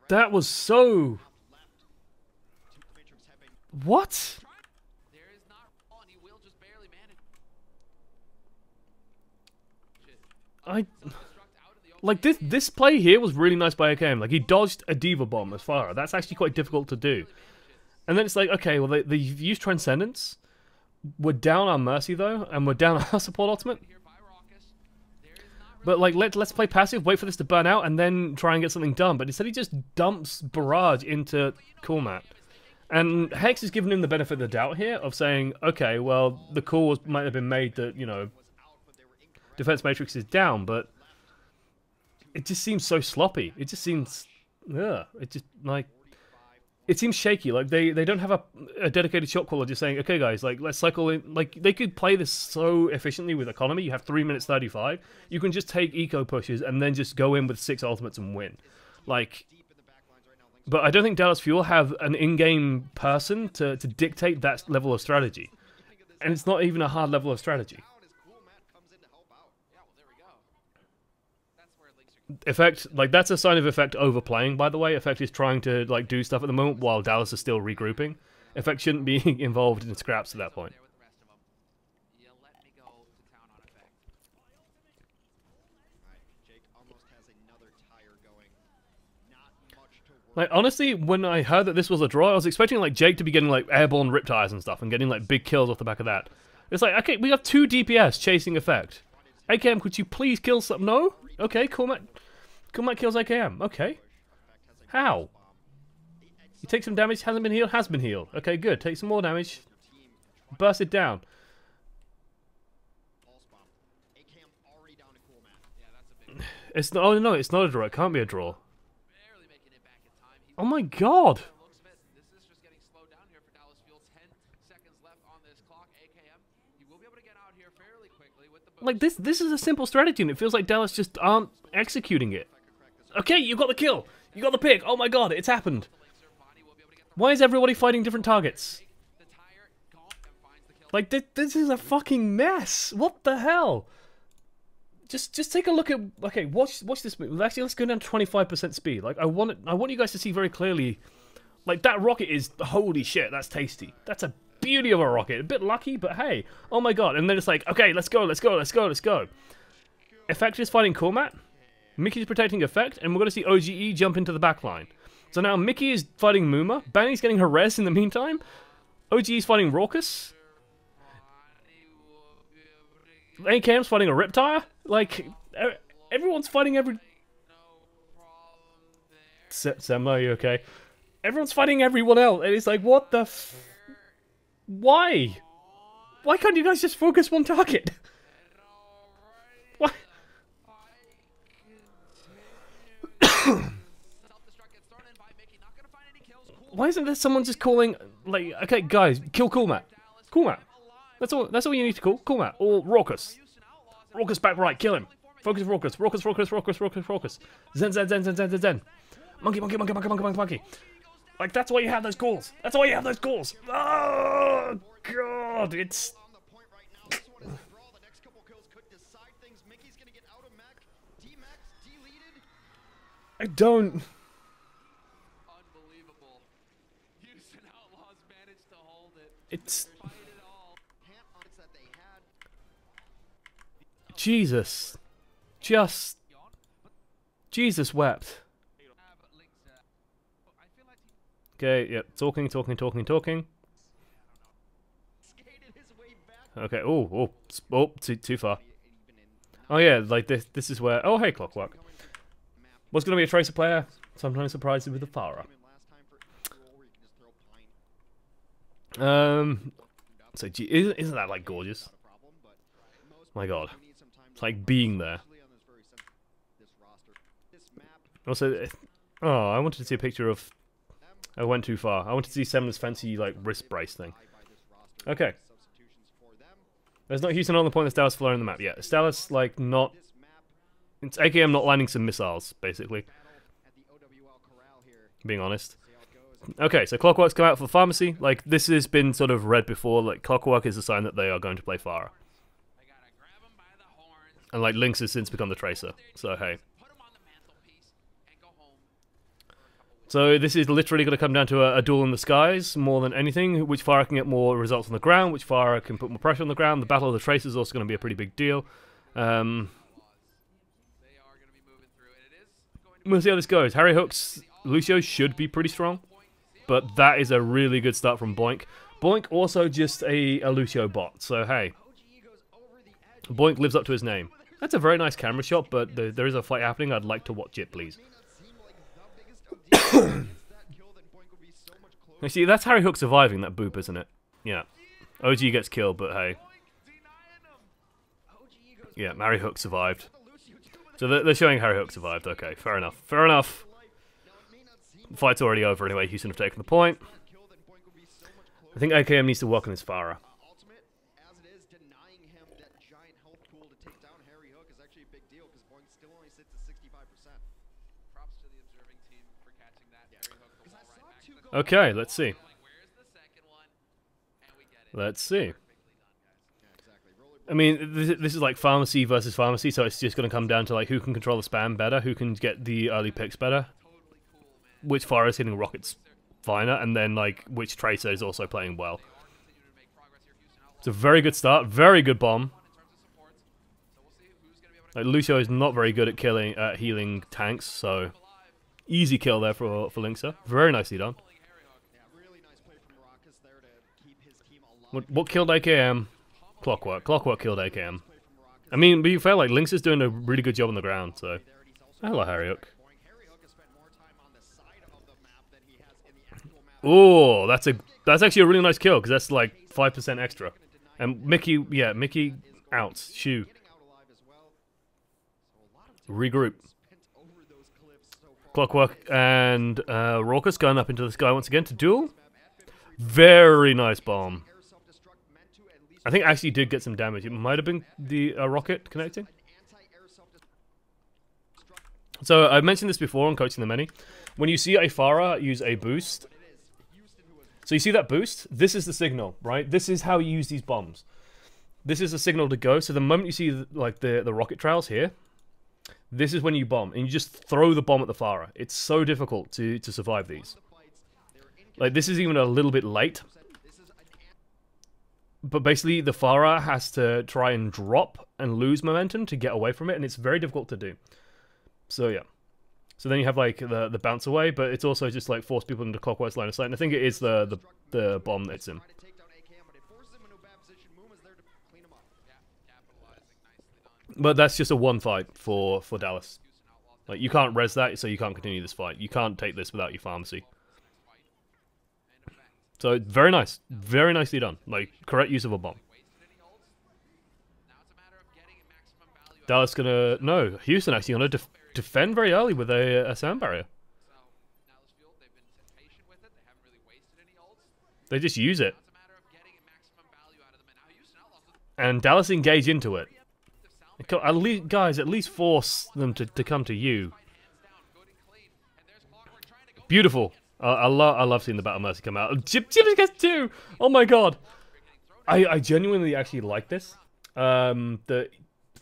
That was so... What? Like this play here was really nice by AKM. Like he dodged a Diva Bomb as far. That's actually quite difficult to do. And then it's like, okay, well they've used Transcendence. We're down our Mercy though, and we're down our support ultimate. But like let's play passive, wait for this to burn out, and then try and get something done. But instead he just dumps Barrage into Coolmat. And Hex is giving him the benefit of the doubt here of saying, okay, well the call might have been made that, you know, Defense Matrix is down, but it just seems so sloppy. It just seems, it just like, it seems shaky. Like they don't have a dedicated shot caller just saying, okay guys, like let's cycle in. Like they could play this so efficiently with economy. You have 3 minutes 35. You can just take eco pushes and then just go in with 6 ultimates and win. Like, but I don't think Dallas Fuel have an in-game person to dictate that level of strategy, and it's not even a hard level of strategy. Effect, like that's a sign of Effect overplaying, by the way. Effect is trying to like do stuff at the moment while Dallas is still regrouping. Effect shouldn't be involved in scraps at that point. Like honestly, when I heard that this was a draw, I was expecting like Jake to be getting like airborne Riptires and stuff and getting like big kills off the back of that. It's like, okay, we have 2 DPS chasing Effect. AKM, could you please kill some? No? Okay, Cormac kills AKM. Okay. How? He takes some damage, hasn't been healed, has been healed. Okay, good. Take some more damage. Burst it down. It's not, oh no, it's not a draw. It can't be a draw. Oh my god. Looks of it, this is just getting slowed down here for Dallas Fuel. 10 seconds left on this clock. AKM, you will be able to get out here fairly quickly with the boost. Like, this is a simple strategy, and it feels like Dallas just aren't executing it. Okay, you got the kill. You got the pick. Oh my god, it's happened. Why is everybody fighting different targets? Like, this is a fucking mess. What the hell? Just take a look at... Okay, watch this move. Actually, let's go down to 25% speed. Like, I want you guys to see very clearly... Like, that rocket is... Holy shit, that's tasty. That's a beauty of a rocket. A bit lucky, but hey. Oh my god. And then it's like, okay, let's go. Effect is fighting Cormat. Mickey's protecting Effect, and we're going to see OGE jump into the back line. So now Mickey is fighting Muma. Banny's getting her res in the meantime. OGE is fighting Raucus. AKM's fighting a Riptire. Like, everyone's fighting every... Sam, are you okay? Everyone's fighting everyone else, and it's like, what the Why? Why can't you guys just focus one target? Why? Why isn't there someone just calling, like, okay, guys, kill Coolmat. Coolmat. That's all you need to call. Coolmat. Or Raucus. Raucus back right, kill him. Focus Raucus. Raucus. Zen. Monkey. Like, that's why you have those calls. Oh, God, it's... I don't... Unbelievable. Houston Outlaws managed to hold it. It's... That they had. Jesus. Jesus wept. Okay, yeah, talking. Okay, oh, too far. Oh yeah, like this is where... Oh, hey, Clockwork. Was going to be a Tracer player, sometimes surprised with the Farah. So, gee, isn't that, like, gorgeous? My god. It's like being there. Also, oh, I wanted to see a picture of... I went too far. I wanted to see Semler's fancy, like, wrist brace thing. Okay. There's not Houston on the point that's Dallas flowing the map yet. It's Dallas, like, not... It's AKM not landing some missiles, basically. Being honest. Okay, so Clockwork's come out for Pharmacy. Like, this has been sort of read before. Like, Clockwork is a sign that they are going to play Farah. And, like, Lynx has since become the Tracer. So, hey. So, this is literally going to come down to a duel in the skies, more than anything. Which Farah can get more results on the ground, which Farah can put more pressure on the ground. The Battle of the Tracers is also going to be a pretty big deal. We'll see how this goes. Harry Hook's Lucio should be pretty strong, but that is a really good start from Boink. Boink also just a Lucio bot, so hey. Boink lives up to his name. That's a very nice camera shot, but there is a fight happening. I'd like to watch it, please. You see, that's Harry Hook surviving that boop, isn't it? Yeah. OG gets killed, but hey. Yeah, Harry Hook survived. So they're showing Harry Hook survived. Okay, fair enough. The fight's already over anyway. Houston have taken the point. I think AKM needs to work on his Farah. Okay, let's see. I mean, this is like Pharmacy versus Pharmacy, so it's just going to come down to like who can control the spam better, who can get the early picks better, which Farah is hitting rockets finer, and then like which Tracer is also playing well. It's a very good start, very good bomb. Like Lucio is not very good at healing tanks, so easy kill there for Lynxer. Very nicely done. What killed AKM? Clockwork. Clockwork killed AKM. I mean, be fair, like, Lynx is doing a really good job on the ground, so... Hello, Harry Hook. Oh, that's actually a really nice kill, because that's, like, 5% extra. And Mickey, yeah, Mickey out. Shoe. Regroup. Clockwork and Raucous going up into the sky once again to duel. Very nice bomb. I think actually did get some damage. It might have been the rocket connecting. So I mentioned this before on Coaching the Many. When you see a Pharah use a boost, so you see that boost? This is the signal, right? This is how you use these bombs. This is a signal to go. So the moment you see like the rocket trails here, this is when you bomb, and you just throw the bomb at the Pharah. It's so difficult to survive these. Like this is even a little bit late. But basically, the Pharah has to try and drop and lose momentum to get away from it, and it's very difficult to do. So yeah. So then you have like the bounce away, but it's also just like force people into Clockwork's line of sight. And I think it is the bomb that's in. But that's just a one fight for Dallas. Like you can't res that, so you can't continue this fight. You can't take this without your pharmacy. So very nice, very nicely done. Like correct use of a bomb. Dallas gonna Houston actually gonna defend very early with a sound barrier. They just use it, and Dallas engage into it. At least, guys, at least force them to come to you. Beautiful. I love seeing the Battle Mercy come out. Chip gets 2! Oh my god. I genuinely actually like this. The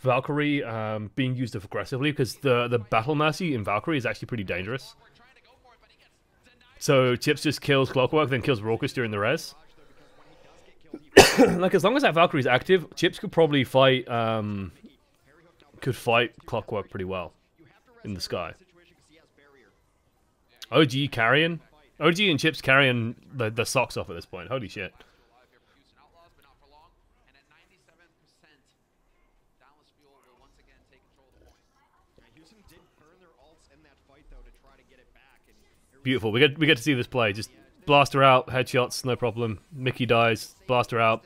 Valkyrie being used aggressively, because the Battle Mercy in Valkyrie is actually pretty dangerous. So Chips just kills Clockwork, then kills Raucous during the res. Like as long as that Valkyrie is active, Chips could probably fight Clockwork pretty well in the sky. OG carrying. OG and Chips carrying the socks off at this point. Holy shit. Beautiful. We get to see this play. Just blast her out, headshots, no problem. Mickey dies, blast her out.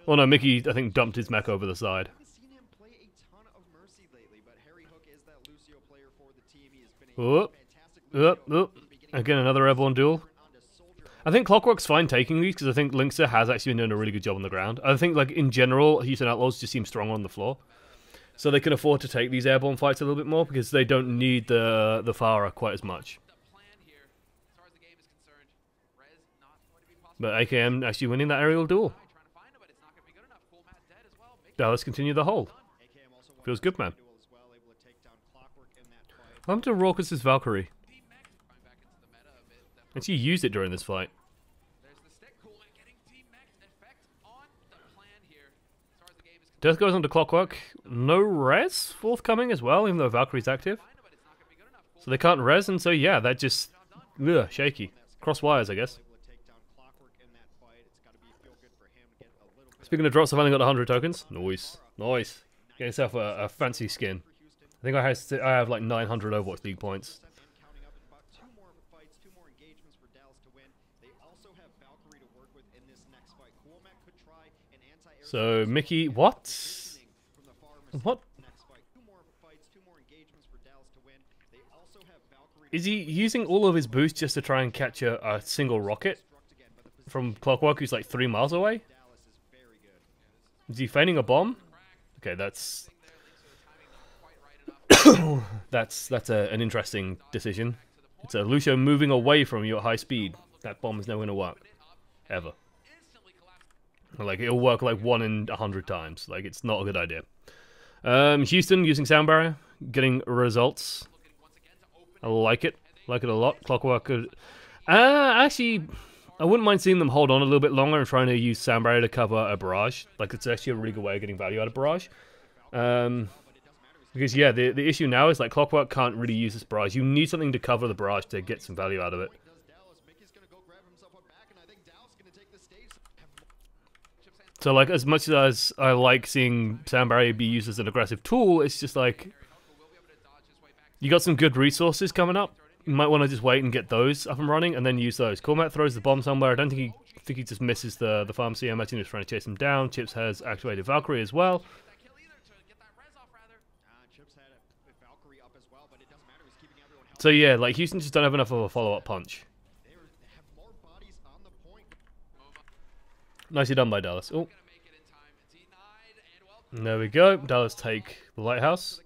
Oh no, Mickey I think dumped his mech over the side. Again, another airborne duel. I think Clockwork's fine taking these because I think Linkster has actually been doing a really good job on the ground. I think, like in general, Houston Outlaws just seem stronger on the floor, so they can afford to take these airborne fights a little bit more because they don't need the Pharah quite as much. But AKM actually winning that aerial duel. Now let's continue the hold. Feels good, man. I'm to Raucous' Valkyrie. And she used it during this fight. Death goes on to Clockwork. No res forthcoming as well, even though Valkyrie's active. So they can't res, and so yeah, that just... Ugh, shaky. Cross wires, I guess. Speaking of drops, I've only got 100 tokens. Nice. Nice. Get yourself a fancy skin. I think I have like 900 Overwatch League points. So Mickey, what? What? Is he using all of his boost just to try and catch a single rocket from Clockwork, who's like 3 miles away? Is he feigning a bomb? Okay, that's an interesting decision. It's a Lucio moving away from you at high speed. That bomb is never going to work. Ever. Like, it'll work like 1 in 100 times. Like, it's not a good idea. Houston using sound barrier. Getting results. I like it. Like it a lot. Clockwork could... actually, I wouldn't mind seeing them hold on a little bit longer and trying to use sound barrier to cover a barrage. Like, it's actually a really good way of getting value out of barrage. Because, yeah, the issue now is, like, Clockwork can't really use this barrage. You need something to cover the barrage to get some value out of it. So, like, as much as I like seeing sound barrier be used as an aggressive tool, it's just like... You got some good resources coming up. You might want to just wait and get those up and running, and then use those. Cormac throws the bomb somewhere. I don't think he just misses the pharmacy. I imagine he's trying to chase him down. Chips has activated Valkyrie as well. So yeah, like Houston just don't have enough of a follow-up punch. Nicely done by Dallas. Oh. There we go. Dallas take the lighthouse.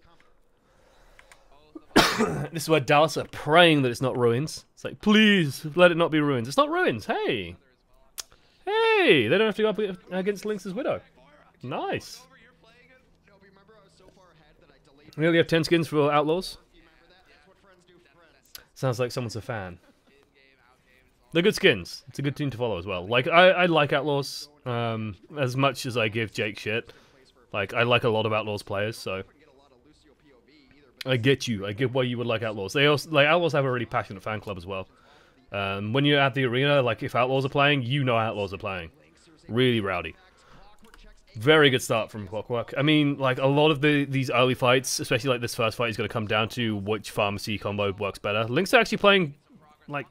This is where Dallas are praying that it's not ruins. It's like, please, let it not be ruins. It's not ruins. Hey. Hey, they don't have to go up against Lynx's Widow. Nice. We only have 10 skins for Outlaws. Sounds like someone's a fan. They're good skins. It's a good team to follow as well. Like, I like Outlaws as much as I give Jake shit. Like, I like a lot of Outlaws players, so I get you. I get why you would like Outlaws. They also, like, Outlaws have a really passionate fan club as well. When you're at the arena, like, if Outlaws are playing, you know Outlaws are playing. Really rowdy. Very good start from Clockwork. I mean, like, a lot of these early fights, especially like this first fight, is going to come down to which pharmacy combo works better. Lynx are actually playing, like,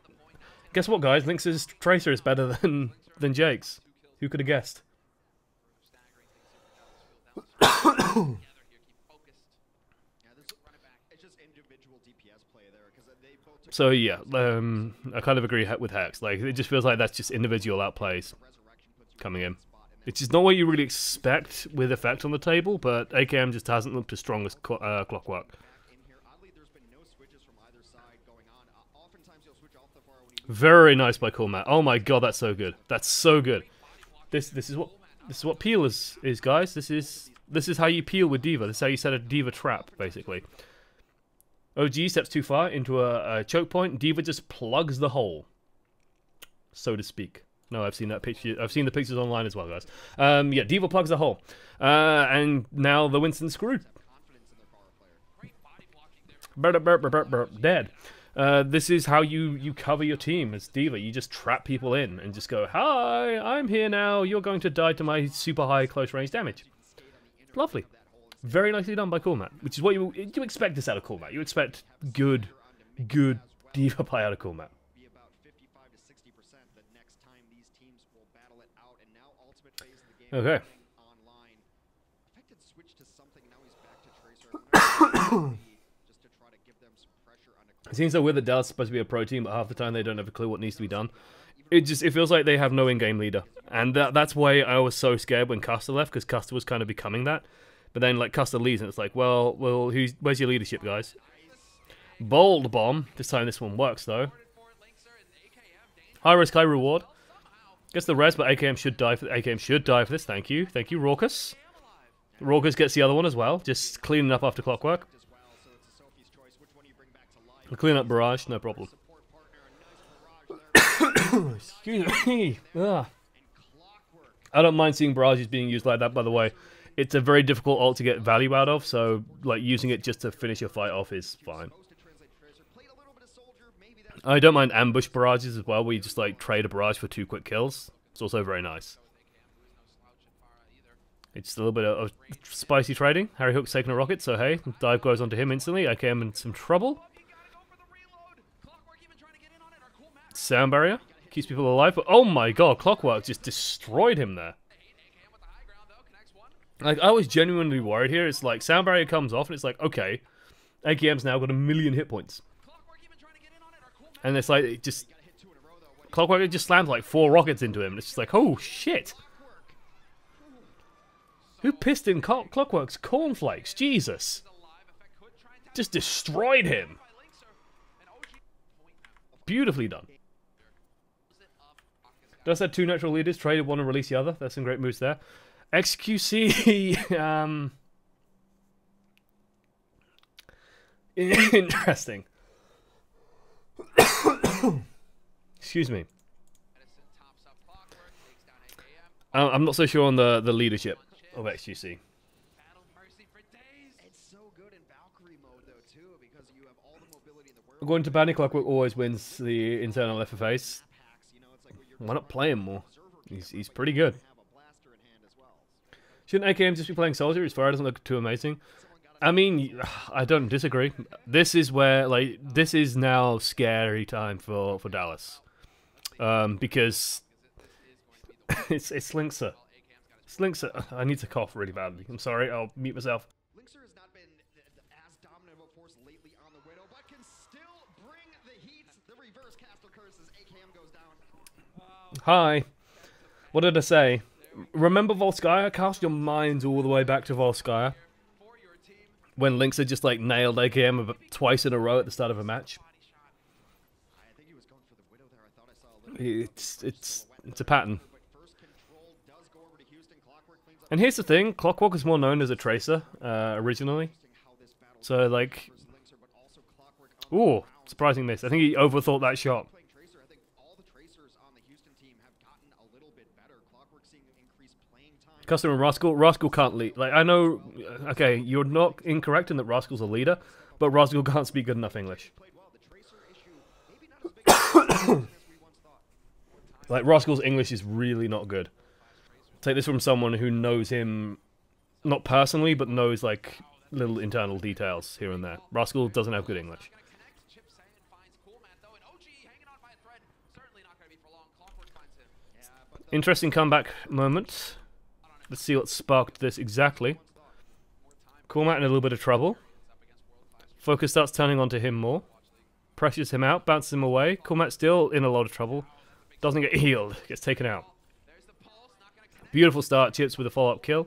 guess what, guys? Lynx's Tracer is better than Jake's. Who could have guessed? So yeah, I kind of agree with Hex. Like, it just feels like that's just individual outplays coming in. It's just not what you really expect with Effect on the table, but AKM just hasn't looked as strong as Clockwork. Very nice by Cool Matt. Oh my god, that's so good. That's so good. This is what peel is guys. This is how you peel with D.Va. This is how you set a D.Va trap, basically. OG steps too far into a choke point. D.Va just plugs the hole, so to speak. No, I've seen that picture. I've seen the pictures online as well, guys. Yeah, D.Va plugs the hole, and now the Winston's screwed. Dead. This is how you cover your team as D.Va. You just trap people in and just go, "Hi, I'm here now. You're going to die to my super high close range damage." Lovely. Very nicely done by Coolmat, which is what you expect this out of Coolmat. You expect good D.Va play out of Coolmat. Okay. It seems so weird that Dallas is supposed to be a pro team, but half the time they don't have a clue what needs to be done. It feels like they have no in-game leader, and that's why I was so scared when Custer left, because Custer was kind of becoming that. But then, like, Custer leaves, and it's like, well, where's your leadership, guys? Bold bomb. This time this one works, though. High risk, high reward. Gets the res, but AKM should die for this. Thank you. Thank you, Raucus. Raucus gets the other one as well. Just cleaning up after Clockwork. Clean up Barrage, no problem. Excuse me. I don't mind seeing Barrages being used like that, by the way. It's a very difficult ult to get value out of, so like using it just to finish your fight off is fine. I don't mind ambush barrages as well, where you just like trade a barrage for 2 quick kills. It's also very nice. It's a little bit of spicy trading. Harry Hook's taking a rocket, so hey, dive goes onto him instantly. AKM in some trouble. Sound barrier keeps people alive, but oh my god, Clockwork just destroyed him there. Like, I was genuinely worried here. It's like, sound barrier comes off, and it's like, okay, AKM's now got 1,000,000 hit points. And it's like, it just... Clockwork just slams like 4 rockets into him, and it's just like, oh, shit. Who pissed in Clockwork's cornflakes? Jesus. Just destroyed him. Beautifully done. Does have 2 natural leaders, traded one and release the other. That's some great moves there. XQC, interesting. Excuse me. I'm not so sure on the leadership of XQC. According to Banny, Clockwork always wins the internal FFAs. Why not play him more? He's pretty good. Shouldn't AKM just be playing Soldier? His fire doesn't look too amazing. I mean, I don't disagree. This is where, like, this is now scary time for Dallas. Because it's Slinkser. Slinkser, I need to cough really badly. I'm sorry, I'll mute myself. Hi. What did I say? Remember Volskaya? Cast your minds all the way back to Volskaya. When Linksa just like nailed AKM twice in a row at the start of a match. It's a pattern. And here's the thing, Clockwork is more known as a tracer, originally. So like... Ooh, surprising miss. I think he overthought that shot. Customer Rascal. Rascal can't lead. Like, I know... Okay, you're not incorrect in that Rascal's a leader, but Rascal can't speak good enough English. Like, Rascal's English is really not good. Take this from someone who knows him, not personally, but knows, like, little internal details here and there. Rascal doesn't have good English. Interesting comeback moment. Let's see what sparked this exactly. Coolmat in a little bit of trouble. Focus starts turning onto him more. Pressures him out, bounces him away. Coolmat still in a lot of trouble. Doesn't get healed, gets taken out. Beautiful start, Chips with a follow-up kill.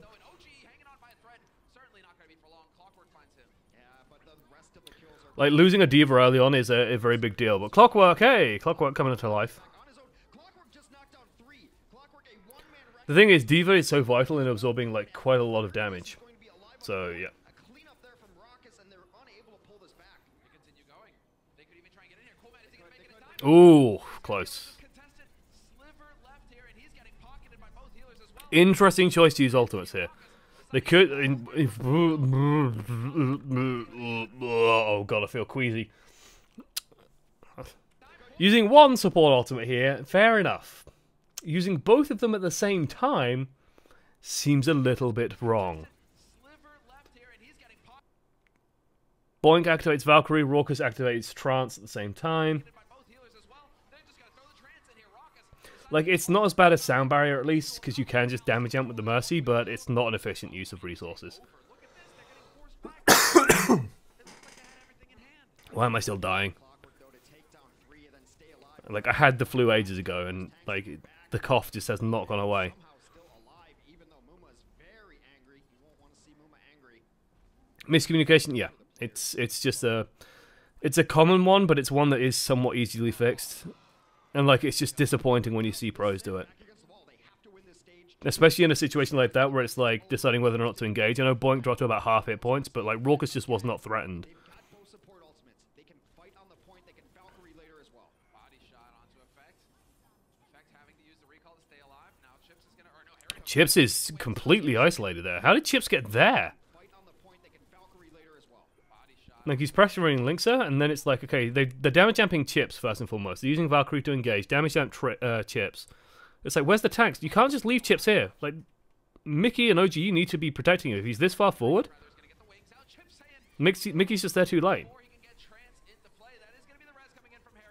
Like, losing a Diva early on is a very big deal, but Clockwork, hey! Clockwork coming into life. The thing is, Diva is so vital in absorbing, like, quite a lot of damage. So, yeah. Ooh, close. Interesting choice to use ultimates here. They could... Oh god, I feel queasy. Using one support ultimate here, fair enough. Using both of them at the same time seems a little bit wrong. Boink activates Valkyrie, Raucous activates Trance at the same time. Like, it's not as bad as Sound Barrier, at least, because you can just damage jump with the Mercy, but it's not an efficient use of resources. Why am I still dying? Like, I had the flu ages ago, and, like, the cough just has not gone away. Miscommunication, yeah. It's just a... It's a common one, but it's one that is somewhat easily fixed. And, like, it's just disappointing when you see pros do it. Especially in a situation like that, where it's, like, deciding whether or not to engage. I know Boink dropped to about half hit points, but, like, Raucous just was not threatened. Chips is completely isolated there. How did Chips get there? Like, he's pressuring Linksa, and then it's like, okay, they're damage amping Chips first and foremost. They're using Valkyrie to engage, damage amp Chips. It's like, where's the tanks? You can't just leave Chips here. Like, Mickey and OGE need to be protecting you. If he's this far forward, Mickey's just there too late.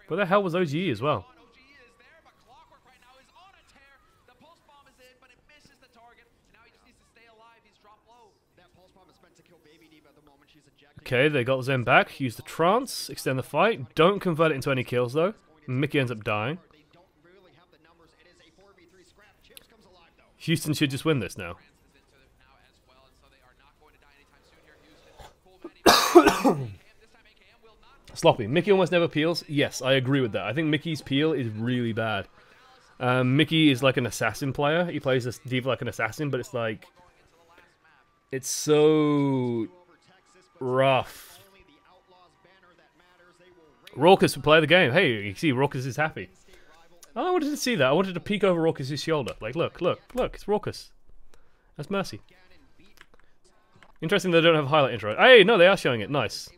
Where the hell was OGE as well? Okay, they got Zen back. Use the Trance, extend the fight. Don't convert it into any kills, though. Mickey ends up dying. Houston should just win this now. Sloppy. Mickey almost never peels. Yes, I agree with that. I think Mickey's peel is really bad. Mickey is like an assassin player. He plays this Diva like an assassin, but it's like... It's so... rough. Raucous would play the game. Hey, you see Raucous is happy. Oh, I wanted to see that. I wanted to peek over Raucous' shoulder. Like, look, it's Raucous. That's Mercy. Interesting they don't have a highlight intro. Hey, no, they are showing it. Nice.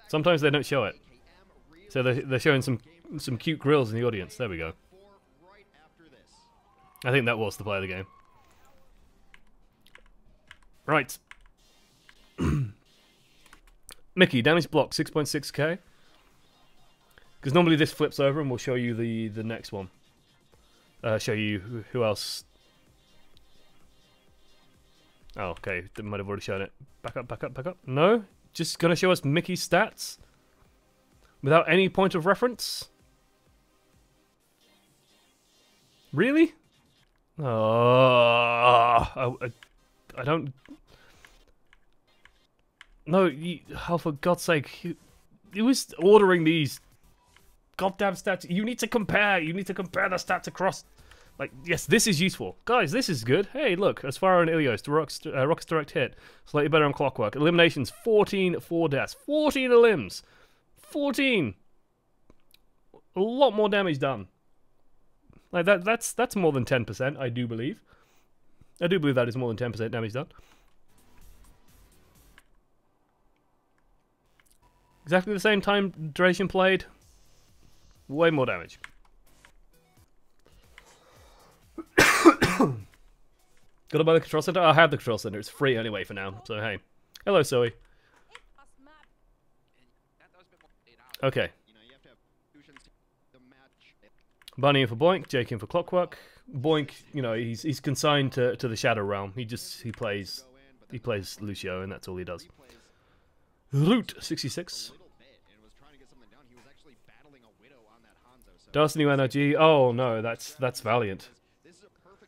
Sometimes they don't show it. So they're showing some cute grills in the audience. There we go. I think that was the play of the game. Right. Mickey, damage block, 6.6k. Because normally this flips over and we'll show you the next one. Show you who else. Oh, okay. They might have already shown it. Back up, back up, back up. No? Just going to show us Mickey's stats? Without any point of reference? Really? Oh, I don't... No, oh, for God's sake. He was ordering these goddamn stats. You need to compare. You need to compare the stats across. Like, yes, this is useful. Guys, this is good. Hey, look. Asfaro and Ilios. Rock's direct hit. Slightly better on Clockwork. Eliminations, 14 4 deaths. 14 elims. 14. A lot more damage done. Like, that's more than 10%, I do believe. I do believe that is more than 10% damage done. Exactly the same time duration played. Way more damage. Gotta buy the control center? I have the control center. It's free anyway for now. So, hey. Hello, Zoe. Okay. Bunny in for Boink. Jake in for Clockwork. Boink, you know, he's consigned to the Shadow Realm. He plays Lucio, and that's all he does. Route 66. Dust new energy. Oh no, that's Valiant.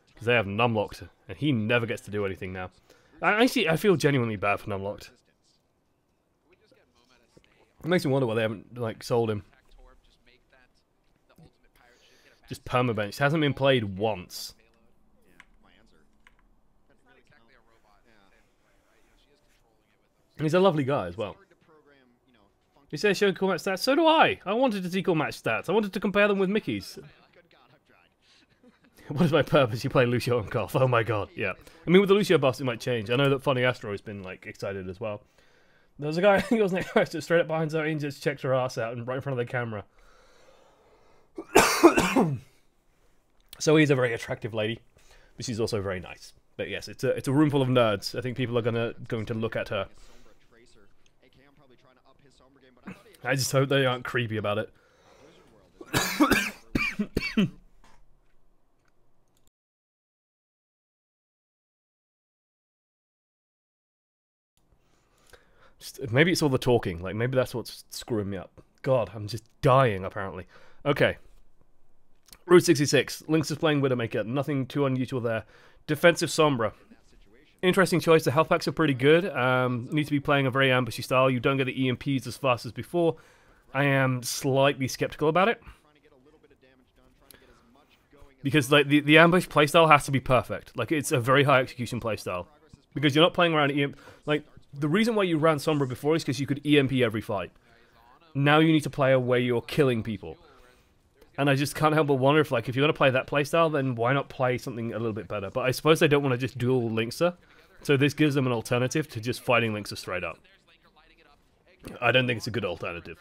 Because they have Numlocked, and he never gets to do anything now. I feel genuinely bad for Numlocked. It makes me wonder why they haven't like sold him. Just permabench. Hasn't been played once. And he's a lovely guy as well. He says show cool match stats. So do I. I wanted to see cool match stats. I wanted to compare them with Mickey's. What is my purpose? You play Lucio and Koff. Oh my god, yeah. I mean, with the Lucio buffs, it might change. I know that Funny Astro has been like excited as well. There was a guy, I think it was next to straight up behind Zoe and just checked her ass out and right in front of the camera. So he's a very attractive lady, but she's also very nice. But yes, it's a room full of nerds. I think people are going to look at her. I just hope they aren't creepy about it. Maybe it's all the talking. Like, maybe that's what's screwing me up. God, I'm just dying, apparently. Okay. Route 66. Lynx is playing Widowmaker. Nothing too unusual there. Defensive Sombra. Interesting choice. The health packs are pretty good. Need to be playing a very ambushy style. You don't get the EMPs as fast as before. I am slightly skeptical about it. Because like the ambush playstyle has to be perfect. Like, it's a very high execution playstyle. Because you're not playing around EMP. Like, the reason why you ran Sombra before is because you could EMP every fight. Now you need to play a way you're killing people. And I just can't help but wonder if, like, if you're going to play that playstyle, then why not play something a little bit better? But I suppose they don't want to just dual Linkser. So this gives them an alternative to just fighting Linkser straight up. I don't think it's a good alternative.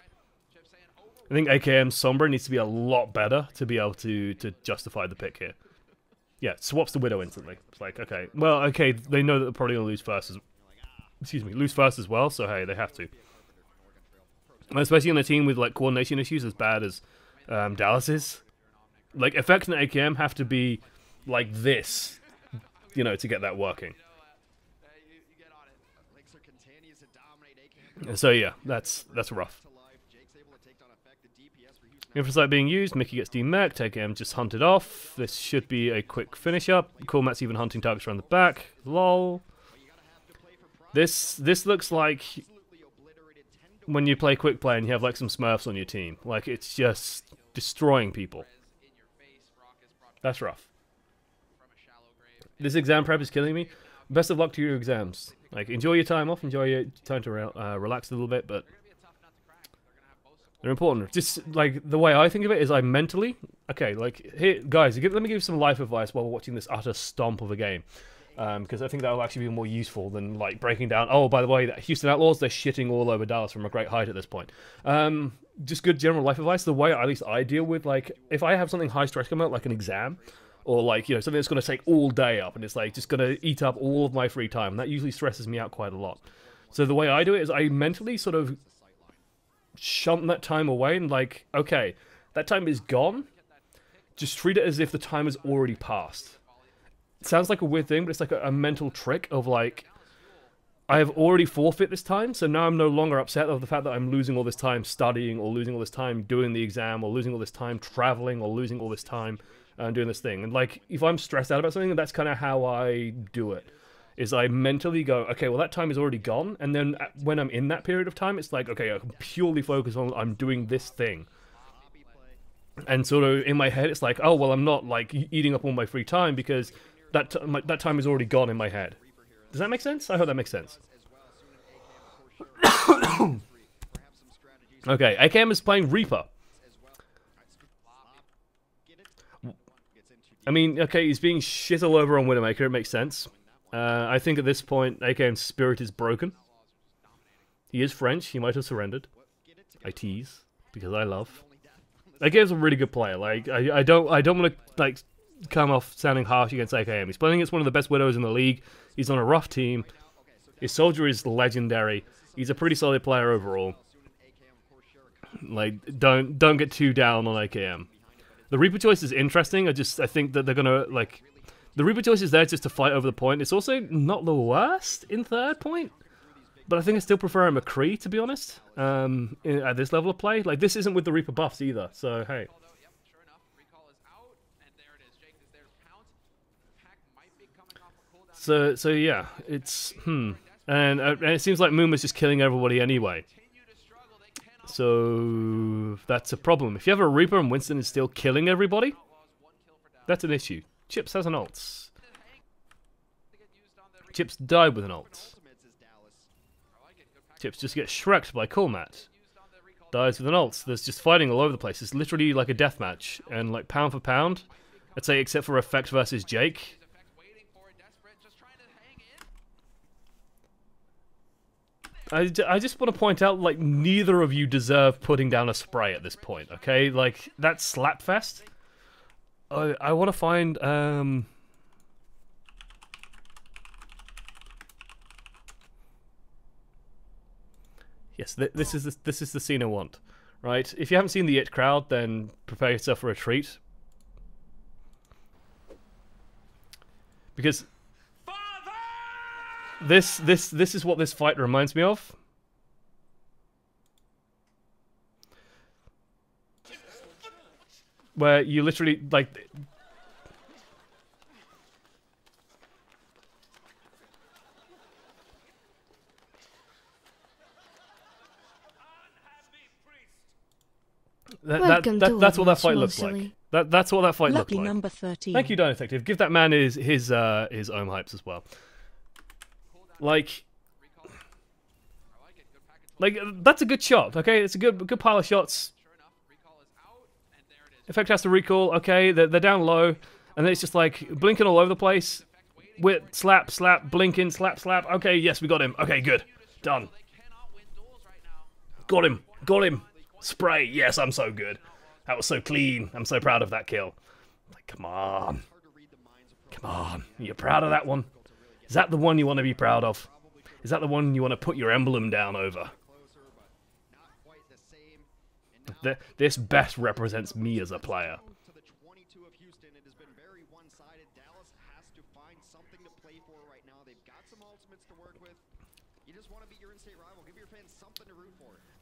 I think AKM Sombra needs to be a lot better to be able to justify the pick here. Yeah, swaps the Widow instantly. It's like, okay, well, okay, they know that they're probably going to lose first as well, so hey, they have to. And especially on a team with like coordination issues as bad as Dallas is. Like, Effect and AKM have to be like this, you know, to get that working. So yeah, that's rough. Infrasight being used, Mickey gets demech, AKM just hunted off. This should be a quick finish up. Cool Matt's even hunting targets around the back. Lol. This looks like when you play quick play and you have like some Smurfs on your team. Like, it's just destroying people. That's rough. This exam prep is killing me. Best of luck to your exams. Like, enjoy your time off, enjoy your time to relax a little bit, but they're important. Just like the way I think of it is, I mentally, okay, like, here, guys, let me give you some life advice while we're watching this utter stomp of a game. Because I think that will actually be more useful than like breaking down, oh, by the way, that Houston Outlaws, they're shitting all over Dallas from a great height at this point. Just good general life advice. The way at least I deal with, like, if I have something high stress come out, like an exam, or like, you know, something that's going to take all day up and it's like just going to eat up all of my free time, that usually stresses me out quite a lot. So the way I do it is I mentally sort of shunt that time away and like, okay, that time is gone. Just treat it as if the time has already passed. It sounds like a weird thing, but it's like a mental trick of like, I have already forfeit this time, so now I'm no longer upset of the fact that I'm losing all this time studying, or losing all this time doing the exam, or losing all this time traveling, or losing all this time doing this thing. And like, if I'm stressed out about something, that's kind of how I do it. Is I mentally go, okay, well that time is already gone, and then when I'm in that period of time, it's like, okay, I can purely focus on I'm doing this thing. And sort of in my head, it's like, oh well, I'm not like eating up all my free time because that time is already gone in my head. Does that make sense? I hope that makes sense. Okay, AKM is playing Reaper. I mean, okay, he's being shit all over on Widowmaker. It makes sense. I think at this point, AKM's spirit is broken. He is French. He might have surrendered. I tease because I love. AKM's a really good player. Like I don't want to like come off sounding harsh against AKM. He's playing against one of the best Widows in the league. He's on a rough team. His soldier is legendary. He's a pretty solid player overall. Like don't get too down on AKM. The Reaper choice is interesting. I think that they're gonna like. The Reaper choice is there just to fight over the point. It's also not the worst in third point, but I think I still prefer a McCree, to be honest, at this level of play. Like, this isn't with the Reaper buffs either, so hey. So yeah, it's, And it seems like Muma's just killing everybody anyway. So that's a problem. If you have a Reaper and Winston is still killing everybody, that's an issue. Chips has an ult. Chips died with an ult. Chips just gets shreked by Coolmat. Dies with an ult. There's just fighting all over the place. It's literally like a deathmatch. And like pound for pound, I'd say except for Effect versus Jake. I just want to point out, like, neither of you deserve putting down a spray at this point, okay? Like, that's Slapfest. I want to find, Yes, this is the scene I want, right? If you haven't seen the It Crowd, then prepare yourself for a treat. Because this is what this fight reminds me of. Where you literally, like... That's what that fight looks like. That's what that fight looked like. Number 13. Thank you, Dino Detective. Give that man his own hypes as well. Like that's a good shot. Okay, it's a good pile of shots. Effect has to recall. Okay, they're down low, and then it's just like blinking all over the place. With slap, blinking, slap. Okay, yes, we got him. Okay, good, done. Got him. Spray. Yes, I'm so good. That was so clean. I'm so proud of that kill. Like, come on. You're proud of that one? Is that the one you want to be proud of? Is that the one you want to put your emblem down over? This best represents me as a player.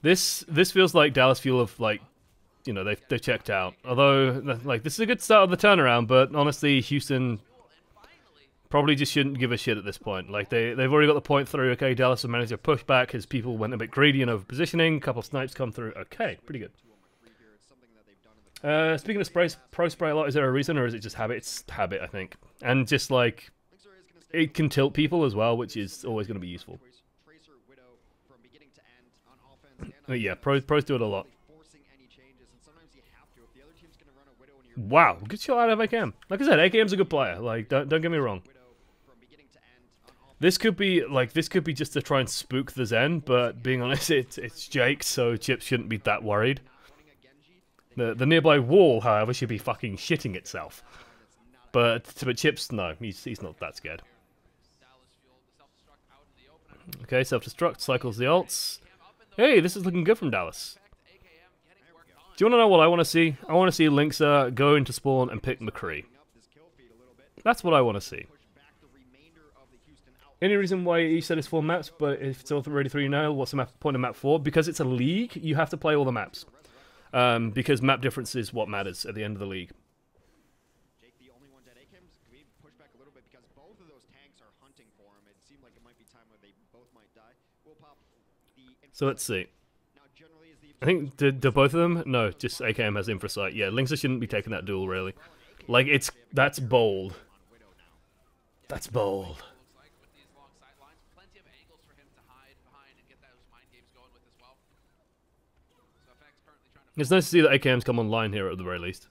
This feels like Dallas Fuel of, like, you know, they've checked out. Although, like, this is a good start of the turnaround, but honestly, Houston probably just shouldn't give a shit at this point. Like, they've already got the point through. Okay, Dallas have managed to push back because people went a bit greedy and over positioning. A couple of snipes come through. Okay, pretty good. Speaking of pro spray a lot, is there a reason or is it just habit? It's habit, I think. And just, like, it can tilt people as well, which is always going to be useful. But yeah, pros do it a lot. Wow, good shot out of AKM. Like I said, AKM's a good player. Like, don't get me wrong. This could be just to try and spook the Zen, but being honest, it's Jake, so Chips shouldn't be that worried. The nearby wall, however, should be fucking shitting itself. But Chips, no, he's not that scared. Okay, self-destruct, cycles the ults. Hey, this is looking good from Dallas. Do you want to know what I want to see? I want to see Linksa go into spawn and pick McCree. That's what I want to see. Any reason why each set is 4 maps, but if it's already 3 now, what's the point of map 4? Because it's a league, you have to play all the maps. Because map difference is what matters at the end of the league. So let's see. I think, do both of them? No, just AKM has Infrasight. Yeah, Linksa shouldn't be taking that duel, really. Like, that's bold. That's bold. It's nice to see that AKM's come online here at the very least.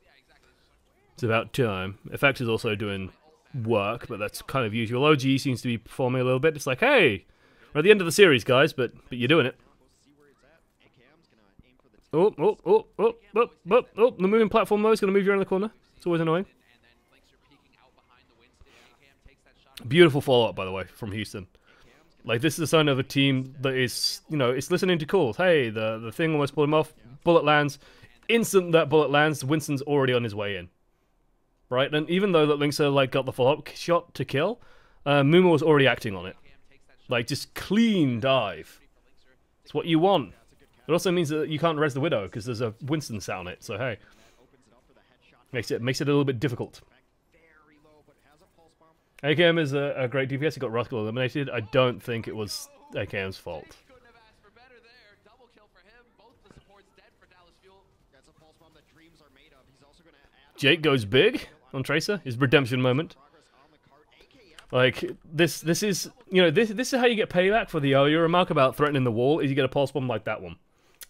It's about time. FX is also doing work, but that's kind of usual. OG seems to be performing a little bit. It's like, hey, we're at the end of the series, guys, but you're doing it. Oh, the moving platform mode is going to move you around the corner. It's always annoying. Beautiful follow-up, by the way, from Houston. Like, this is a sign of a team that is, you know, it's listening to calls. Hey, the thing almost pulled him off. Bullet lands. Instant that bullet lands, Winston's already on his way in. Right? And even though that Linksa, like, got the follow-up shot to kill, Mumu was already acting on it. Like, just clean dive. It's what you want. It also means that you can't res the Widow, because there's a Winston sat on it, so hey. Makes it a little bit difficult. AKM is a great DPS. He got Rascal eliminated. I don't think it was AKM's fault. Jake goes big on Tracer. His redemption moment. Like, this is, you know, this is how you get payback for the earlier remark about threatening the wall, is you get a pulse bomb like that one.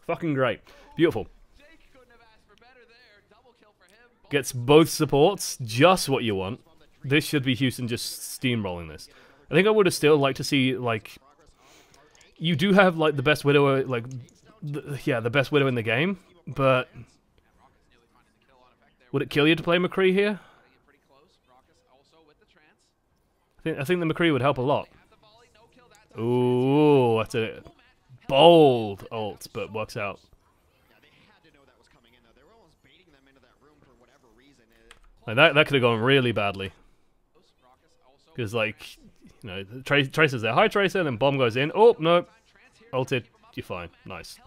Fucking great. Beautiful. Gets both supports, just what you want. This should be Houston just steamrolling this. I think I would have still liked to see, like, you do have, like, the best Widow, like, the best Widow in the game, but would it kill you to play McCree here? I think the McCree would help a lot. Ooh, that's a bold ult, but works out. Like that could have gone really badly. Because, like, you know, Tracer's there. Hi, Tracer, and then bomb goes in. Oh, no. Ulted. You're fine. Nice.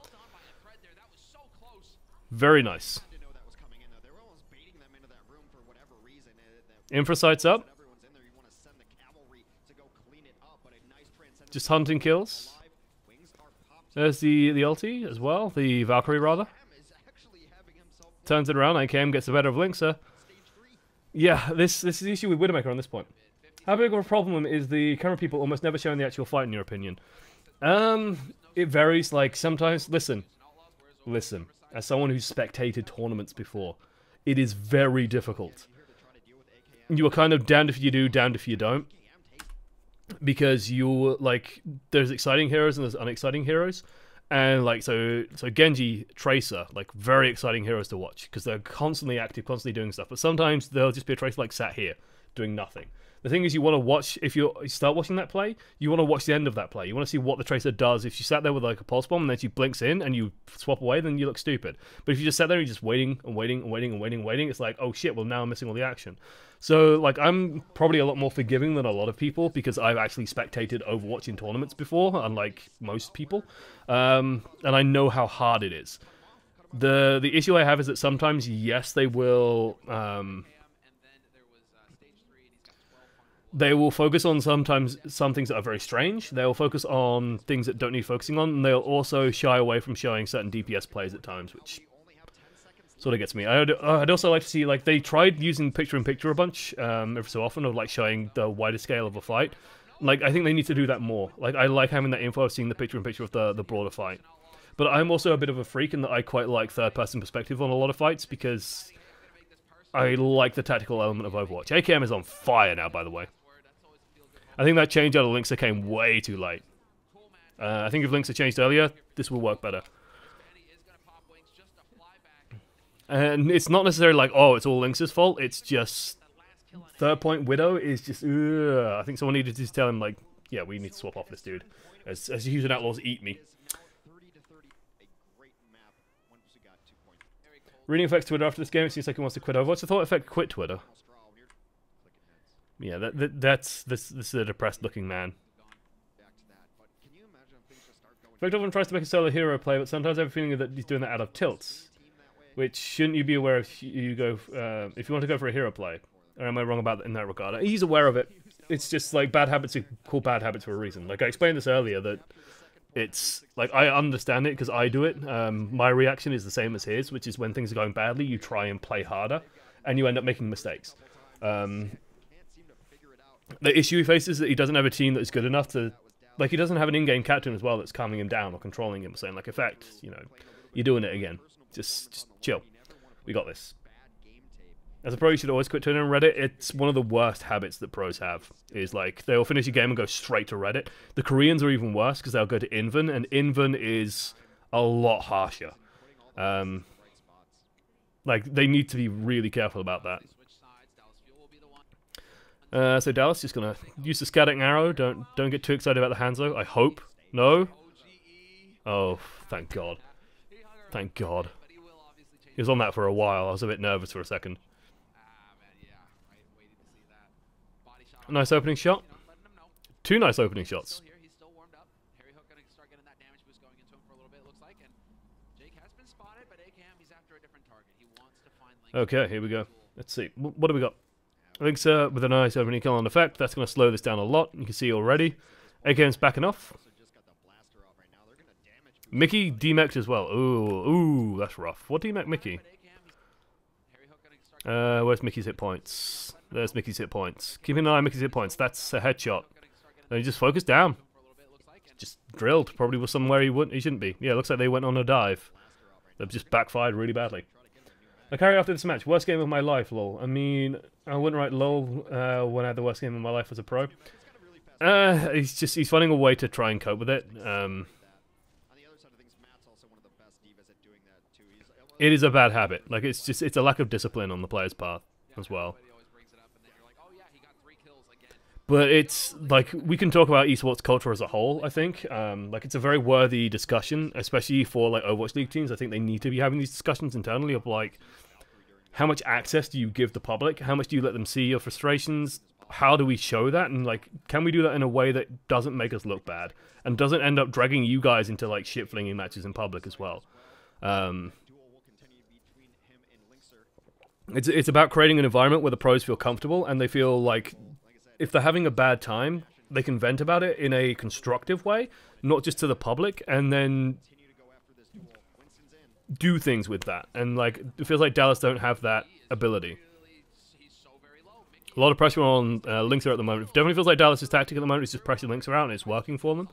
Very nice. Infrasight's up. Just hunting kills. There's the ulti as well. The Valkyrie, rather. Turns it around. AKM gets the better of Linksa. Yeah, this is the issue with Widowmaker on this point. How big of a problem is the camera people almost never showing the actual fight, in your opinion? It varies. Like, sometimes... Listen. As someone who's spectated tournaments before, it is very difficult. You are kind of damned if you do, damned if you don't. Because you, like, there's exciting heroes and there's unexciting heroes. And, like, so Genji, Tracer, like, very exciting heroes to watch. Because they're constantly active, constantly doing stuff. But sometimes they'll just be a Tracer, like, sat here, doing nothing. The thing is, you want to watch, if you start watching that play, you want to watch the end of that play. You want to see what the Tracer does. If she sat there with, like, a pulse bomb and then she blinks in and you swap away, then you look stupid. But if you just sat there and you're just waiting and waiting and waiting and waiting and waiting, it's like, oh shit, well, now I'm missing all the action. So, like, I'm probably a lot more forgiving than a lot of people because I've actually spectated Overwatch in tournaments before, unlike most people. And I know how hard it is. The issue I have is that sometimes, yes, they will focus on sometimes some things that are very strange. They'll focus on things that don't need focusing on, and they'll also shy away from showing certain DPS plays at times, which sort of gets me. I'd also like to see, like, they tried using picture-in-picture a bunch every so often, of, like, showing the wider scale of a fight. Like, I think they need to do that more. Like, I like having that info of seeing the picture-in-picture of the broader fight. But I'm also a bit of a freak in that I quite like third-person perspective on a lot of fights, because I like the tactical element of Overwatch. AKM is on fire now, by the way. I think that change out of Linksa came way too late. I think if Linksa changed earlier, this will work better. And it's not necessarily like, oh, it's all Linksa's fault. It's just third point Widow is just, I think someone needed to just tell him, like, yeah, we need to swap off this dude. As Houston Outlaws eat me. Reading Effect's Twitter after this game, it seems like he wants to quit Overwatch. I thought Effect quit Twitter. Yeah, this is a depressed looking man. Effect often tries to make a solo hero play, but sometimes I have a feeling that he's doing that out of tilts. Which, shouldn't you be aware if you go, if you want to go for a hero play? Or am I wrong about that in that regard? He's aware of it. It's just like bad habits are called bad habits for a reason. Like I explained this earlier, that It's like, I understand it because I do it. My reaction is the same as his, which is when things are going badly, you try and play harder, and you end up making mistakes. The issue he faces is that he doesn't have a team that is good enough to, like, he doesn't have an in-game captain as well that's calming him down or controlling him, saying like, "Effect, you know, you're doing it again. Just chill. We got this." As a pro, you should always quit Twitter and Reddit. It's one of the worst habits that pros have. Is like, they'll finish a game and go straight to Reddit. The Koreans are even worse because they'll go to Inven, and Inven is a lot harsher. Like, they need to be really careful about that. So Dallas just gonna use the scattering arrow. Don't get too excited about the Hanzo. I hope. No. Oh, thank God. Thank God. He was on that for a while. I was a bit nervous for a second. Nice opening shot. Two nice opening shots. Okay, here we go. Let's see. What do we got? Link's with a nice opening kill on effect. That's going to slow this down a lot. You can see already. AKM's backing off. Mickey demeched as well. Ooh, that's rough. What demeched Mickey? Where's Mickey's hit points? There's Mickey's hit points. Keep an eye on Mickey's hit points. That's a headshot. And he just focused down. Just drilled. Probably was somewhere he shouldn't be. Yeah, looks like they went on a dive. They've just backfired really badly. I carry after this match. Worst game of my life, lol. I mean, I wouldn't write lol when I had the worst game of my life as a pro. He's finding a way to try and cope with it. It is a bad habit. Like, it's a lack of discipline on the player's part as well. But it's, like, we can talk about esports culture as a whole, I think. Like, it's a very worthy discussion, especially for, like, Overwatch League teams. I think they need to be having these discussions internally of, like, how much access do you give the public? How much do you let them see your frustrations? How do we show that? And, like, can we do that in a way that doesn't make us look bad? And doesn't end up dragging you guys into, like, shit-flinging matches in public as well? It's about creating an environment where the pros feel comfortable and they feel like if they're having a bad time, they can vent about it in a constructive way, not just to the public, and then do things with that. And like, it feels like Dallas don't have that ability. A lot of pressure on Linkser at the moment. It definitely feels like Dallas' tactic at the moment is just pressure Linkser out, and it's working for them.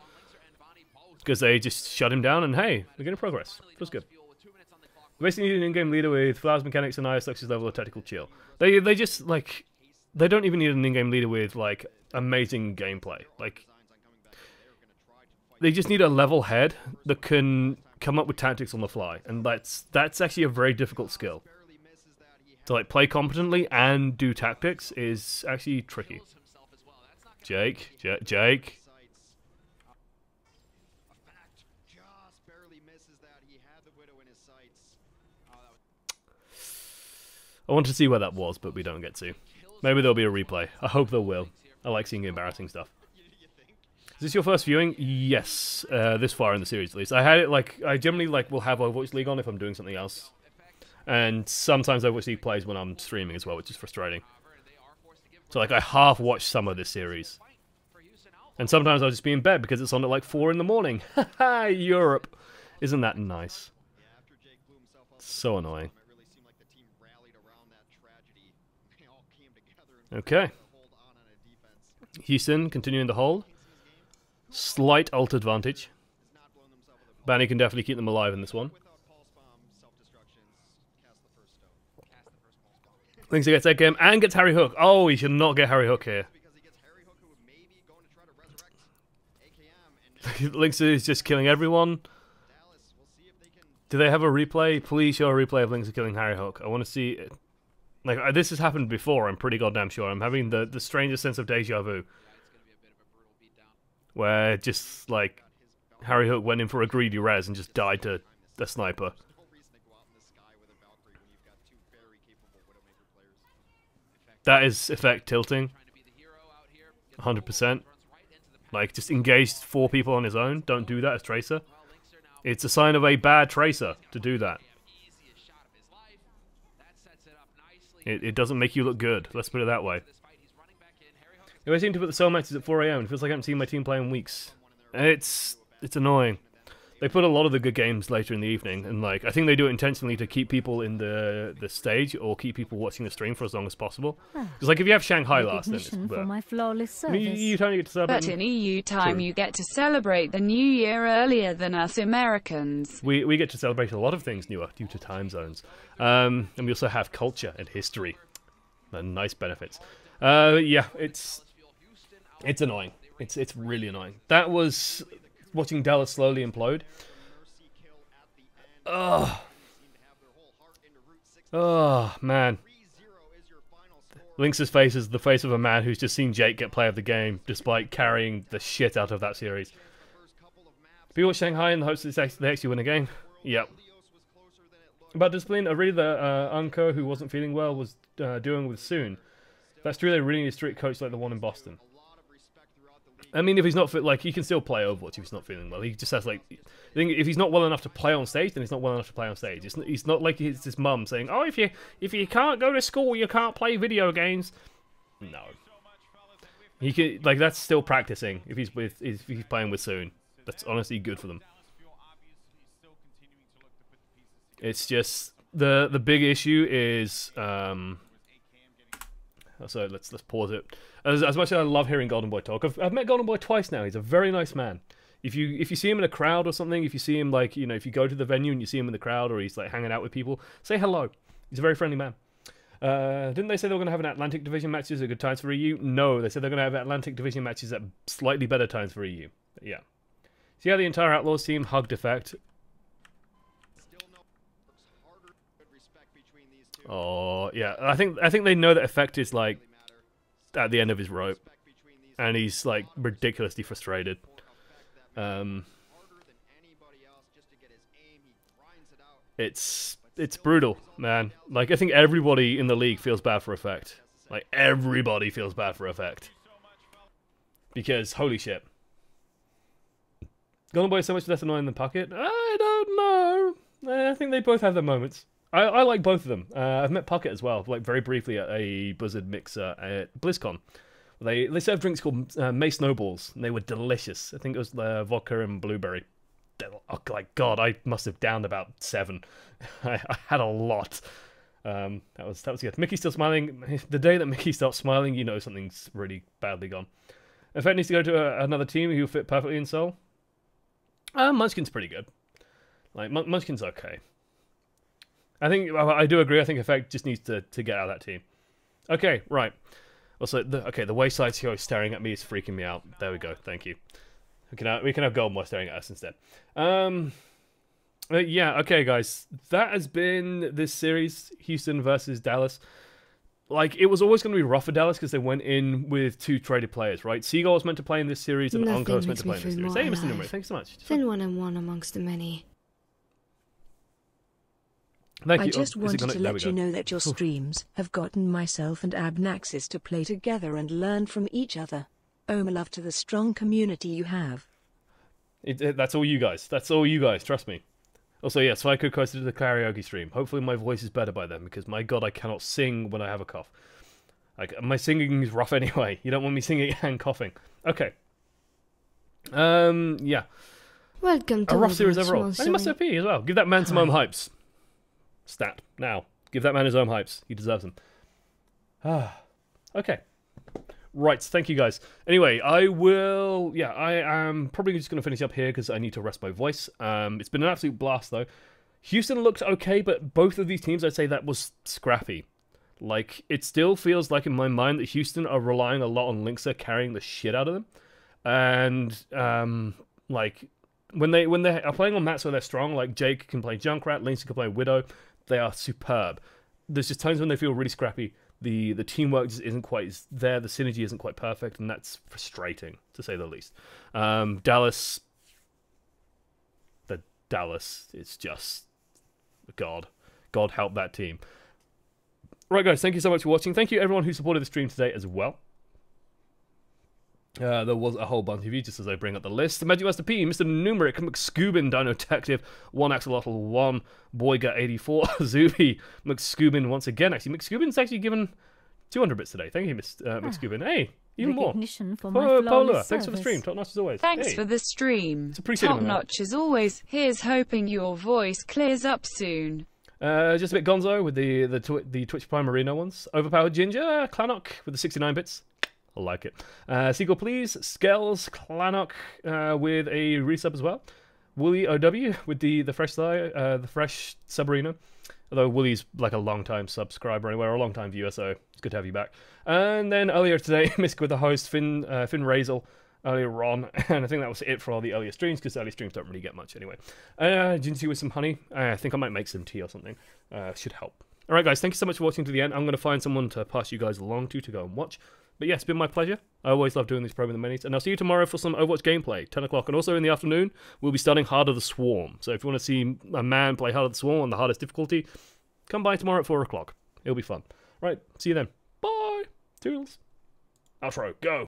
Because they just shut him down, and hey, they're getting progress. Feels good. We basically need an in-game leader with flowers mechanics and highest success level of tactical chill. They just, like, they don't even need an in-game leader with, like, amazing gameplay. Like, they just need a level head that can come up with tactics on the fly. And that's actually a very difficult skill. To, like, play competently and do tactics is actually tricky. Jake. I want to see where that was, but we don't get to. Maybe there'll be a replay. I hope there will. I like seeing embarrassing stuff. Is this your first viewing? Yes, this far in the series at least. I had it, like, I generally, like, will have Overwatch League on if I'm doing something else. And sometimes Overwatch League plays when I'm streaming as well, which is frustrating. So, like, I half watch some of this series. And sometimes I'll just be in bed because it's on at, like, 4 in the morning. Haha, Europe! Isn't that nice? So annoying. Okay. Houston continuing to hold. Slight ult advantage. Banny can definitely keep them alive in this one. Thinks he gets Egg Game and gets Harry Hook. Oh, he should not get Harry Hook here. Lynx is just killing everyone. Do they have a replay? Please show a replay of Lynx killing Harry Hook. I want to see it. Like, this has happened before, I'm pretty goddamn sure. I'm having the strangest sense of deja vu. Where just, like, Harry Hook went in for a greedy res and just died to the sniper. That is effect tilting. 100%. Like, just engaged 4 people on his own. Don't do that as Tracer. It's a sign of a bad Tracer to do that. It doesn't make you look good, let's put it that way. I seem to put the solo matches at 4 AM. It feels like I haven't seen my team play in weeks. It's it's annoying. They put a lot of the good games later in the evening, and like I think they do it intentionally to keep people in the stage or keep people watching the stream for as long as possible. Because like if you have Shanghai last, then it's for my flawless service. you don't get to celebrate. But in EU time, you get to celebrate the New Year earlier than us Americans. We get to celebrate a lot of things newer due to time zones, and we also have culture and history, and nice benefits. Yeah, it's annoying. It's really annoying. That was watching Dallas slowly implode. Oh man. Lynx's face is the face of a man who's just seen Jake get play of the game, despite carrying the shit out of that series. People at Shanghai in the hopes that they actually win a game. Yep. About discipline, I really the Unco who wasn't feeling well was doing with soon. That's true. They really need a strict coach like the one in Boston. I mean, if he's not fit, like he can still play Overwatch if he's not feeling well. He just has like, I think if he's not well enough to play on stage, then he's not well enough to play on stage. He's not like it's his mum saying, "Oh, if you can't go to school, you can't play video games." No, he can like that's still practicing. If he's playing with Soon, that's honestly good for them. It's just the big issue is so let's pause it. As much as I love hearing Golden Boy talk, I've met Golden Boy twice now. He's a very nice man. If you see him in a crowd or something, if you see him like if you go to the venue and you see him in the crowd or he's like hanging out with people, say hello. He's a very friendly man. Didn't they say they were going to have an Atlantic Division matches at good times for EU? No, they said they're going to have Atlantic Division matches at slightly better times for EU. Yeah. See how the entire Outlaws team hugged Effect. Oh yeah, I think they know that Effect is like at the end of his rope, and he's like ridiculously frustrated. It's brutal, man. Like I think everybody in the league feels bad for Effect. Like everybody feels bad for Effect because holy shit, Golden Boy is so much less annoying than Puckett. I don't know. I think they both have their moments. I like both of them. I've met Puckett as well, like very briefly at a Blizzard mixer at BlizzCon. They served drinks called May Snowballs, and they were delicious. I think it was vodka and blueberry. Oh, like God, I must have downed about 7. I had a lot. That was good. Mickey's still smiling. The day that Mickey stops smiling, you know something's really badly gone. Effect needs to go to another team who fit perfectly in Seoul. Munchkin's pretty good. Like Munchkin's okay. I do agree. I think Effect just needs to get out of that team. Okay, right. Also, the Wayside show staring at me is freaking me out. There we go. Thank you. We can have Golden Boy staring at us instead. Yeah. Okay, guys. That has been this series, Houston versus Dallas. Like it was always going to be rough for Dallas because they went in with 2 traded players, right? Seagull was meant to play in this series, and Onko was meant to play in this series. Hey, Mr. Numero, thanks so much. Than one amongst the many. I just wanted to let you know that your streams have gotten myself and Abnaxis to play together and learn from each other. Oh, my love to the strong community you have. That's all you guys. That's all you guys. Trust me. Also, yeah, Psycho posted to the karaoke stream. Hopefully my voice is better by then, because my God, I cannot sing when I have a cough. Like my singing is rough anyway. You don't want me singing and coughing. Okay. Yeah. Welcome to a rough series overall. And must OP as well. Give that man some hypes. Stat. Now. Give that man his own hypes. He deserves them. Okay. Right, thank you guys. Anyway, I am probably just going to finish up here because I need to rest my voice. It's been an absolute blast, though. Houston looked okay, but both of these teams, I'd say that was scrappy. Like, it still feels like in my mind that Houston are relying a lot on Lynxer carrying the shit out of them. And, like, when they are playing on maps where they're strong, like Jake can play Junkrat, Lynxer can play Widow, they are superb. There's just times when they feel really scrappy. The teamwork just isn't quite there. The synergy isn't quite perfect, and that's frustrating, to say the least. Dallas, it's just God help that team. Right, guys, thank you so much for watching. Thank you everyone who supported the stream today as well. There was a whole bunch of you, just as I bring up the list. Magic Master P, Mr. Numeric, McScoobin, Dino Detective, 1 Axolotl 1, Boyga 84, Zuby, McScoobin once again. Actually, McScoobin's actually given 200 bits today. Thank you, McScoobin. Hey, Even more. recognition for my flawless Paula, thanks for the service. stream. Top notch as always. Thanks Hey. for the stream. It's appreciated, Top man. notch as always. Here's hoping your voice clears up soon. Just a bit gonzo with the Twitch Prime Arena ones. Overpowered Ginger, Clanok with the 69 bits. I like it. Sequel please, Skells, Clanok with a resub as well. Wooly OW with the fresh sub arena. Although Wooly's like a long time subscriber anyway, or a long time viewer, so it's good to have you back. And then earlier today, Misk with the host Finn Razel earlier on, and I think that was it for all the earlier streams because early streams don't really get much anyway. Ginsey with some honey. I think I might make some tea or something. Should help. All right, guys, thank you so much for watching to the end. I'm going to find someone to pass you guys along to go and watch. But yeah, it's been my pleasure. I always love doing these Probing the Minis. And I'll see you tomorrow for some Overwatch gameplay, 10 o'clock. And also in the afternoon, we'll be starting Heart of the Swarm. So if you want to see a man play Heart of the Swarm on the hardest difficulty, come by tomorrow at 4 o'clock. It'll be fun. Right, see you then. Bye. Toodles. Outro, go.